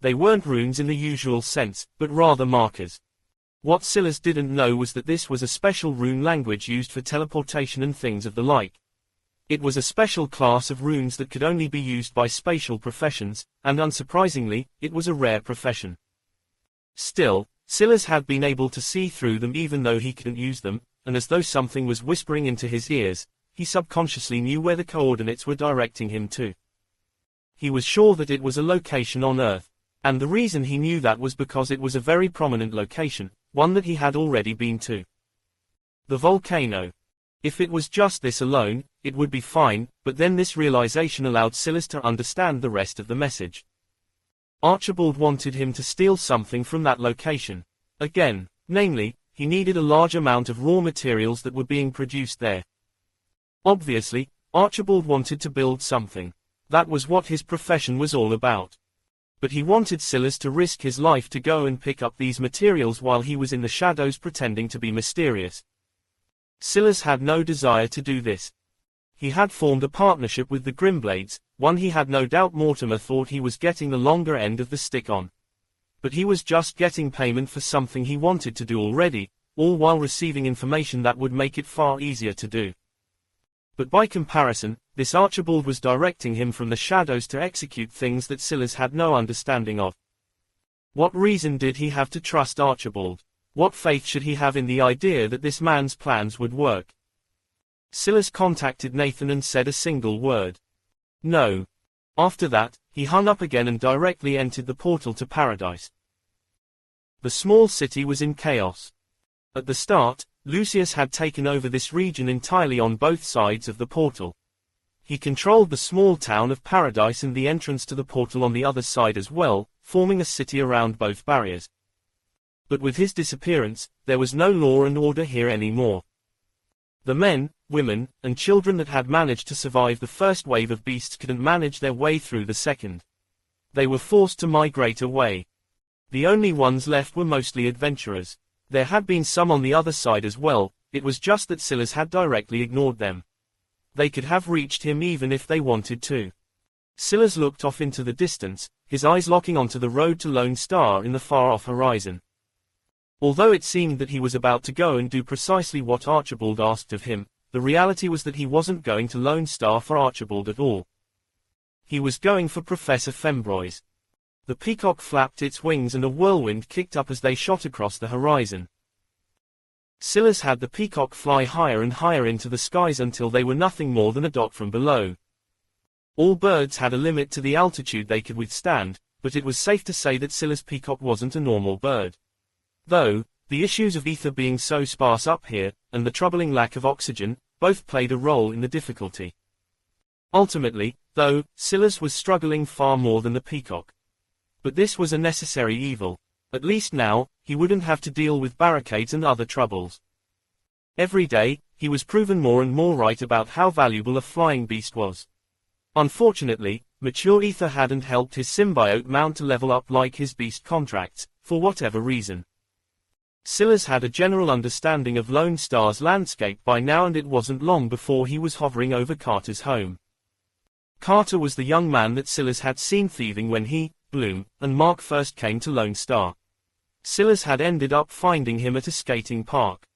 They weren't runes in the usual sense, but rather markers. What Silas didn't know was that this was a special rune language used for teleportation and things of the like. It was a special class of runes that could only be used by spatial professions, and unsurprisingly, it was a rare profession. Still, Silas had been able to see through them even though he couldn't use them, and as though something was whispering into his ears, he subconsciously knew where the coordinates were directing him to. He was sure that it was a location on Earth, and the reason he knew that was because it was a very prominent location, one that he had already been to. The volcano. If it was just this alone, it would be fine, but then this realization allowed Silas to understand the rest of the message. Archibald wanted him to steal something from that location. Again, namely, he needed a large amount of raw materials that were being produced there. Obviously, Archibald wanted to build something. That was what his profession was all about. But he wanted Silas to risk his life to go and pick up these materials while he was in the shadows pretending to be mysterious. Silas had no desire to do this. He had formed a partnership with the Grimblades, one he had no doubt Mortimer thought he was getting the longer end of the stick on. But he was just getting payment for something he wanted to do already, all while receiving information that would make it far easier to do. But by comparison, this Archibald was directing him from the shadows to execute things that Silas had no understanding of. What reason did he have to trust Archibald? What faith should he have in the idea that this man's plans would work? Silas contacted Nathan and said a single word. No. After that, he hung up again and directly entered the portal to paradise. The small city was in chaos. At the start, Lucius had taken over this region entirely on both sides of the portal. He controlled the small town of Paradise and the entrance to the portal on the other side as well, forming a city around both barriers. But with his disappearance, there was no law and order here anymore. The men, women, and children that had managed to survive the first wave of beasts couldn't manage their way through the second. They were forced to migrate away. The only ones left were mostly adventurers. There had been some on the other side as well, it was just that Silas had directly ignored them. They could have reached him even if they wanted to. Silas looked off into the distance, his eyes locking onto the road to Lone Star in the far-off horizon. Although it seemed that he was about to go and do precisely what Archibald asked of him, the reality was that he wasn't going to Lone Star for Archibald at all. He was going for Professor Fembroise. The peacock flapped its wings and a whirlwind kicked up as they shot across the horizon. Silas had the peacock fly higher and higher into the skies until they were nothing more than a dot from below. All birds had a limit to the altitude they could withstand, but it was safe to say that Silas' peacock wasn't a normal bird. Though, the issues of ether being so sparse up here, and the troubling lack of oxygen, both played a role in the difficulty. Ultimately, though, Silas was struggling far more than the peacock. But this was a necessary evil. At least now, he wouldn't have to deal with barricades and other troubles. Every day, he was proven more and more right about how valuable a flying beast was. Unfortunately, mature ether hadn't helped his symbiote mount to level up like his beast contracts, for whatever reason. Silas had a general understanding of Lone Star's landscape by now, and it wasn't long before he was hovering over Carter's home. Carter was the young man that Silas had seen thieving when he, Bloom, and Mark first came to Lone Star. Silas had ended up finding him at a skating park.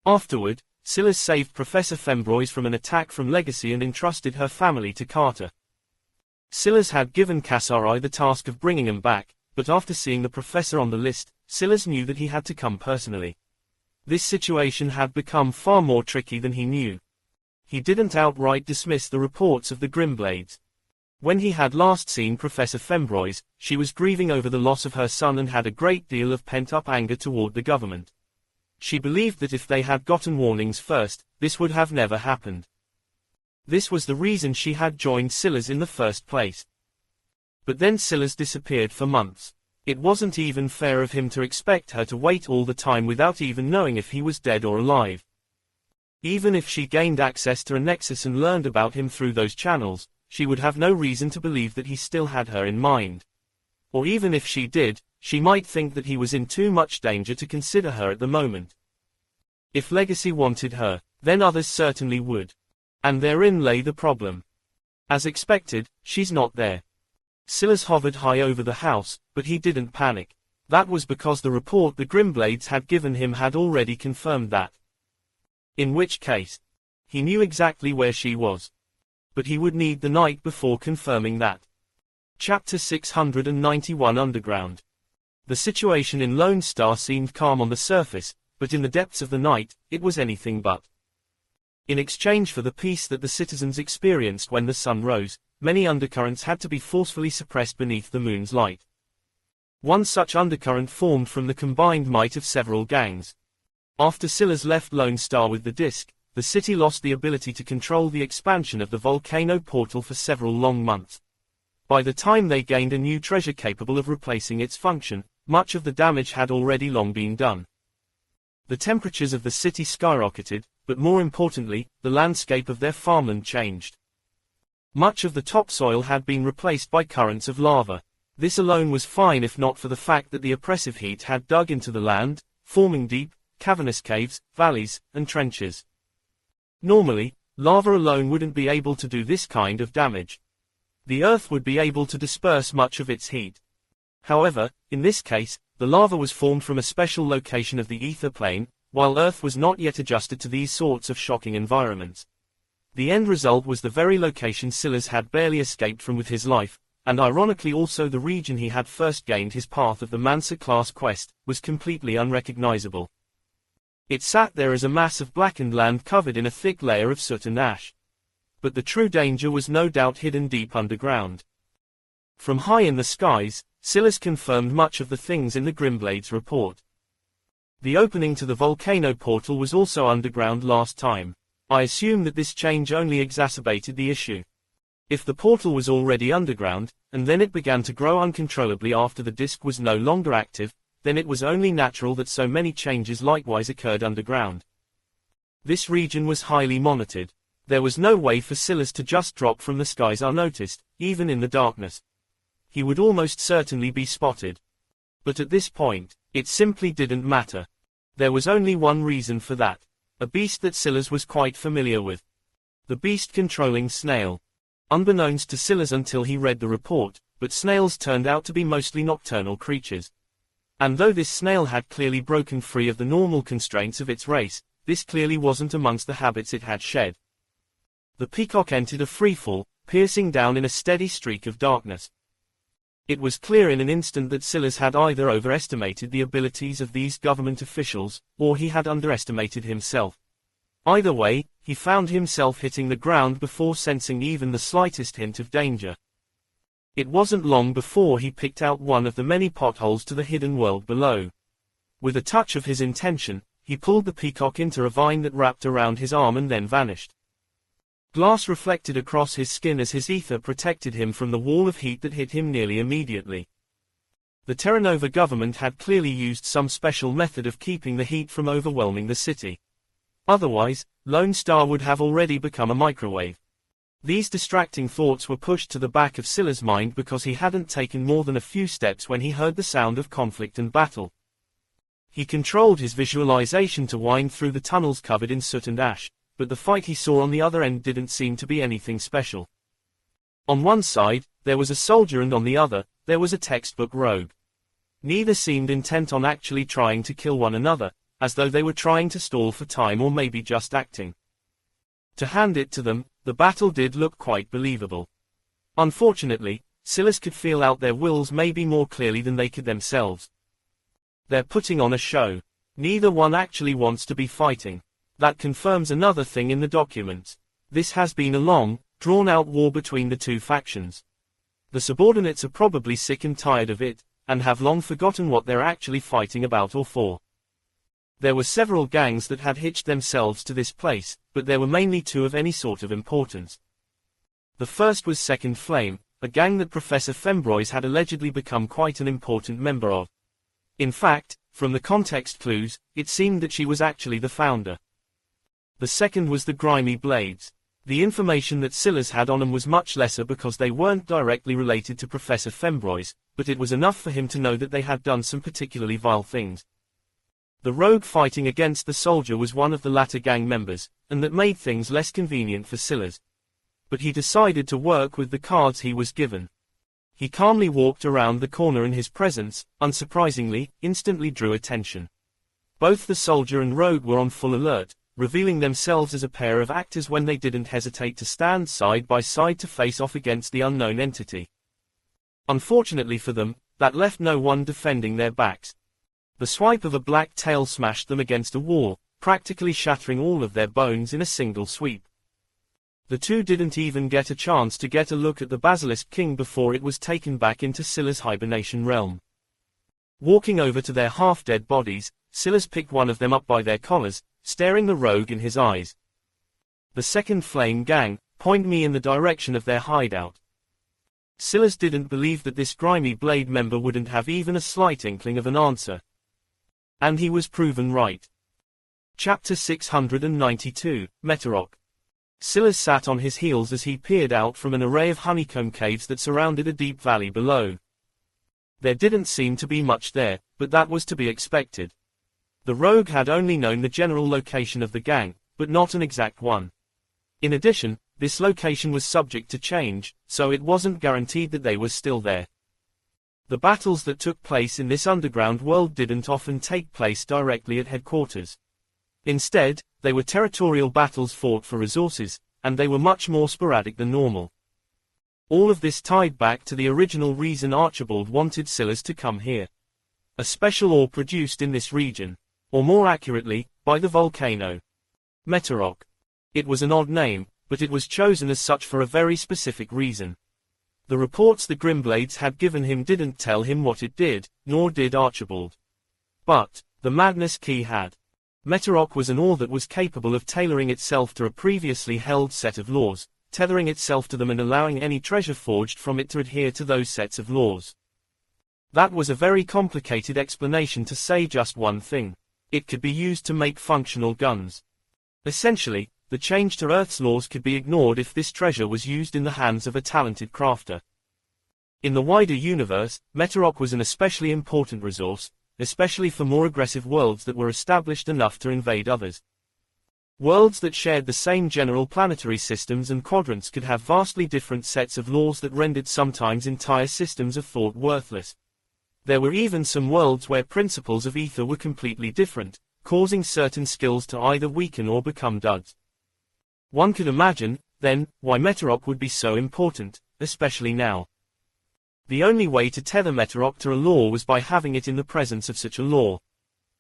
Afterward, Silas saved Professor Fembroise from an attack from Legacy and entrusted her family to Carter. Silas had given Kasari the task of bringing him back, but after seeing the professor on the list, Silas knew that he had to come personally. This situation had become far more tricky than he knew. He didn't outright dismiss the reports of the Grimblades. When he had last seen Professor Fembroise, she was grieving over the loss of her son and had a great deal of pent-up anger toward the government. She believed that if they had gotten warnings first, this would have never happened. This was the reason she had joined Silas in the first place. But then Silas disappeared for months. It wasn't even fair of him to expect her to wait all the time without even knowing if he was dead or alive. Even if she gained access to a nexus and learned about him through those channels, she would have no reason to believe that he still had her in mind. Or even if she did, she might think that he was in too much danger to consider her at the moment. If Legacy wanted her, then others certainly would. And therein lay the problem. As expected, she's not there. Silas hovered high over the house, but he didn't panic. That was because the report the Grimblades had given him had already confirmed that. In which case, he knew exactly where she was. But he would need the night before confirming that. Chapter 691 Underground. The situation in Lone Star seemed calm on the surface, but in the depths of the night, it was anything but. In exchange for the peace that the citizens experienced when the sun rose, many undercurrents had to be forcefully suppressed beneath the moon's light. One such undercurrent formed from the combined might of several gangs. After Silas left Lone Star with the disk, the city lost the ability to control the expansion of the volcano portal for several long months. By the time they gained a new treasure capable of replacing its function, much of the damage had already long been done. The temperatures of the city skyrocketed, but more importantly, the landscape of their farmland changed. Much of the topsoil had been replaced by currents of lava. This alone was fine if not for the fact that the oppressive heat had dug into the land, forming deep, cavernous caves, valleys, and trenches. Normally, lava alone wouldn't be able to do this kind of damage. The earth would be able to disperse much of its heat. However, in this case, the lava was formed from a special location of the ether plane, while Earth was not yet adjusted to these sorts of shocking environments. The end result was the very location Silas had barely escaped from with his life, and ironically also the region he had first gained his path of the Mansa-class quest, was completely unrecognizable. It sat there as a mass of blackened land covered in a thick layer of soot and ash. But the true danger was no doubt hidden deep underground. From high in the skies, Silas confirmed much of the things in the Grimblades report. The opening to the volcano portal was also underground last time. I assume that this change only exacerbated the issue. If the portal was already underground, and then it began to grow uncontrollably after the disk was no longer active, then it was only natural that so many changes likewise occurred underground. This region was highly monitored. There was no way for Silas to just drop from the skies unnoticed, even in the darkness. He would almost certainly be spotted. But at this point, it simply didn't matter. There was only one reason for that. A beast that Silas was quite familiar with. The beast controlling snail. Unbeknownst to Silas until he read the report, but snails turned out to be mostly nocturnal creatures. And though this snail had clearly broken free of the normal constraints of its race, this clearly wasn't amongst the habits it had shed. The peacock entered a freefall, piercing down in a steady streak of darkness. It was clear in an instant that Silas had either overestimated the abilities of these government officials, or he had underestimated himself. Either way, he found himself hitting the ground before sensing even the slightest hint of danger. It wasn't long before he picked out one of the many potholes to the hidden world below. With a touch of his intention, he pulled the peacock into a vine that wrapped around his arm and then vanished. Glass reflected across his skin as his ether protected him from the wall of heat that hit him nearly immediately. The Terra Nova government had clearly used some special method of keeping the heat from overwhelming the city. Otherwise, Lone Star would have already become a microwave. These distracting thoughts were pushed to the back of Silas' mind because he hadn't taken more than a few steps when he heard the sound of conflict and battle. He controlled his visualization to wind through the tunnels covered in soot and ash, but the fight he saw on the other end didn't seem to be anything special. On one side, there was a soldier and on the other, there was a textbook rogue. Neither seemed intent on actually trying to kill one another, as though they were trying to stall for time or maybe just acting. To hand it to them, the battle did look quite believable. Unfortunately, Silas could feel out their wills maybe more clearly than they could themselves. They're putting on a show. Neither one actually wants to be fighting. That confirms another thing in the documents. This has been a long, drawn-out war between the two factions. The subordinates are probably sick and tired of it, and have long forgotten what they're actually fighting about or for. There were several gangs that had hitched themselves to this place, but there were mainly two of any sort of importance. The first was Second Flame, a gang that Professor Fembrois had allegedly become quite an important member of. In fact, from the context clues, it seemed that she was actually the founder. The second was the Grimy Blades. The information that Silas had on them was much lesser because they weren't directly related to Professor Fembrois, but it was enough for him to know that they had done some particularly vile things. The rogue fighting against the soldier was one of the latter gang members, and that made things less convenient for Silas. But he decided to work with the cards he was given. He calmly walked around the corner and his presence, unsurprisingly, instantly drew attention. Both the soldier and rogue were on full alert, revealing themselves as a pair of actors when they didn't hesitate to stand side by side to face off against the unknown entity. Unfortunately for them, that left no one defending their backs. The swipe of a black tail smashed them against a wall, practically shattering all of their bones in a single sweep. The two didn't even get a chance to get a look at the Basilisk King before it was taken back into Silas' hibernation realm. Walking over to their half-dead bodies, Silas picked one of them up by their collars, staring the rogue in his eyes. "The second flame gang, point me in the direction of their hideout." Silas didn't believe that this grimy blade member wouldn't have even a slight inkling of an answer. And he was proven right. Chapter 692, Metarok. Silas sat on his heels as he peered out from an array of honeycomb caves that surrounded a deep valley below. There didn't seem to be much there, but that was to be expected. The rogue had only known the general location of the gang, but not an exact one. In addition, this location was subject to change, so it wasn't guaranteed that they were still there. The battles that took place in this underground world didn't often take place directly at headquarters. Instead, they were territorial battles fought for resources, and they were much more sporadic than normal. All of this tied back to the original reason Archibald wanted Silas to come here. A special ore produced in this region, or more accurately, by the volcano. Metarok. It was an odd name, but it was chosen as such for a very specific reason. The reports the Grimblades had given him didn't tell him what it did, nor did Archibald. But the Madness Key had. Metarok was an ore that was capable of tailoring itself to a previously held set of laws, tethering itself to them and allowing any treasure forged from it to adhere to those sets of laws. That was a very complicated explanation to say just one thing. It could be used to make functional guns. Essentially, the change to Earth's laws could be ignored if this treasure was used in the hands of a talented crafter. In the wider universe, Metarok was an especially important resource, especially for more aggressive worlds that were established enough to invade others. Worlds that shared the same general planetary systems and quadrants could have vastly different sets of laws that rendered sometimes entire systems of thought worthless. There were even some worlds where principles of ether were completely different, causing certain skills to either weaken or become duds. One could imagine, then, why Metarok would be so important, especially now. The only way to tether Metarok to a law was by having it in the presence of such a law.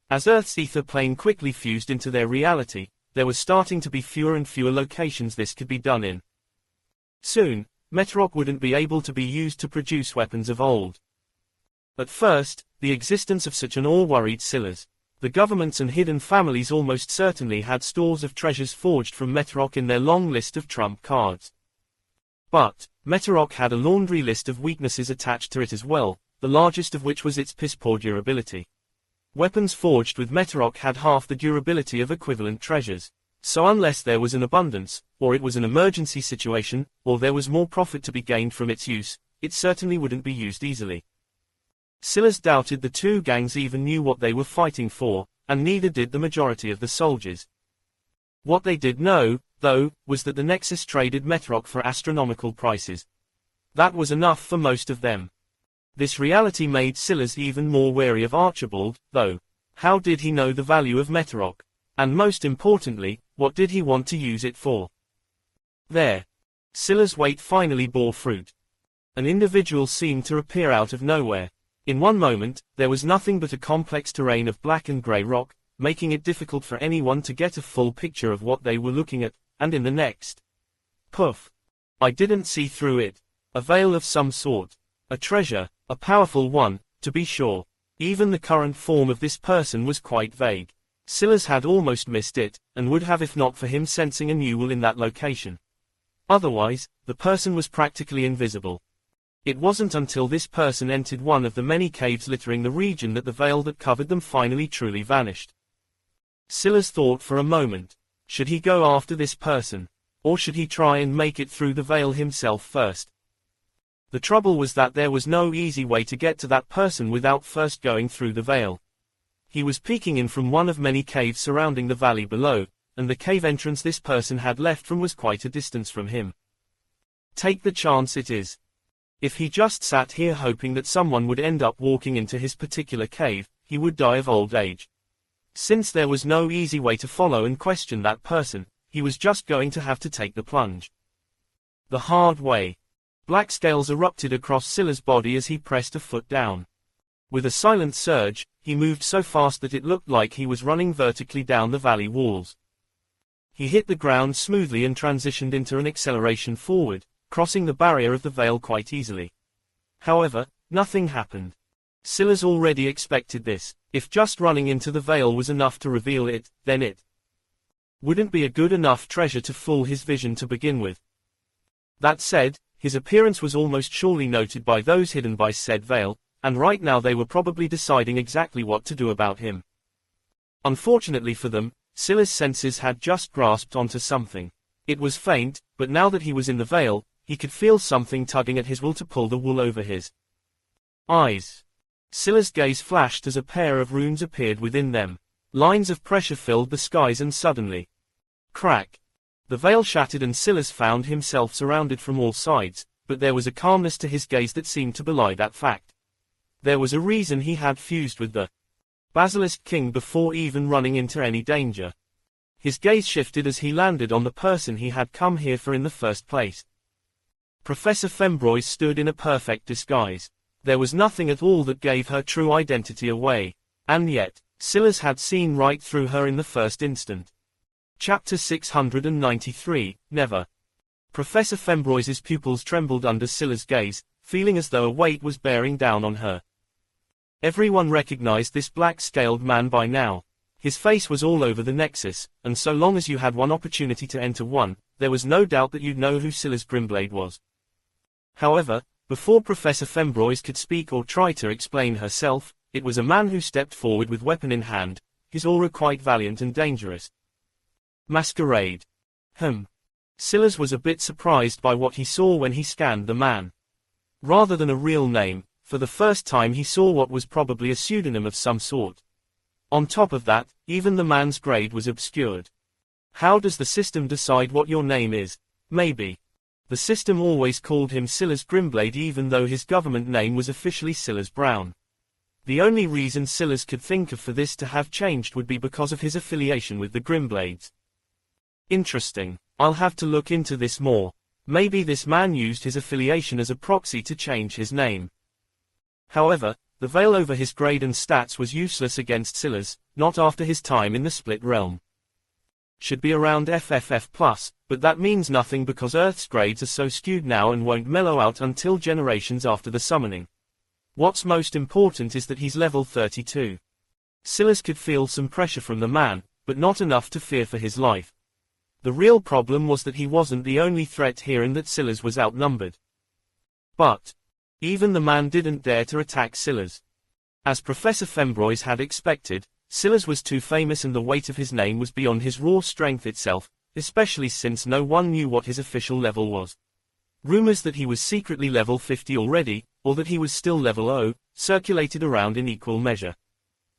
As Earth's ether plane quickly fused into their reality, there was starting to be fewer and fewer locations this could be done in. Soon, Metarok wouldn't be able to be used to produce weapons of old. At first, the existence of such an ore worried Silas. The governments and hidden families almost certainly had stores of treasures forged from Metarok in their long list of trump cards. But Metarok had a laundry list of weaknesses attached to it as well, the largest of which was its piss-poor durability. Weapons forged with Metarok had half the durability of equivalent treasures. So unless there was an abundance, or it was an emergency situation, or there was more profit to be gained from its use, it certainly wouldn't be used easily. Silas doubted the two gangs even knew what they were fighting for, and neither did the majority of the soldiers. What they did know, though, was that the Nexus traded Metarok for astronomical prices. That was enough for most of them. This reality made Silas even more wary of Archibald, though. How did he know the value of Metarok? And most importantly, what did he want to use it for? There. Silas' wait finally bore fruit. An individual seemed to appear out of nowhere. In one moment, there was nothing but a complex terrain of black and grey rock, making it difficult for anyone to get a full picture of what they were looking at, and in the next. Poof! I didn't see through it. A veil of some sort. A treasure, a powerful one, to be sure. Even the current form of this person was quite vague. Silas had almost missed it, and would have if not for him sensing a new will in that location. Otherwise, the person was practically invisible. It wasn't until this person entered one of the many caves littering the region that the veil that covered them finally truly vanished. Silas thought for a moment. Should he go after this person? Or should he try and make it through the veil himself first? The trouble was that there was no easy way to get to that person without first going through the veil. He was peeking in from one of many caves surrounding the valley below, and the cave entrance this person had left from was quite a distance from him. Take the chance it is. If he just sat here hoping that someone would end up walking into his particular cave, he would die of old age. Since there was no easy way to follow and question that person, he was just going to have to take the plunge. The hard way. Black scales erupted across Scylla's body as he pressed a foot down. With a silent surge, he moved so fast that it looked like he was running vertically down the valley walls. He hit the ground smoothly and transitioned into an acceleration forward, crossing the barrier of the veil quite easily. However, nothing happened. Scylla's already expected this. If just running into the veil was enough to reveal it, then it wouldn't be a good enough treasure to fool his vision to begin with. That said, his appearance was almost surely noted by those hidden by said veil, and right now they were probably deciding exactly what to do about him. Unfortunately for them, Scylla's senses had just grasped onto something. It was faint, but now that he was in the veil, he could feel something tugging at his will to pull the wool over his eyes. Scylla's gaze flashed as a pair of runes appeared within them. Lines of pressure filled the skies and suddenly, crack. The veil shattered and Scylla found himself surrounded from all sides, but there was a calmness to his gaze that seemed to belie that fact. There was a reason he had fused with the Basilisk King before even running into any danger. His gaze shifted as he landed on the person he had come here for in the first place. Professor Fembroise stood in a perfect disguise. There was nothing at all that gave her true identity away. And yet, Scylla had seen right through her in the first instant. Chapter 693, Never. Professor Fembroise's pupils trembled under Scylla's gaze, feeling as though a weight was bearing down on her. Everyone recognized this black-scaled man by now. His face was all over the Nexus, and so long as you had one opportunity to enter one, there was no doubt that you'd know who Scylla's Grimblade was. However, before Professor Fembroise could speak or try to explain herself, it was a man who stepped forward with weapon in hand, his aura quite valiant and dangerous. Masquerade. Scylla was a bit surprised by what he saw when he scanned the man. Rather than a real name, for the first time he saw what was probably a pseudonym of some sort. On top of that, even the man's grade was obscured. How does the system decide what your name is? Maybe. The system always called him Scylla's Grimblade even though his government name was officially Scylla's Brown. The only reason Scylla could think of for this to have changed would be because of his affiliation with the Grimblades. Interesting. I'll have to look into this more. Maybe this man used his affiliation as a proxy to change his name. However, the veil over his grade and stats was useless against Scylla's, not after his time in the Split Realm. Should be around FFF+, but that means nothing because Earth's grades are so skewed now and won't mellow out until generations after the summoning. What's most important is that he's level 32. Scylla could feel some pressure from the man, but not enough to fear for his life. The real problem was that he wasn't the only threat here and that Scylla was outnumbered. But even the man didn't dare to attack Scylla. As Professor Fembroise had expected, Scylla was too famous and the weight of his name was beyond his raw strength itself, especially since no one knew what his official level was. Rumors that he was secretly level 50 already, or that he was still level 0, circulated around in equal measure.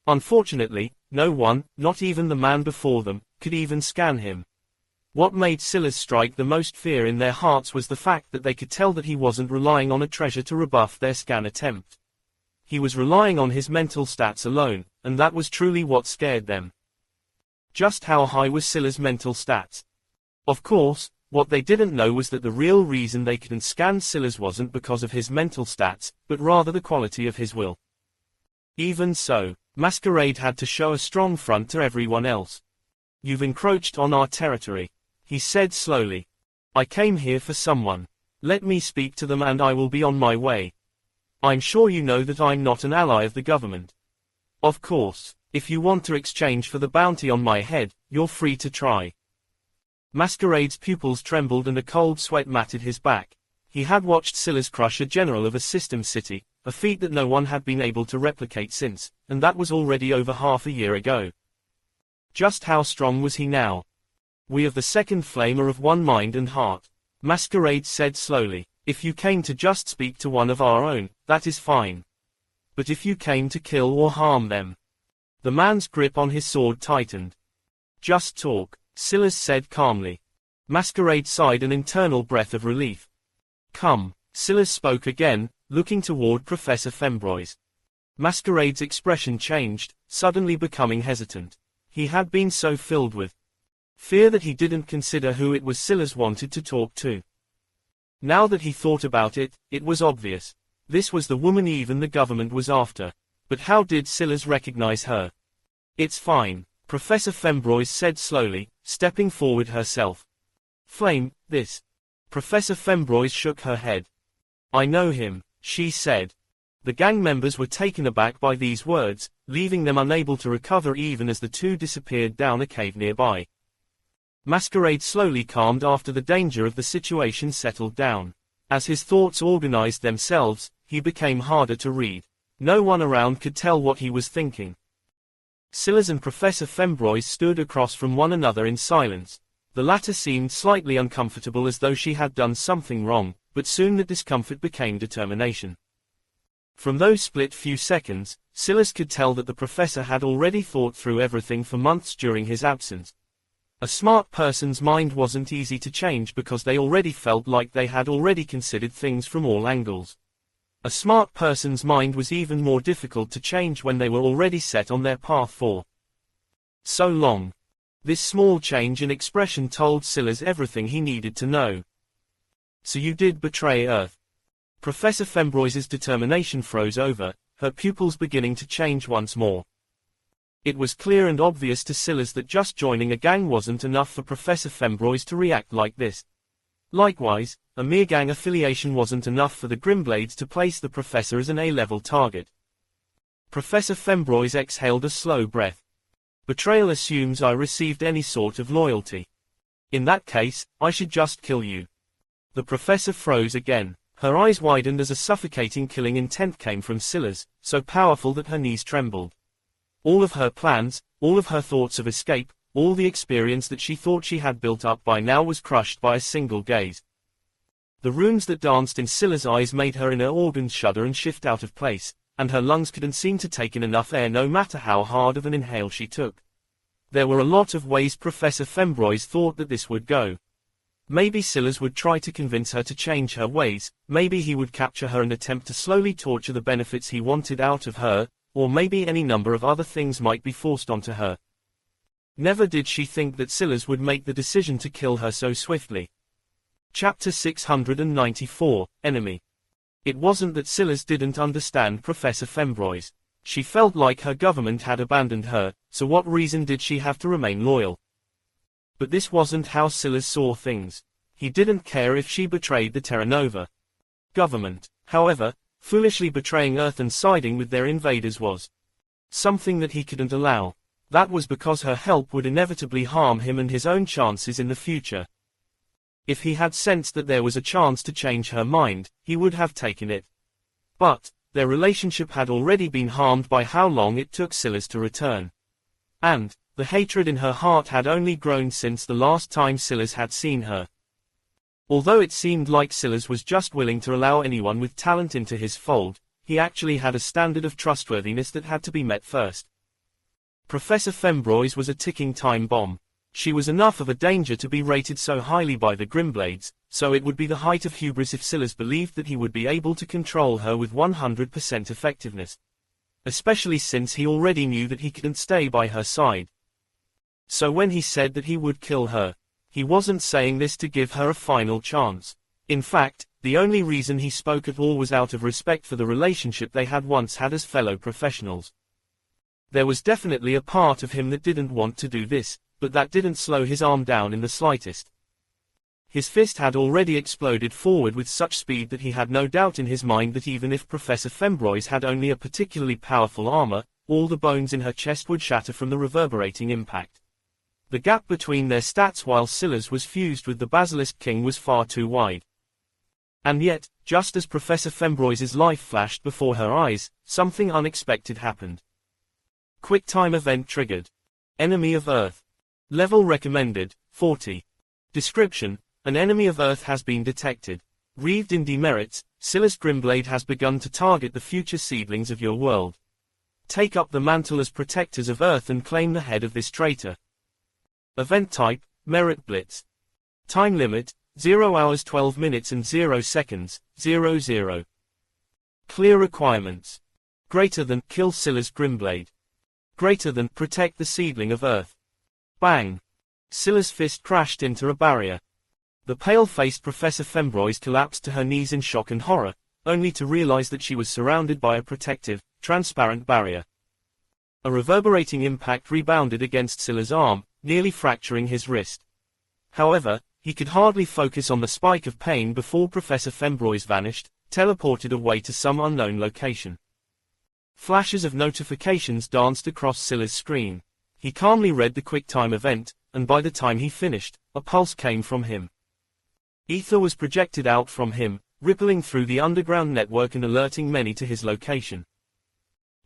Unfortunately, no one, not even the man before them, could even scan him. What made Scylla strike the most fear in their hearts was the fact that they could tell that he wasn't relying on a treasure to rebuff their scan attempt. He was relying on his mental stats alone, and that was truly what scared them. Just how high was Scylla's mental stats? Of course, what they didn't know was that the real reason they couldn't scan Scylla wasn't because of his mental stats, but rather the quality of his will. Even so, Masquerade had to show a strong front to everyone else. "You've encroached on our territory," he said slowly. "I came here for someone. Let me speak to them and I will be on my way. I'm sure you know that I'm not an ally of the government. Of course, if you want to exchange for the bounty on my head, you're free to try." Masquerade's pupils trembled and a cold sweat matted his back. He had watched Scylla crush a general of a system city, a feat that no one had been able to replicate since, and that was already over half a year ago. Just how strong was he now? "We of the second flame are of one mind and heart," Masquerade said slowly. "If you came to just speak to one of our own, that is fine. But if you came to kill or harm them, The man's grip on his sword tightened. Just talk, Silas said calmly. Masquerade sighed an internal breath of relief. Come, Silas spoke again, looking toward Professor Fembroise. Masquerade's expression changed, suddenly becoming hesitant. He had been so filled with fear that he didn't consider who it was Silas wanted to talk to. Now that he thought about it, it was obvious. This was the woman even the government was after. But how did Silas recognize her? It's fine, Professor Fembroise said slowly, stepping forward herself. Flame, this. Professor Fembroise shook her head. I know him, she said. The gang members were taken aback by these words, leaving them unable to recover even as the two disappeared down a cave nearby. Masquerade slowly calmed after the danger of the situation settled down. As his thoughts organized themselves, he became harder to read. No one around could tell what he was thinking. Silas and Professor Fembroise stood across from one another in silence. The latter seemed slightly uncomfortable as though she had done something wrong, but soon the discomfort became determination. From those split few seconds, Silas could tell that the professor had already thought through everything for months during his absence. A smart person's mind wasn't easy to change because they already felt like they had already considered things from all angles. A smart person's mind was even more difficult to change when they were already set on their path for so long. This small change in expression told Silas everything he needed to know. So you did betray Earth. Professor Fembroise's determination froze over, her pupils beginning to change once more. It was clear and obvious to Silas that just joining a gang wasn't enough for Professor Fembroise to react like this. Likewise, a mere gang affiliation wasn't enough for the Grimblades to place the professor as an A-level target. Professor Fembroise exhaled a slow breath. Betrayal assumes I received any sort of loyalty. In that case, I should just kill you. The professor froze again. Her eyes widened as a suffocating killing intent came from Silas, so powerful that her knees trembled. All of her plans, all of her thoughts of escape, all the experience that she thought she had built up by now was crushed by a single gaze. The runes that danced in Silas' eyes made her inner organs shudder and shift out of place, and her lungs couldn't seem to take in enough air no matter how hard of an inhale she took. There were a lot of ways Professor Fembroise thought that this would go. Maybe Silas would try to convince her to change her ways, maybe he would capture her and attempt to slowly torture the benefits he wanted out of her, or maybe any number of other things might be forced onto her. Never did she think that Silas would make the decision to kill her so swiftly. Chapter 694, Enemy. It wasn't that Silas didn't understand Professor Fembroise. She felt like her government had abandoned her, so what reason did she have to remain loyal? But this wasn't how Silas saw things. He didn't care if she betrayed the Terra Nova government. However, foolishly betraying Earth and siding with their invaders was something that he couldn't allow. That was because her help would inevitably harm him and his own chances in the future. If he had sensed that there was a chance to change her mind, he would have taken it. But their relationship had already been harmed by how long it took Silas to return. And the hatred in her heart had only grown since the last time Silas had seen her. Although it seemed like Silas was just willing to allow anyone with talent into his fold, he actually had a standard of trustworthiness that had to be met first. Professor Fembroise was a ticking time bomb. She was enough of a danger to be rated so highly by the Grimblades, so it would be the height of hubris if Silas believed that he would be able to control her with 100% effectiveness. Especially since he already knew that he couldn't stay by her side. So when he said that he would kill her, he wasn't saying this to give her a final chance. In fact, the only reason he spoke at all was out of respect for the relationship they had once had as fellow professionals. There was definitely a part of him that didn't want to do this, but that didn't slow his arm down in the slightest. His fist had already exploded forward with such speed that he had no doubt in his mind that even if Professor Fembroise had only a particularly powerful armor, all the bones in her chest would shatter from the reverberating impact. The gap between their stats while Silas was fused with the Basilisk King was far too wide. And yet, just as Professor Fembroise's life flashed before her eyes, something unexpected happened. QuickTime event triggered. Enemy of Earth. Level recommended, 40. Description: an enemy of Earth has been detected. Wreathed in demerits, Silas Grimblade has begun to target the future seedlings of your world. take up the mantle as protectors of Earth and claim the head of this traitor. Event type, Merit Blitz. Time limit, 0 hours 12 minutes and 0 seconds, 00. Clear requirements. Greater than, kill Scylla's Grimblade. Greater than, protect the seedling of Earth. Bang! Scylla's fist crashed into a barrier. The pale-faced Professor Fembroise collapsed to her knees in shock and horror, only to realize that she was surrounded by a protective, transparent barrier. A reverberating impact rebounded against Scylla's arm, nearly fracturing his wrist. However, he could hardly focus on the spike of pain before Professor Fembroise vanished, teleported away to some unknown location. Flashes of notifications danced across Scylla's screen. He calmly read the QuickTime event, and by the time he finished, a pulse came from him. Ether was projected out from him, rippling through the underground network and alerting many to his location.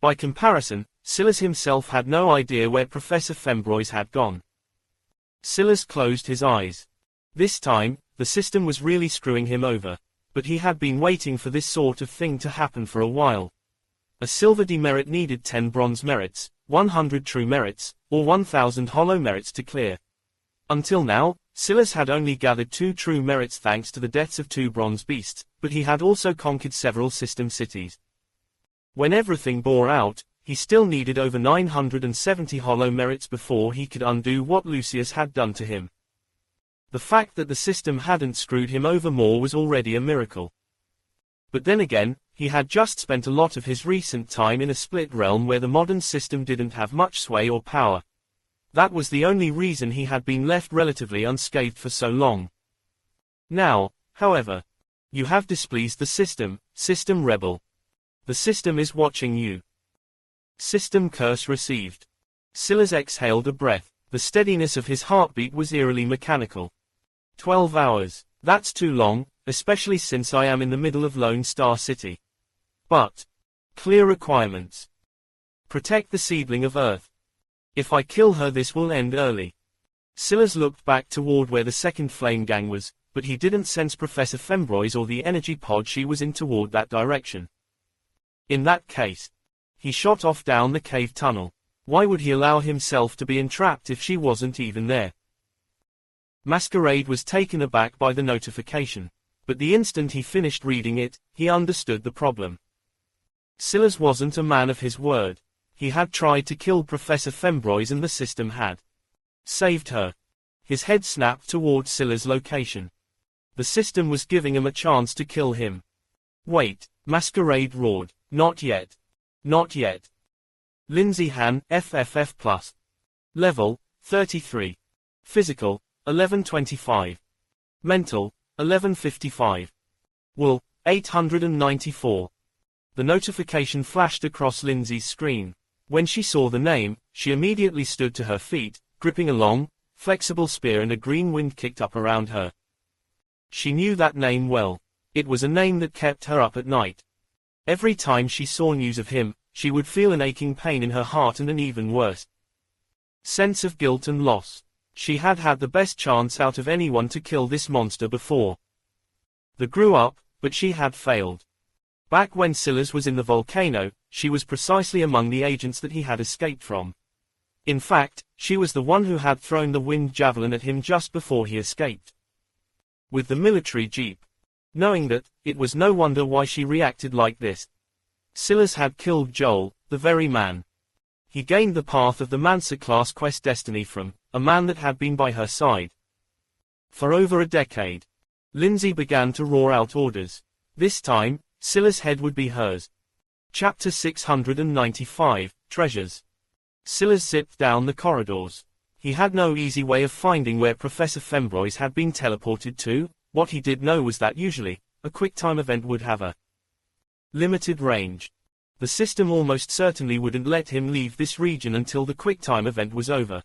By comparison, Scylla's himself had no idea where Professor Fembroise had gone. Scylla's closed his eyes. This time, the system was really screwing him over. But he had been waiting for this sort of thing to happen for a while. A silver demerit needed 10 bronze merits, 100 true merits, or 1000 hollow merits to clear. Until now, Scylla's had only gathered 2 true merits thanks to the deaths of 2 bronze beasts, but he had also conquered several system cities. When everything bore out, he still needed over 970 hollow merits before he could undo what Lucius had done to him. The fact that the system hadn't screwed him over more was already a miracle. But then again, he had just spent a lot of his recent time in a split realm where the modern system didn't have much sway or power. That was the only reason he had been left relatively unscathed for so long. Now, however, you have displeased the system, System Rebel. The system is watching you. System curse received. Scylla's exhaled a breath. The steadiness of his heartbeat was eerily mechanical. 12 hours. That's too long, especially since I am in the middle of Lone Star City. But clear requirements. Protect the seedling of Earth. If I kill her, this will end early. Scylla's looked back toward where the second flame gang was, but he didn't sense Professor Fembroise or the energy pod she was in toward that direction. In that case, he shot off down the cave tunnel. Why would he allow himself to be entrapped if she wasn't even there? Masquerade was taken aback by the notification, but the instant he finished reading it, he understood the problem. Scylla's wasn't a man of his word. He had tried to kill Professor Fembroise and the system had saved her. His head snapped toward Scylla's location. The system was giving him a chance to kill him. Wait, Masquerade roared. Not yet. Not yet. Lindsay Han, FFF+. Level, 33. Physical, 1125. Mental, 1155. Will, 894. The notification flashed across Lindsay's screen. When she saw the name, she immediately stood to her feet, gripping a long, flexible spear, and a green wind kicked up around her. She knew that name well. It was a name that kept her up at night. Every time she saw news of him, she would feel an aching pain in her heart and an even worse sense of guilt and loss. She had had the best chance out of anyone to kill this monster before. They grew up, but she had failed. Back when Scylla's was in the volcano, she was precisely among the agents that he had escaped from. In fact, she was the one who had thrown the wind javelin at him just before he escaped. With the military jeep. Knowing that, it was no wonder why she reacted like this. Scylla's had killed Joel, the very man. He gained the path of the Mancer-class quest destiny from a man that had been by her side for over a decade. Lindsay began to roar out orders. This time, Scylla's head would be hers. Chapter 695, Treasures. Scylla zipped down the corridors. He had no easy way of finding where Professor Fembroise had been teleported to. What he did know was that usually, a QuickTime event would have a limited range. The system almost certainly wouldn't let him leave this region until the QuickTime event was over.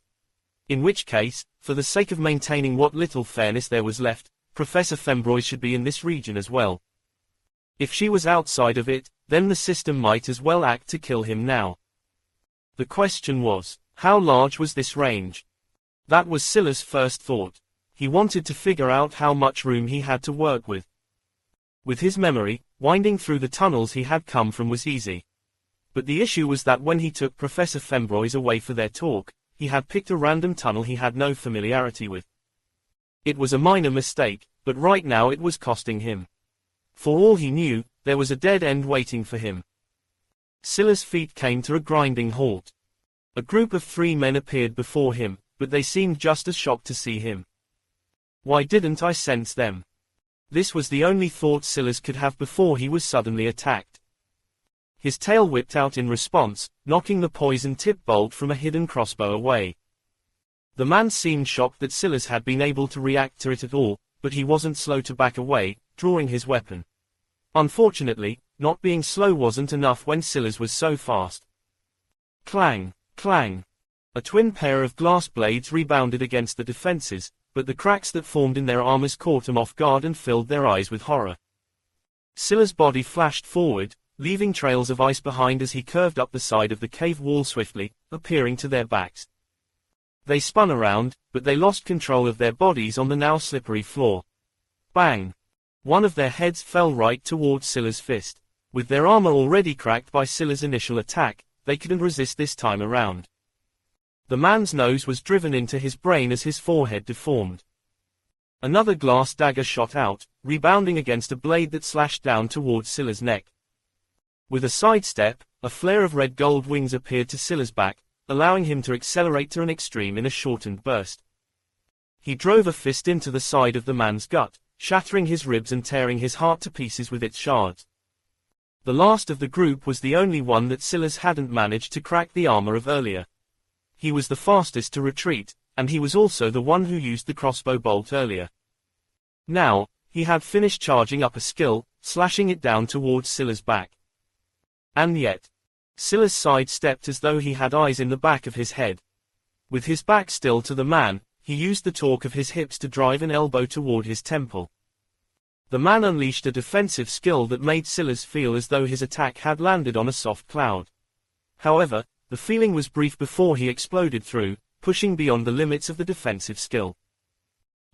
In which case, for the sake of maintaining what little fairness there was left, Professor Fembroise should be in this region as well. If she was outside of it, then the system might as well act to kill him now. The question was, how large was this range? That was Scylla's first thought. He wanted to figure out how much room he had to work with. With his memory, winding through the tunnels he had come from was easy. But the issue was that when he took Professor Fembrois away for their talk, he had picked a random tunnel he had no familiarity with. It was a minor mistake, but right now it was costing him. For all he knew, there was a dead end waiting for him. Scylla's feet came to a grinding halt. A group of 3 men appeared before him, but they seemed just as shocked to see him. Why didn't I sense them? This was the only thought Scylla could have before he was suddenly attacked. His tail whipped out in response, knocking the poison-tipped bolt from a hidden crossbow away. The man seemed shocked that Scylla had been able to react to it at all, but he wasn't slow to back away, drawing his weapon. Unfortunately, not being slow wasn't enough when Scylla was so fast. Clang, clang. A twin pair of glass blades rebounded against the defenses, but the cracks that formed in their armors caught them off guard and filled their eyes with horror. Scylla's body flashed forward, leaving trails of ice behind as he curved up the side of the cave wall swiftly, appearing to their backs. They spun around, but they lost control of their bodies on the now slippery floor. Bang! One of their heads fell right towards Scylla's fist. With their armor already cracked by Scylla's initial attack, they couldn't resist this time around. The man's nose was driven into his brain as his forehead deformed. Another glass dagger shot out, rebounding against a blade that slashed down towards Scylla's neck. With a sidestep, a flare of red gold wings appeared to Scylla's back, allowing him to accelerate to an extreme in a shortened burst. He drove a fist into the side of the man's gut, shattering his ribs and tearing his heart to pieces with its shards. The last of the group was the only one that Scylla hadn't managed to crack the armor of earlier. He was the fastest to retreat, and he was also the one who used the crossbow bolt earlier. Now, he had finished charging up a skill, slashing it down towards Scylla's back. And yet, Scylla sidestepped as though he had eyes in the back of his head. With his back still to the man, he used the torque of his hips to drive an elbow toward his temple. The man unleashed a defensive skill that made Scylla feel as though his attack had landed on a soft cloud. However, the feeling was brief before he exploded through, pushing beyond the limits of the defensive skill.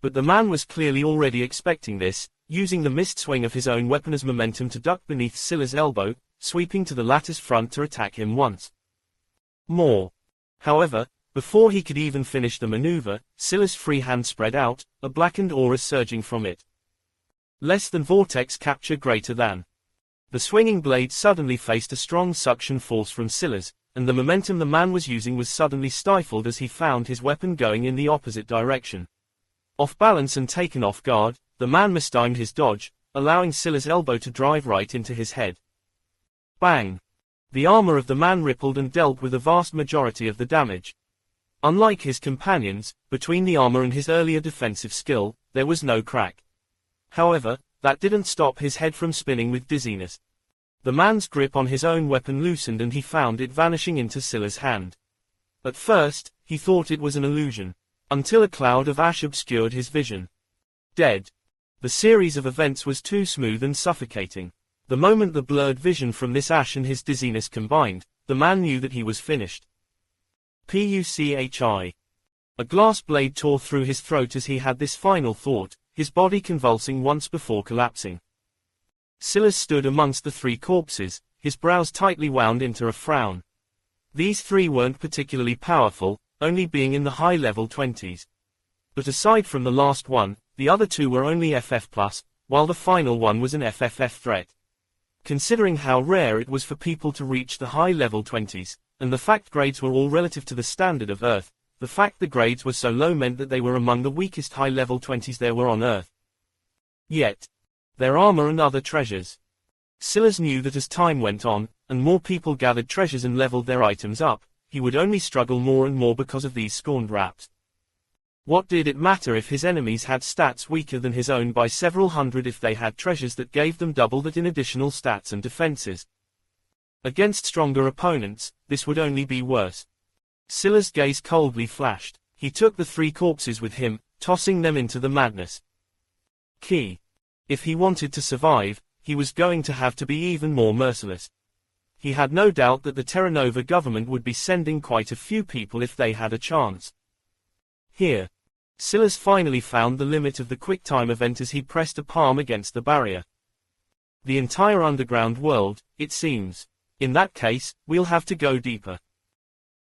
But the man was clearly already expecting this, using the missed swing of his own weapon as momentum to duck beneath Scylla's elbow, sweeping to the latter's front to attack him once more. However, before he could even finish the maneuver, Scylla's free hand spread out, a blackened aura surging from it. Less than vortex capture greater than. The swinging blade suddenly faced a strong suction force from Scylla's, and the momentum the man was using was suddenly stifled as he found his weapon going in the opposite direction. Off balance and taken off guard, the man mistimed his dodge, allowing Scylla's elbow to drive right into his head. Bang! The armor of the man rippled and dealt with a vast majority of the damage. Unlike his companions, between the armor and his earlier defensive skill, there was no crack. However, that didn't stop his head from spinning with dizziness. The man's grip on his own weapon loosened and he found it vanishing into Scylla's hand. At first, he thought it was an illusion, until a cloud of ash obscured his vision. Dead. The series of events was too smooth and suffocating. The moment the blurred vision from this ash and his dizziness combined, the man knew that he was finished. Pucchi. A glass blade tore through his throat as he had this final thought, his body convulsing once before collapsing. Scylla stood amongst the 3 corpses, his brows tightly wound into a frown. These 3 weren't particularly powerful, only being in the high-level 20s. But aside from the last one, the other 2 were only FF+, while the final one was an FFF threat. Considering how rare it was for people to reach the high-level 20s, and the fact grades were all relative to the standard of Earth, the fact the grades were so low meant that they were among the weakest high-level 20s there were on Earth. Yet, their armor and other treasures. Scylla knew that as time went on, and more people gathered treasures and leveled their items up, he would only struggle more and more because of these scorned wraps. What did it matter if his enemies had stats weaker than his own by several hundred if they had treasures that gave them double that in additional stats and defenses? Against stronger opponents, this would only be worse. Scylla's gaze coldly flashed. He took the 3 corpses with him, tossing them into the madness. Key. If he wanted to survive, he was going to have to be even more merciless. He had no doubt that the Terra Nova government would be sending quite a few people if they had a chance. Here. Scylla finally found the limit of the QuickTime event as he pressed a palm against the barrier. The entire underground world, it seems, In that case, we'll have to go deeper.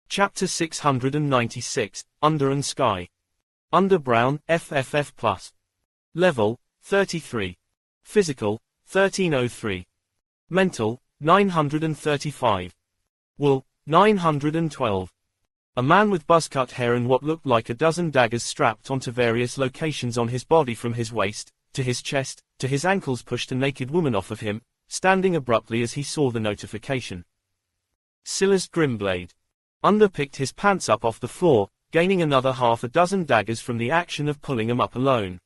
Chapter 696, Under and Sky. Under Brown, FFF+. Level, 33. Physical, 1303. Mental, 935. Wool, 912. A man with buzzcut hair and what looked like a dozen daggers strapped onto various locations on his body from his waist, to his chest, to his ankles pushed a naked woman off of him, standing abruptly as he saw the notification. Silas Grimblade. Under picked his pants up off the floor, gaining another half a dozen daggers from the action of pulling them up alone.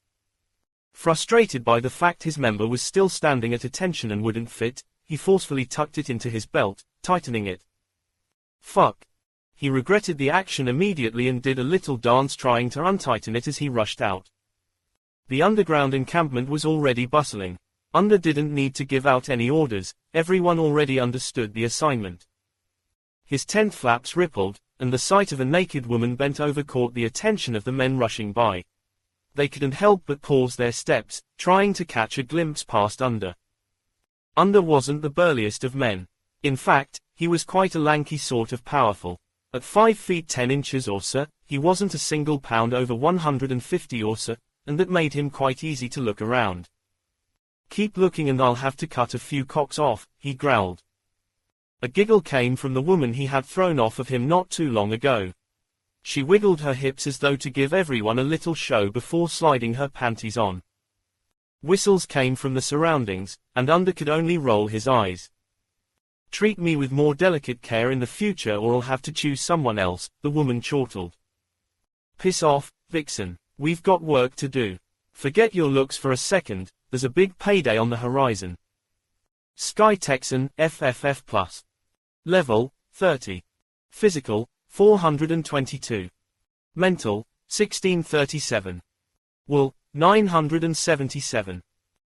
Frustrated by the fact his member was still standing at attention and wouldn't fit, he forcefully tucked it into his belt, tightening it. Fuck. He regretted the action immediately and did a little dance trying to untighten it as he rushed out. The underground encampment was already bustling. Under didn't need to give out any orders, everyone already understood the assignment. His tent flaps rippled, and the sight of a naked woman bent over caught the attention of the men rushing by. They couldn't help but pause their steps, trying to catch a glimpse past Under. Under wasn't the burliest of men. In fact, he was quite a lanky sort of powerful. At 5 feet 10 inches or so, he wasn't a single pound over 150 or so, and that made him quite easy to look around. Keep looking and I'll have to cut a few cocks off, he growled. A giggle came from the woman he had thrown off of him not too long ago. She wiggled her hips as though to give everyone a little show before sliding her panties on. Whistles came from the surroundings, and Under could only roll his eyes. Treat me with more delicate care in the future or I'll have to choose someone else, the woman chortled. Piss off, Vixen, we've got work to do. Forget your looks for a second, there's a big payday on the horizon. Sky Texan, FFF+. Level, 30. Physical, 422. Mental, 1637. Wool, 977.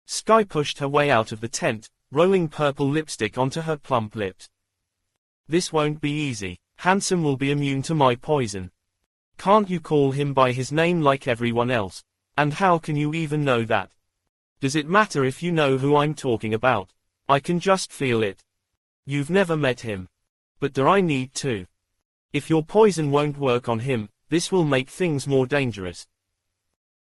Sky pushed her way out of the tent, rolling purple lipstick onto her plump lips. This won't be easy. Handsome will be immune to my poison. Can't you call him by his name like everyone else? And how can you even know that? Does it matter if you know who I'm talking about? I can just feel it. You've never met him. But do I need to? If your poison won't work on him, this will make things more dangerous.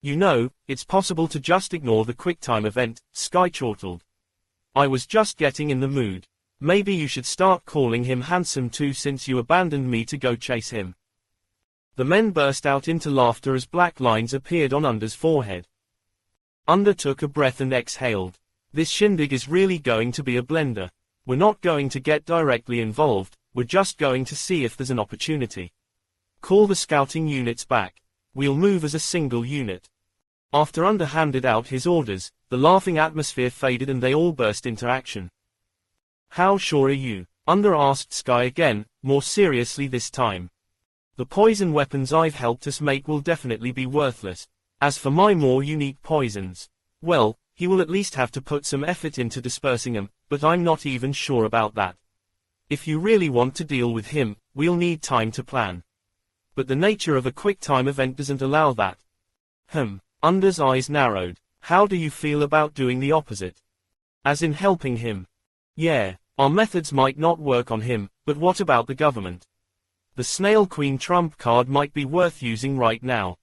You know, it's possible to just ignore the QuickTime event, Sky chortled. I was just getting in the mood. Maybe you should start calling him handsome too since you abandoned me to go chase him. The men burst out into laughter as black lines appeared on Under's forehead. Under took a breath and exhaled. This shindig is really going to be a blender. We're not going to get directly involved, we're just going to see if there's an opportunity. Call the scouting units back. We'll move as a single unit. After Under handed out his orders, the laughing atmosphere faded and they all burst into action. How sure are you? Under asked Sky again, more seriously this time. The poison weapons I've helped us make will definitely be worthless. As for my more unique poisons, well, he will at least have to put some effort into dispersing them, but I'm not even sure about that. If you really want to deal with him, we'll need time to plan. But the nature of a QuickTime event doesn't allow that. Under's eyes narrowed. How do you feel about doing the opposite? As in helping him? Yeah, our methods might not work on him, but what about the government? The Snail Queen trump card might be worth using right now.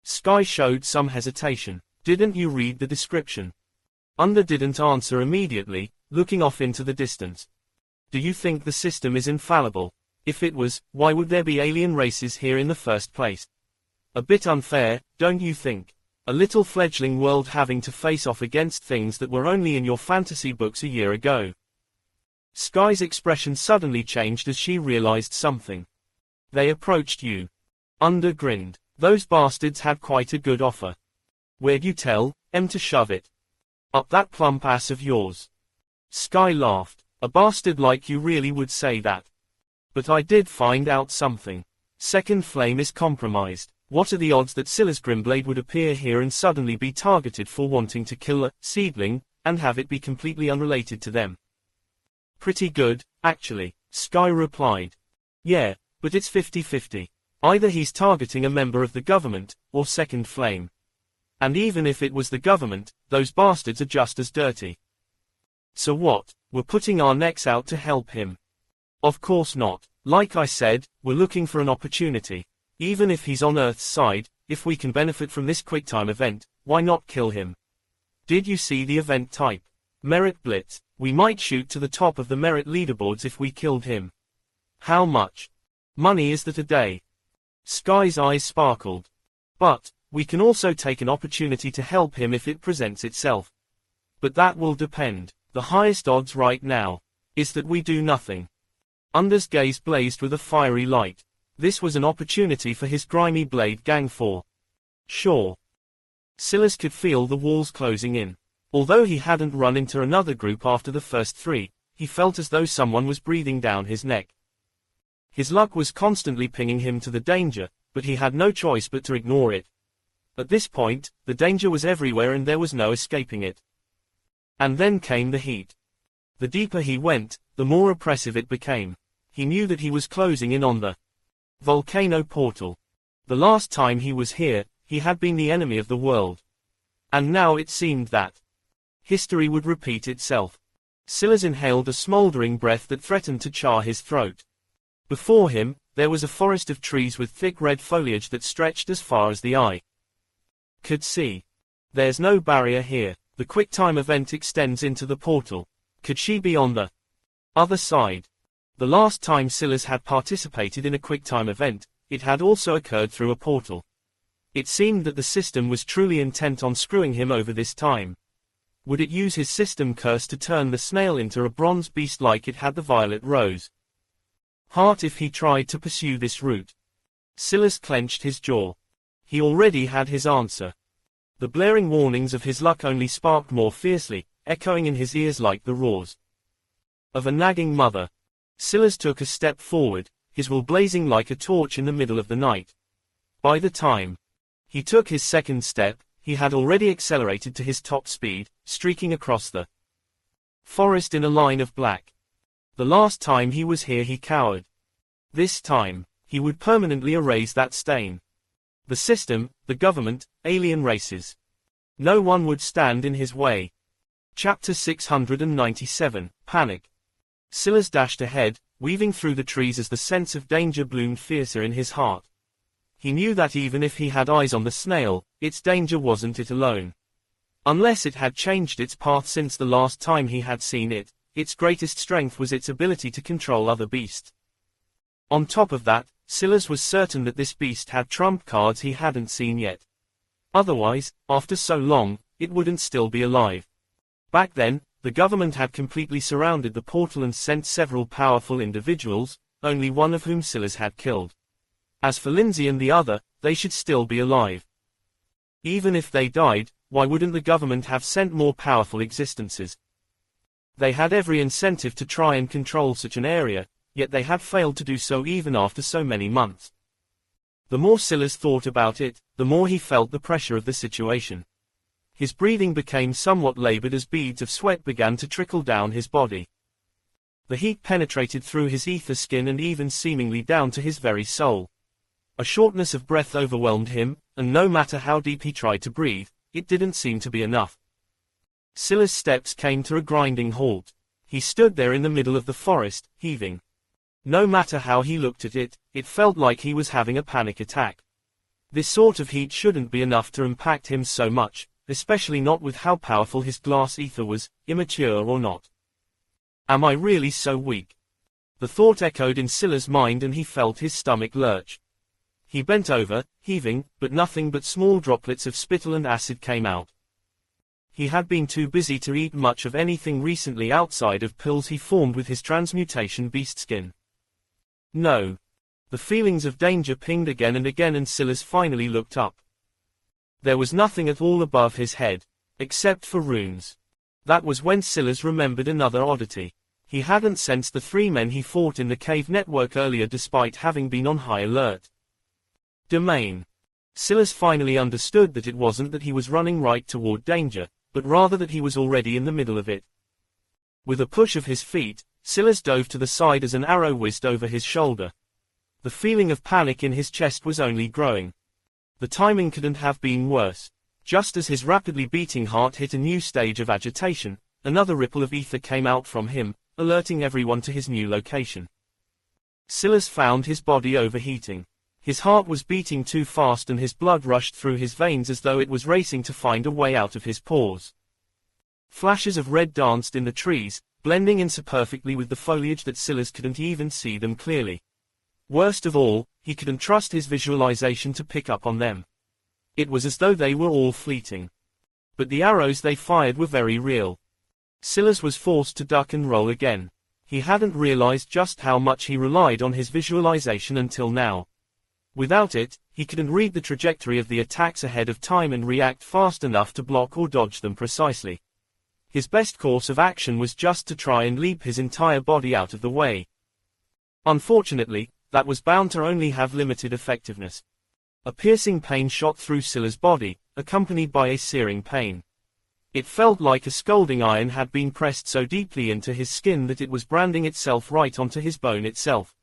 Sky showed some hesitation. Didn't you read the description? Under didn't answer immediately, looking off into the distance. Do you think the system is infallible? If it was, why would there be alien races here in the first place? A bit unfair, don't you think? A little fledgling world having to face off against things that were only in your fantasy books a year ago. Sky's expression suddenly changed as she realized something. They approached you. Under grinned. Those bastards had quite a good offer. Where'd you tell em to shove it? Up that plump ass of yours. Sky laughed. A bastard like you really would say that. But I did find out something. Second Flame is compromised. What are the odds that Silas Grimblade would appear here and suddenly be targeted for wanting to kill a seedling, and have it be completely unrelated to them? Pretty good, actually, Sky replied. Yeah, but it's 50-50. Either he's targeting a member of the government, or Second Flame. And even if it was the government, those bastards are just as dirty. So what, we're putting our necks out to help him? Of course not. Like I said, we're looking for an opportunity. Even if he's on Earth's side, if we can benefit from this QuickTime event, why not kill him? Did you see the event type? Merit Blitz. We might shoot to the top of the merit leaderboards if we killed him. How much money is that a day? Sky's eyes sparkled. But, we can also take an opportunity to help him if it presents itself. But that will depend. The highest odds right now is that we do nothing. Under's gaze blazed with a fiery light. This was an opportunity for his grimy blade gang for sure. Silas could feel the walls closing in. Although he hadn't run into another group after the first three, he felt as though someone was breathing down his neck. His luck was constantly pinging him to the danger, but he had no choice but to ignore it. At this point, the danger was everywhere and there was no escaping it. And then came the heat. The deeper he went, the more oppressive it became. He knew that he was closing in on the volcano portal. The last time he was here, he had been the enemy of the world. And now it seemed that history would repeat itself. Silas inhaled a smoldering breath that threatened to char his throat. Before him, there was a forest of trees with thick red foliage that stretched as far as the eye could see. There's no barrier here. The QuickTime event extends into the portal. Could she be on the other side? The last time Silas had participated in a QuickTime event, it had also occurred through a portal. It seemed that the system was truly intent on screwing him over this time. Would it use his system curse to turn the snail into a bronze beast like it had the violet rose heart if he tried to pursue this route? Silas clenched his jaw. He already had his answer. The blaring warnings of his luck only sparked more fiercely, echoing in his ears like the roars of a nagging mother. Silas took a step forward, his will blazing like a torch in the middle of the night. By the time he took his second step, he had already accelerated to his top speed, streaking across the forest in a line of black. The last time he was here he cowered. This time, he would permanently erase that stain. The system, the government, alien races. No one would stand in his way. Chapter 697, Panic. Silas dashed ahead, weaving through the trees as the sense of danger bloomed fiercer in his heart. He knew that even if he had eyes on the snail, its danger wasn't it alone. Unless it had changed its path since the last time he had seen it, its greatest strength was its ability to control other beasts. On top of that, Silas was certain that this beast had trump cards he hadn't seen yet. Otherwise, after so long, it wouldn't still be alive. Back then, the government had completely surrounded the portal and sent several powerful individuals, only one of whom Silas had killed. As for Lindsay and the other, they should still be alive. Even if they died, why wouldn't the government have sent more powerful existences? They had every incentive to try and control such an area, yet they had failed to do so even after so many months. The more Silas thought about it, the more he felt the pressure of the situation. His breathing became somewhat labored as beads of sweat began to trickle down his body. The heat penetrated through his ether skin and even seemingly down to his very soul. A shortness of breath overwhelmed him, and no matter how deep he tried to breathe, it didn't seem to be enough. Silas' steps came to a grinding halt. He stood there in the middle of the forest, heaving. No matter how he looked at it, it felt like he was having a panic attack. This sort of heat shouldn't be enough to impact him so much, especially not with how powerful his glass ether was, immature or not. Am I really so weak? The thought echoed in Silas' mind and he felt his stomach lurch. He bent over, heaving, but nothing but small droplets of spittle and acid came out. He had been too busy to eat much of anything recently outside of pills he formed with his transmutation beast skin. No. The feelings of danger pinged again and Silas finally looked up. There was nothing at all above his head, except for runes. That was when Silas remembered another oddity. He hadn't sensed the three men he fought in the cave network earlier despite having been on high alert. Domain. Silas finally understood that it wasn't that he was running right toward danger, but rather that he was already in the middle of it. With a push of his feet, Silas dove to the side as an arrow whizzed over his shoulder. The feeling of panic in his chest was only growing. The timing couldn't have been worse. Just as his rapidly beating heart hit a new stage of agitation, another ripple of ether came out from him, alerting everyone to his new location. Silas found his body overheating. His heart was beating too fast and his blood rushed through his veins as though it was racing to find a way out of his pores. Flashes of red danced in the trees, blending in so perfectly with the foliage that Silas couldn't even see them clearly. Worst of all, he couldn't trust his visualization to pick up on them. It was as though they were all fleeting. But the arrows they fired were very real. Silas was forced to duck and roll again. He hadn't realized just how much he relied on his visualization until now. Without it, he couldn't read the trajectory of the attacks ahead of time and react fast enough to block or dodge them precisely. His best course of action was just to try and leap his entire body out of the way. Unfortunately, that was bound to only have limited effectiveness. A piercing pain shot through Silas' body, accompanied by a searing pain. It felt like a scalding iron had been pressed so deeply into his skin that it was branding itself right onto his bone itself.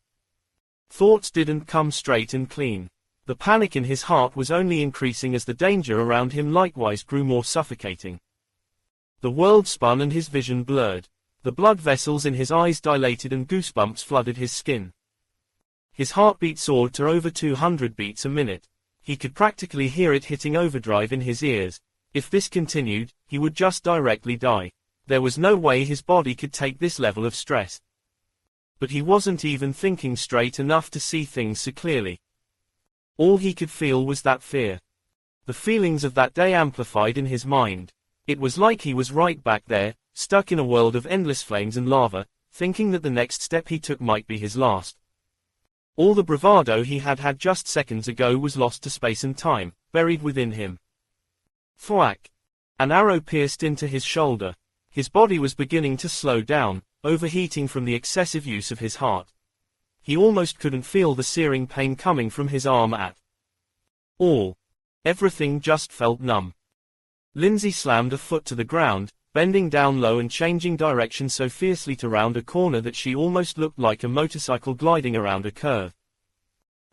Thoughts didn't come straight and clean. The panic in his heart was only increasing as the danger around him likewise grew more suffocating. The world spun and his vision blurred. The blood vessels in his eyes dilated and goosebumps flooded his skin. His heartbeat soared to over 200 beats a minute. He could practically hear it hitting overdrive in his ears. If this continued, he would just directly die. There was no way his body could take this level of stress. But he wasn't even thinking straight enough to see things so clearly. All he could feel was that fear. The feelings of that day amplified in his mind. It was like he was right back there, stuck in a world of endless flames and lava, thinking that the next step he took might be his last. All the bravado he had had just seconds ago was lost to space and time, buried within him. Thwack! An arrow pierced into his shoulder. His body was beginning to slow down, overheating from the excessive use of his heart. He almost couldn't feel the searing pain coming from his arm at all. Everything just felt numb. Lindsay slammed a foot to the ground, bending down low and changing direction so fiercely to round a corner that she almost looked like a motorcycle gliding around a curve.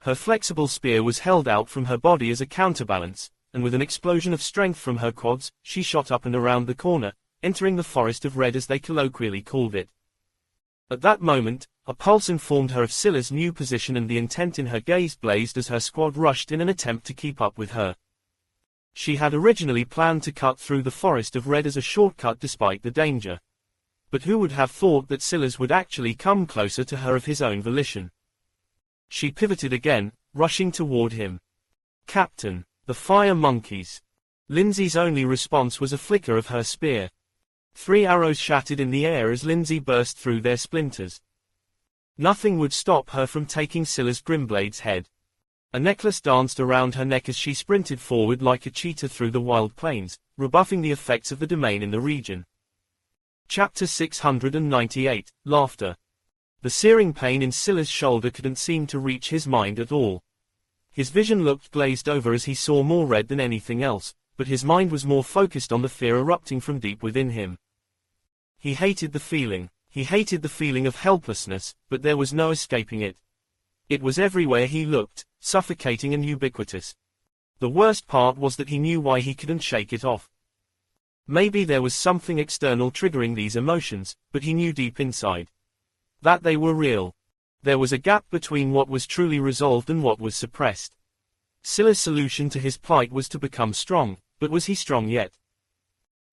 Her flexible spear was held out from her body as a counterbalance, and with an explosion of strength from her quads, she shot up and around the corner, entering the forest of red as they colloquially called it. At that moment, a pulse informed her of Silas' new position and the intent in her gaze blazed as her squad rushed in an attempt to keep up with her. She had originally planned to cut through the forest of red as a shortcut despite the danger. But who would have thought that Silas would actually come closer to her of his own volition? She pivoted again, rushing toward him. Captain, the fire monkeys. Lindsay's only response was a flicker of her spear. 3 arrows shattered in the air as Lindsay burst through their splinters. Nothing would stop her from taking Silas Grimblade's head. A necklace danced around her neck as she sprinted forward like a cheetah through the wild plains, rebuffing the effects of the domain in the region. Chapter 698, Laughter. The searing pain in Silas' shoulder couldn't seem to reach his mind at all. His vision looked glazed over as he saw more red than anything else, but his mind was more focused on the fear erupting from deep within him. He hated the feeling. He hated the feeling of helplessness, but there was no escaping it. It was everywhere he looked, suffocating and ubiquitous. The worst part was that he knew why he couldn't shake it off. Maybe there was something external triggering these emotions, but he knew deep inside that they were real. There was a gap between what was truly resolved and what was suppressed. Silas' solution to his plight was to become strong, but was he strong yet?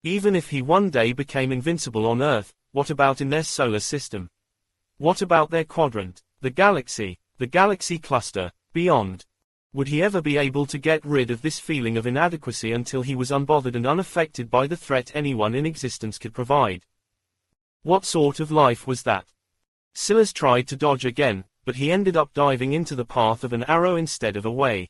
Even if he one day became invincible on Earth, what about in their solar system? What about their quadrant, the galaxy cluster, beyond? Would he ever be able to get rid of this feeling of inadequacy until he was unbothered and unaffected by the threat anyone in existence could provide? What sort of life was that? Silas tried to dodge again, but he ended up diving into the path of an arrow instead of away.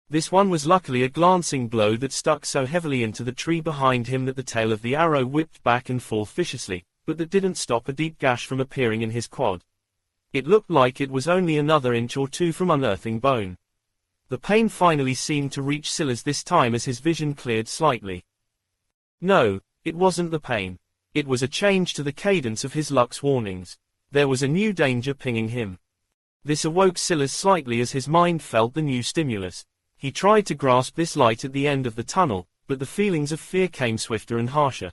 This one was luckily a glancing blow that stuck so heavily into the tree behind him that the tail of the arrow whipped back and forth viciously, but that didn't stop a deep gash from appearing in his quad. It looked like it was only another inch or two from unearthing bone. The pain finally seemed to reach Silas this time as his vision cleared slightly. No, it wasn't the pain. It was a change to the cadence of his luck's warnings. There was a new danger pinging him. This awoke Silas slightly as his mind felt the new stimulus. He tried to grasp this light at the end of the tunnel, but the feelings of fear came swifter and harsher.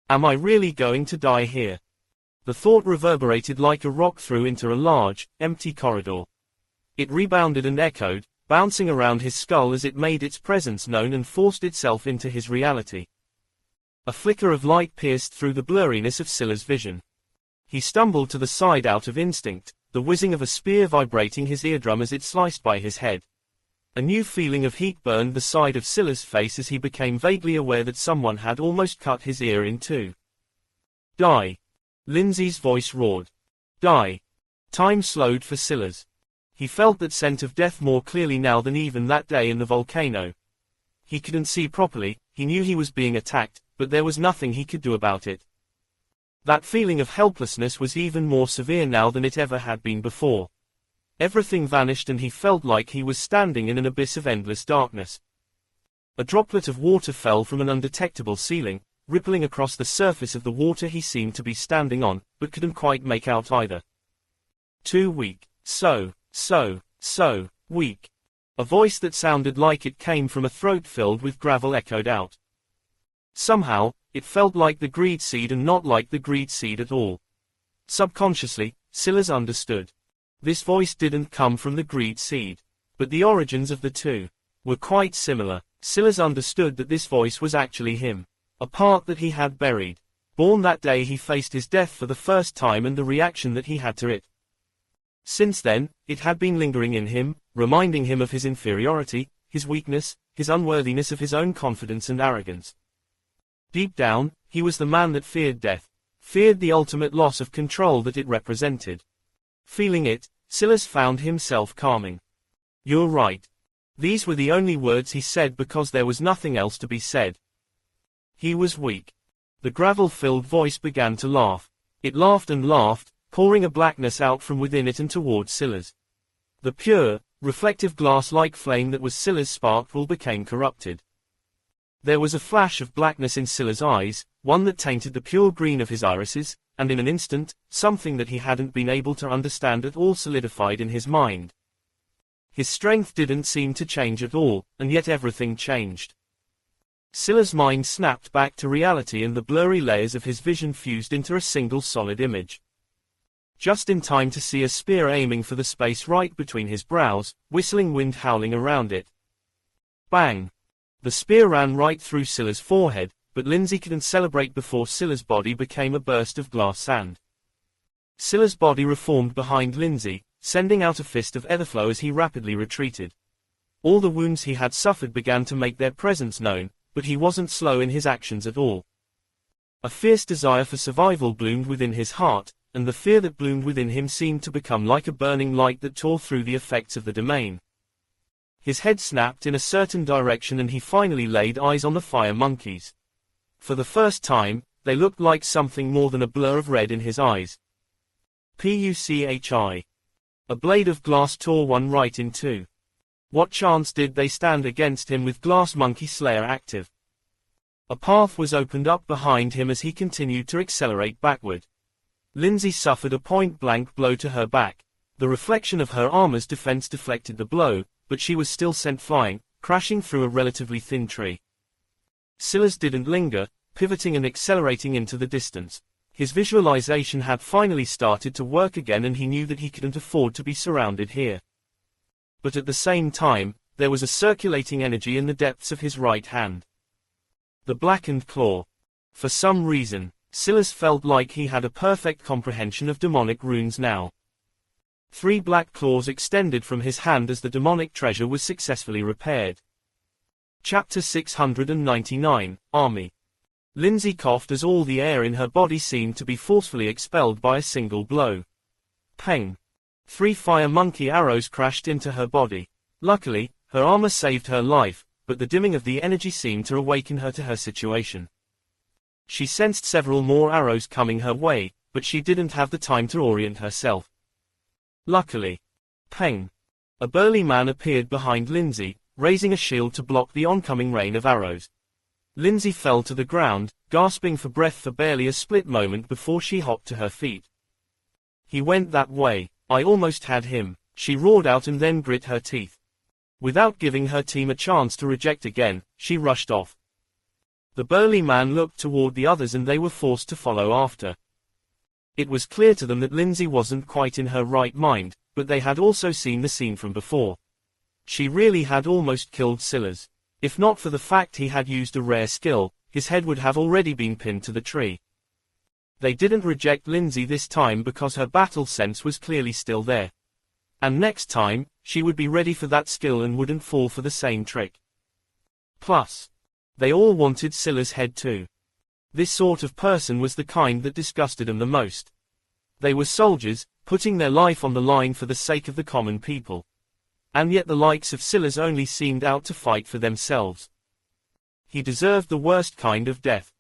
Am I really going to die here? The thought reverberated like a rock through into a large, empty corridor. It rebounded and echoed, bouncing around his skull as it made its presence known and forced itself into his reality. A flicker of light pierced through the blurriness of Scylla's vision. He stumbled to the side out of instinct, the whizzing of a spear vibrating his eardrum as it sliced by his head. A new feeling of heat burned the side of Scylla's face as he became vaguely aware that someone had almost cut his ear in two. Die! Lindsay's voice roared. Die! Time slowed for Scylla's. He felt that scent of death more clearly now than even that day in the volcano. He couldn't see properly, he knew he was being attacked, but there was nothing he could do about it. That feeling of helplessness was even more severe now than it ever had been before. Everything vanished and he felt like he was standing in an abyss of endless darkness. A droplet of water fell from an undetectable ceiling, rippling across the surface of the water he seemed to be standing on, but couldn't quite make out either. Too weak. So weak. A voice that sounded like it came from a throat filled with gravel echoed out. Somehow, it felt like the greed seed and not like the greed seed at all. Subconsciously, Scylla understood. This voice didn't come from the greed seed. But the origins of the two were quite similar. Scylla understood that this voice was actually him. A part that he had buried. Born that day he faced his death for the first time and the reaction that he had to it. Since then, it had been lingering in him, reminding him of his inferiority, his weakness, his unworthiness of his own confidence and arrogance. Deep down, he was the man that feared death, feared the ultimate loss of control that it represented. Feeling it, Scylla found himself calming. You're right. These were the only words he said because there was nothing else to be said. He was weak. The gravel-filled voice began to laugh. It laughed and laughed, pouring a blackness out from within it and towards Scylla's. The pure, reflective glass-like flame that was Scylla's sparkle became corrupted. There was a flash of blackness in Scylla's eyes, one that tainted the pure green of his irises, and in an instant, something that he hadn't been able to understand at all solidified in his mind. His strength didn't seem to change at all, and yet everything changed. Scylla's mind snapped back to reality and the blurry layers of his vision fused into a single solid image. Just in time to see a spear aiming for the space right between his brows, whistling wind howling around it. Bang! The spear ran right through Scylla's forehead, but Lindsay couldn't celebrate before Scylla's body became a burst of glass sand. Scylla's body reformed behind Lindsay, sending out a fist of etherflow as he rapidly retreated. All the wounds he had suffered began to make their presence known, but he wasn't slow in his actions at all. A fierce desire for survival bloomed within his heart, and the fear that bloomed within him seemed to become like a burning light that tore through the effects of the domain. His head snapped in a certain direction and he finally laid eyes on the fire monkeys. For the first time, they looked like something more than a blur of red in his eyes. Pucci. A blade of glass tore one right in two. What chance did they stand against him with Glass Monkey Slayer active? A path was opened up behind him as he continued to accelerate backward. Lindsay suffered a point-blank blow to her back. The reflection of her armor's defense deflected the blow, but she was still sent flying, crashing through a relatively thin tree. Scylla didn't linger, pivoting and accelerating into the distance. His visualization had finally started to work again and he knew that he couldn't afford to be surrounded here. But at the same time, there was a circulating energy in the depths of his right hand. The blackened claw. For some reason, Scylla felt like he had a perfect comprehension of demonic runes now. 3 black claws extended from his hand as the demonic treasure was successfully repaired. Chapter 699, Army. Lindsay coughed as all the air in her body seemed to be forcefully expelled by a single blow. Peng. 3 fire monkey arrows crashed into her body. Luckily, her armor saved her life, but the dimming of the energy seemed to awaken her to her situation. She sensed several more arrows coming her way, but she didn't have the time to orient herself. Luckily. Peng. A burly man appeared behind Lindsay, raising a shield to block the oncoming rain of arrows. Lindsay fell to the ground, gasping for breath for barely a split moment before she hopped to her feet. He went that way. I almost had him, she roared out and then grit her teeth. Without giving her team a chance to reject again, she rushed off. The burly man looked toward the others and they were forced to follow after. It was clear to them that Lindsay wasn't quite in her right mind, but they had also seen the scene from before. She really had almost killed Silas. If not for the fact he had used a rare skill, his head would have already been pinned to the tree. They didn't reject Lindsay this time because her battle sense was clearly still there. And next time, she would be ready for that skill and wouldn't fall for the same trick. Plus, they all wanted Silas' head too. This sort of person was the kind that disgusted them the most. They were soldiers, putting their life on the line for the sake of the common people. And yet the likes of Silas only seemed out to fight for themselves. He deserved the worst kind of death.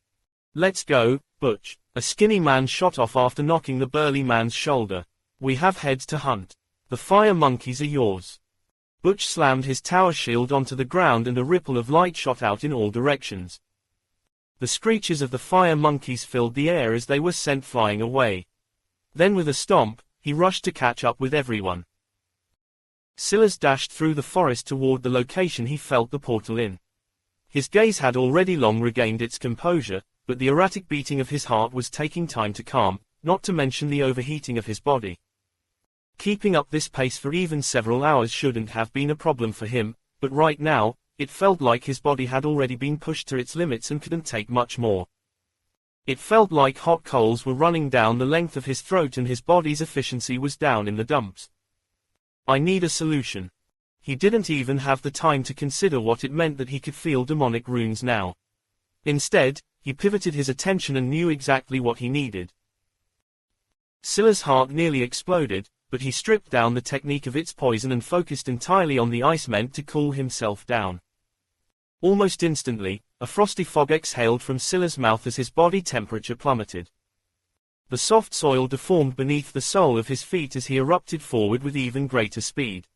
Let's go, Butch. A skinny man shot off after knocking the burly man's shoulder. We have heads to hunt. The fire monkeys are yours. Butch slammed his tower shield onto the ground and a ripple of light shot out in all directions. The screeches of the fire monkeys filled the air as they were sent flying away. Then with a stomp, he rushed to catch up with everyone. Silas dashed through the forest toward the location he felt the portal in. His gaze had already long regained its composure, but the erratic beating of his heart was taking time to calm, not to mention the overheating of his body. Keeping up this pace for even several hours shouldn't have been a problem for him, but right now, it felt like his body had already been pushed to its limits and couldn't take much more. It felt like hot coals were running down the length of his throat and his body's efficiency was down in the dumps. I need a solution. He didn't even have the time to consider what it meant that he could feel demonic runes now. Instead, he pivoted his attention and knew exactly what he needed. Silas' heart nearly exploded, but he stripped down the technique of its poison and focused entirely on the ice meant to cool himself down. Almost instantly, a frosty fog exhaled from Silas' mouth as his body temperature plummeted. The soft soil deformed beneath the sole of his feet as he erupted forward with even greater speed.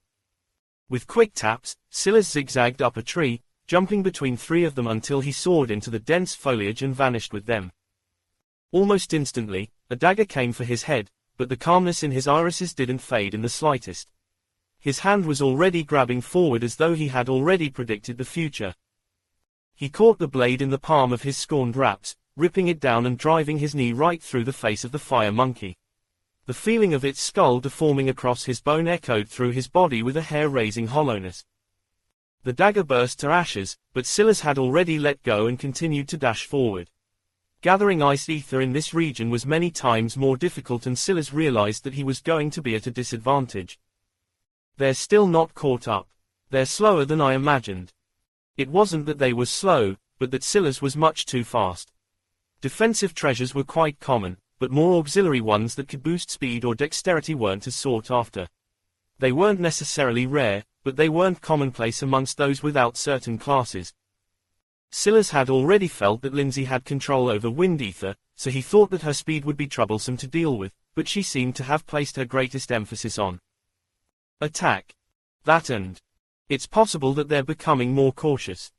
With quick taps, Silas zigzagged up a tree, jumping between three of them until he soared into the dense foliage and vanished with them. Almost instantly, a dagger came for his head, but the calmness in his irises didn't fade in the slightest. His hand was already grabbing forward as though he had already predicted the future. He caught the blade in the palm of his scorned wraps, ripping it down and driving his knee right through the face of the fire monkey. The feeling of its skull deforming across his bone echoed through his body with a hair-raising hollowness. The dagger burst to ashes, but Silas had already let go and continued to dash forward. Gathering ice ether in this region was many times more difficult and Silas realized that he was going to be at a disadvantage. They're still not caught up. They're slower than I imagined. It wasn't that they were slow, but that Silas was much too fast. Defensive treasures were quite common, but more auxiliary ones that could boost speed or dexterity weren't as sought after. They weren't necessarily rare, but they weren't commonplace amongst those without certain classes. Silas had already felt that Lindsay had control over wind ether, so he thought that her speed would be troublesome to deal with, but she seemed to have placed her greatest emphasis on attack. That and it's possible that they're becoming more cautious.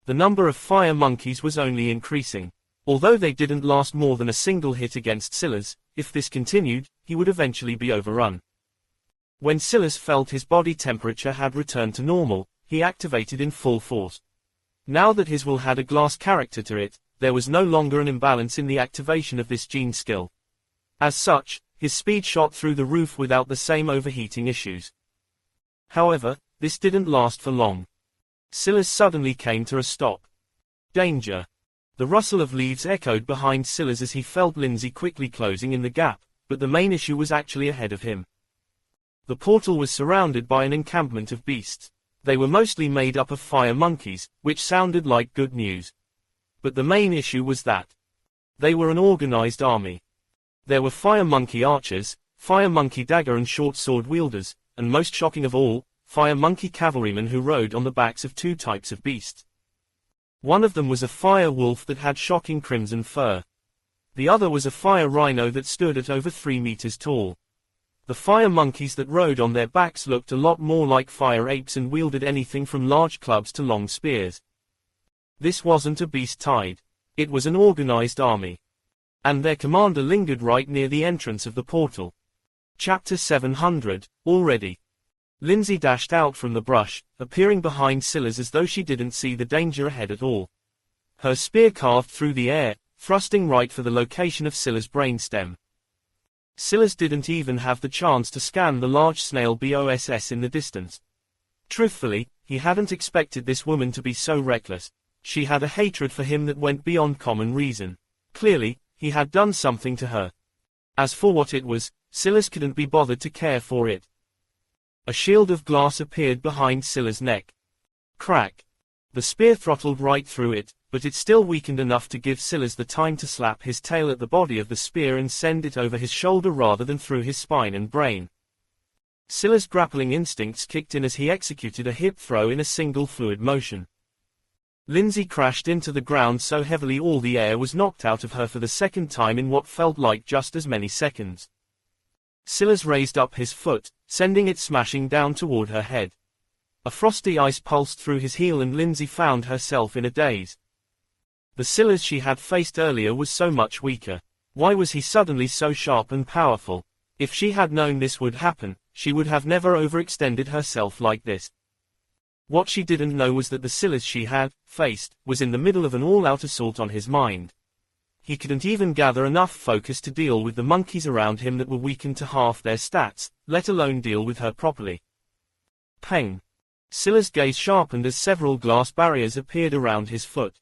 The number of fire monkeys was only increasing. Although they didn't last more than a single hit against Silas, if this continued, he would eventually be overrun. When Silas felt his body temperature had returned to normal, he activated in full force. Now that his will had a glass character to it, there was no longer an imbalance in the activation of this gene skill. As such, his speed shot through the roof without the same overheating issues. However, this didn't last for long. Silas suddenly came to a stop. Danger! The rustle of leaves echoed behind Silas as he felt Lindsay quickly closing in the gap, but the main issue was actually ahead of him. The portal was surrounded by an encampment of beasts. They were mostly made up of fire monkeys, which sounded like good news. But the main issue was that they were an organized army. There were fire monkey archers, fire monkey dagger and short sword wielders, and most shocking of all, fire monkey cavalrymen who rode on the backs of two types of beasts. One of them was a fire wolf that had shocking crimson fur. The other was a fire rhino that stood at over 3 meters tall. The fire monkeys that rode on their backs looked a lot more like fire apes and wielded anything from large clubs to long spears. This wasn't a beast tide. It was an organized army. And their commander lingered right near the entrance of the portal. Chapter 700, already. Lindsay dashed out from the brush, appearing behind Silas as though she didn't see the danger ahead at all. Her spear carved through the air, thrusting right for the location of Scylla's brainstem. Scylla didn't even have the chance to scan the large snail boss in the distance. Truthfully, he hadn't expected this woman to be so reckless. She had a hatred for him that went beyond common reason. Clearly, he had done something to her. As for what it was, Scylla couldn't be bothered to care for it. A shield of glass appeared behind Scylla's neck. Crack. The spear throttled right through it, but it still weakened enough to give Scylla the time to slap his tail at the body of the spear and send it over his shoulder rather than through his spine and brain. Scylla's grappling instincts kicked in as he executed a hip throw in a single fluid motion. Lindsay crashed into the ground so heavily all the air was knocked out of her for the second time in what felt like just as many seconds. Scylla raised up his foot, sending it smashing down toward her head. A frosty ice pulsed through his heel and Lindsay found herself in a daze. The Scylla she had faced earlier was so much weaker. Why was he suddenly so sharp and powerful? If she had known this would happen, she would have never overextended herself like this. What she didn't know was that the Scylla she had faced was in the middle of an all-out assault on his mind. He couldn't even gather enough focus to deal with the monkeys around him that were weakened to half their stats, let alone deal with her properly. Peng. Scylla's gaze sharpened as several glass barriers appeared around his foot.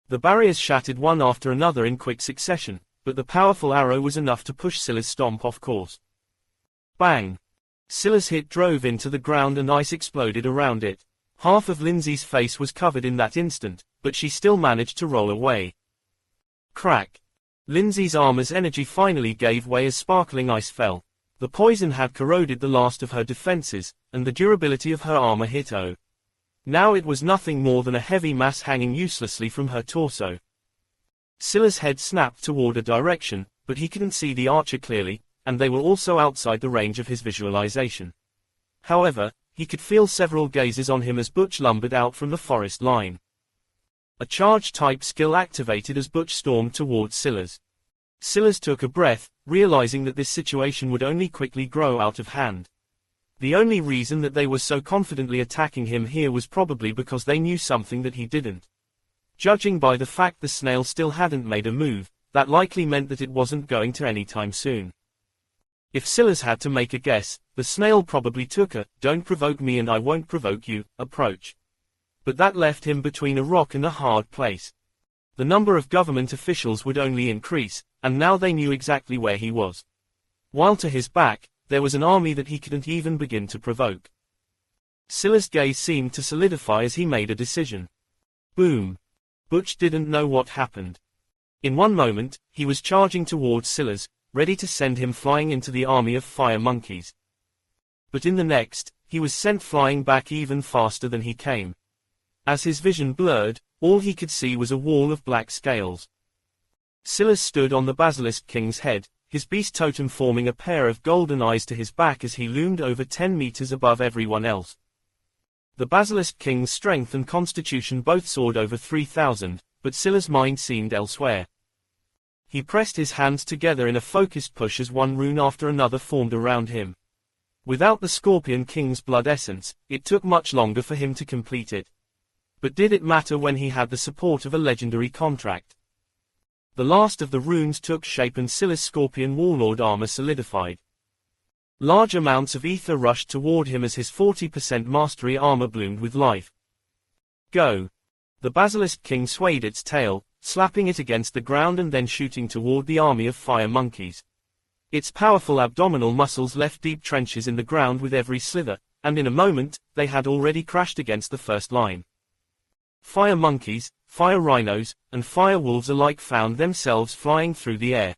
The barriers shattered one after another in quick succession, but the powerful arrow was enough to push Scylla's stomp off course. Bang! Scylla's hit drove into the ground and ice exploded around it. Half of Lindsay's face was covered in that instant, but she still managed to roll away. Crack! Lindsay's armor's energy finally gave way as sparkling ice fell. The poison had corroded the last of her defenses, and the durability of her armor hit O. Now it was nothing more than a heavy mass hanging uselessly from her torso. Scylla's head snapped toward a direction, but he couldn't see the archer clearly, and they were also outside the range of his visualization. However, he could feel several gazes on him as Butch lumbered out from the forest line. A charge-type skill activated as Butch stormed towards Scylla. Scylla took a breath, realizing that this situation would only quickly grow out of hand. The only reason that they were so confidently attacking him here was probably because they knew something that he didn't. Judging by the fact the snail still hadn't made a move, that likely meant that it wasn't going to anytime soon. If Scylla had to make a guess, the snail probably took a "don't provoke me and I won't provoke you" approach. But that left him between a rock and a hard place. The number of government officials would only increase, and now they knew exactly where he was. While to his back, there was an army that he couldn't even begin to provoke. Scylla's gaze seemed to solidify as he made a decision. Boom! Butch didn't know what happened. In one moment, he was charging towards Scylla, ready to send him flying into the army of fire monkeys. But in the next, he was sent flying back even faster than he came. As his vision blurred, all he could see was a wall of black scales. Scylla stood on the Basilisk King's head, his beast totem forming a pair of golden eyes to his back as he loomed over 10 meters above everyone else. The Basilisk King's strength and constitution both soared over 3,000, but Scylla's mind seemed elsewhere. He pressed his hands together in a focused push as one rune after another formed around him. Without the Scorpion King's blood essence, it took much longer for him to complete it. But did it matter when he had the support of a legendary contract? The last of the runes took shape and Scylla's Scorpion Warlord armor solidified. Large amounts of ether rushed toward him as his 40% mastery armor bloomed with life. Go! The Basilisk King swayed its tail, slapping it against the ground and then shooting toward the army of fire monkeys. Its powerful abdominal muscles left deep trenches in the ground with every slither, and in a moment, they had already crashed against the first line. Fire monkeys, fire rhinos, and fire wolves alike found themselves flying through the air.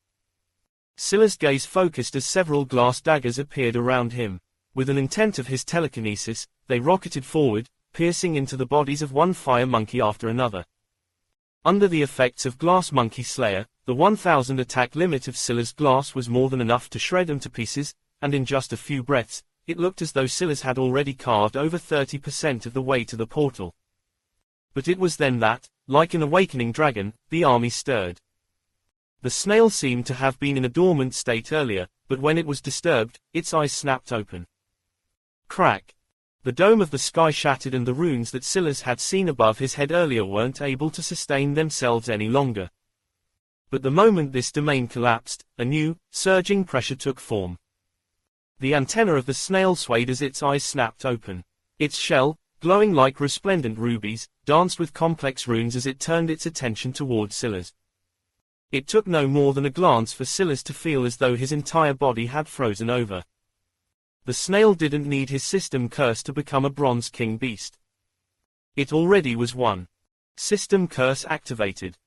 Scylla's gaze focused as several glass daggers appeared around him. With an intent of his telekinesis, they rocketed forward, piercing into the bodies of one fire monkey after another. Under the effects of Glass Monkey Slayer, the 1,000 attack limit of Scylla's glass was more than enough to shred them to pieces, and in just a few breaths, it looked as though Scylla had already carved over 30% of the way to the portal. But it was then that, like an awakening dragon, the army stirred. The snail seemed to have been in a dormant state earlier, but when it was disturbed, its eyes snapped open. Crack! The dome of the sky shattered and the runes that Silas had seen above his head earlier weren't able to sustain themselves any longer. But the moment this domain collapsed, a new, surging pressure took form. The antenna of the snail swayed as its eyes snapped open. Its shell, glowing like resplendent rubies, danced with complex runes as it turned its attention toward Silas. It took no more than a glance for Silas to feel as though his entire body had frozen over. The snail didn't need his system curse to become a Bronze King beast. It already was one. System curse activated.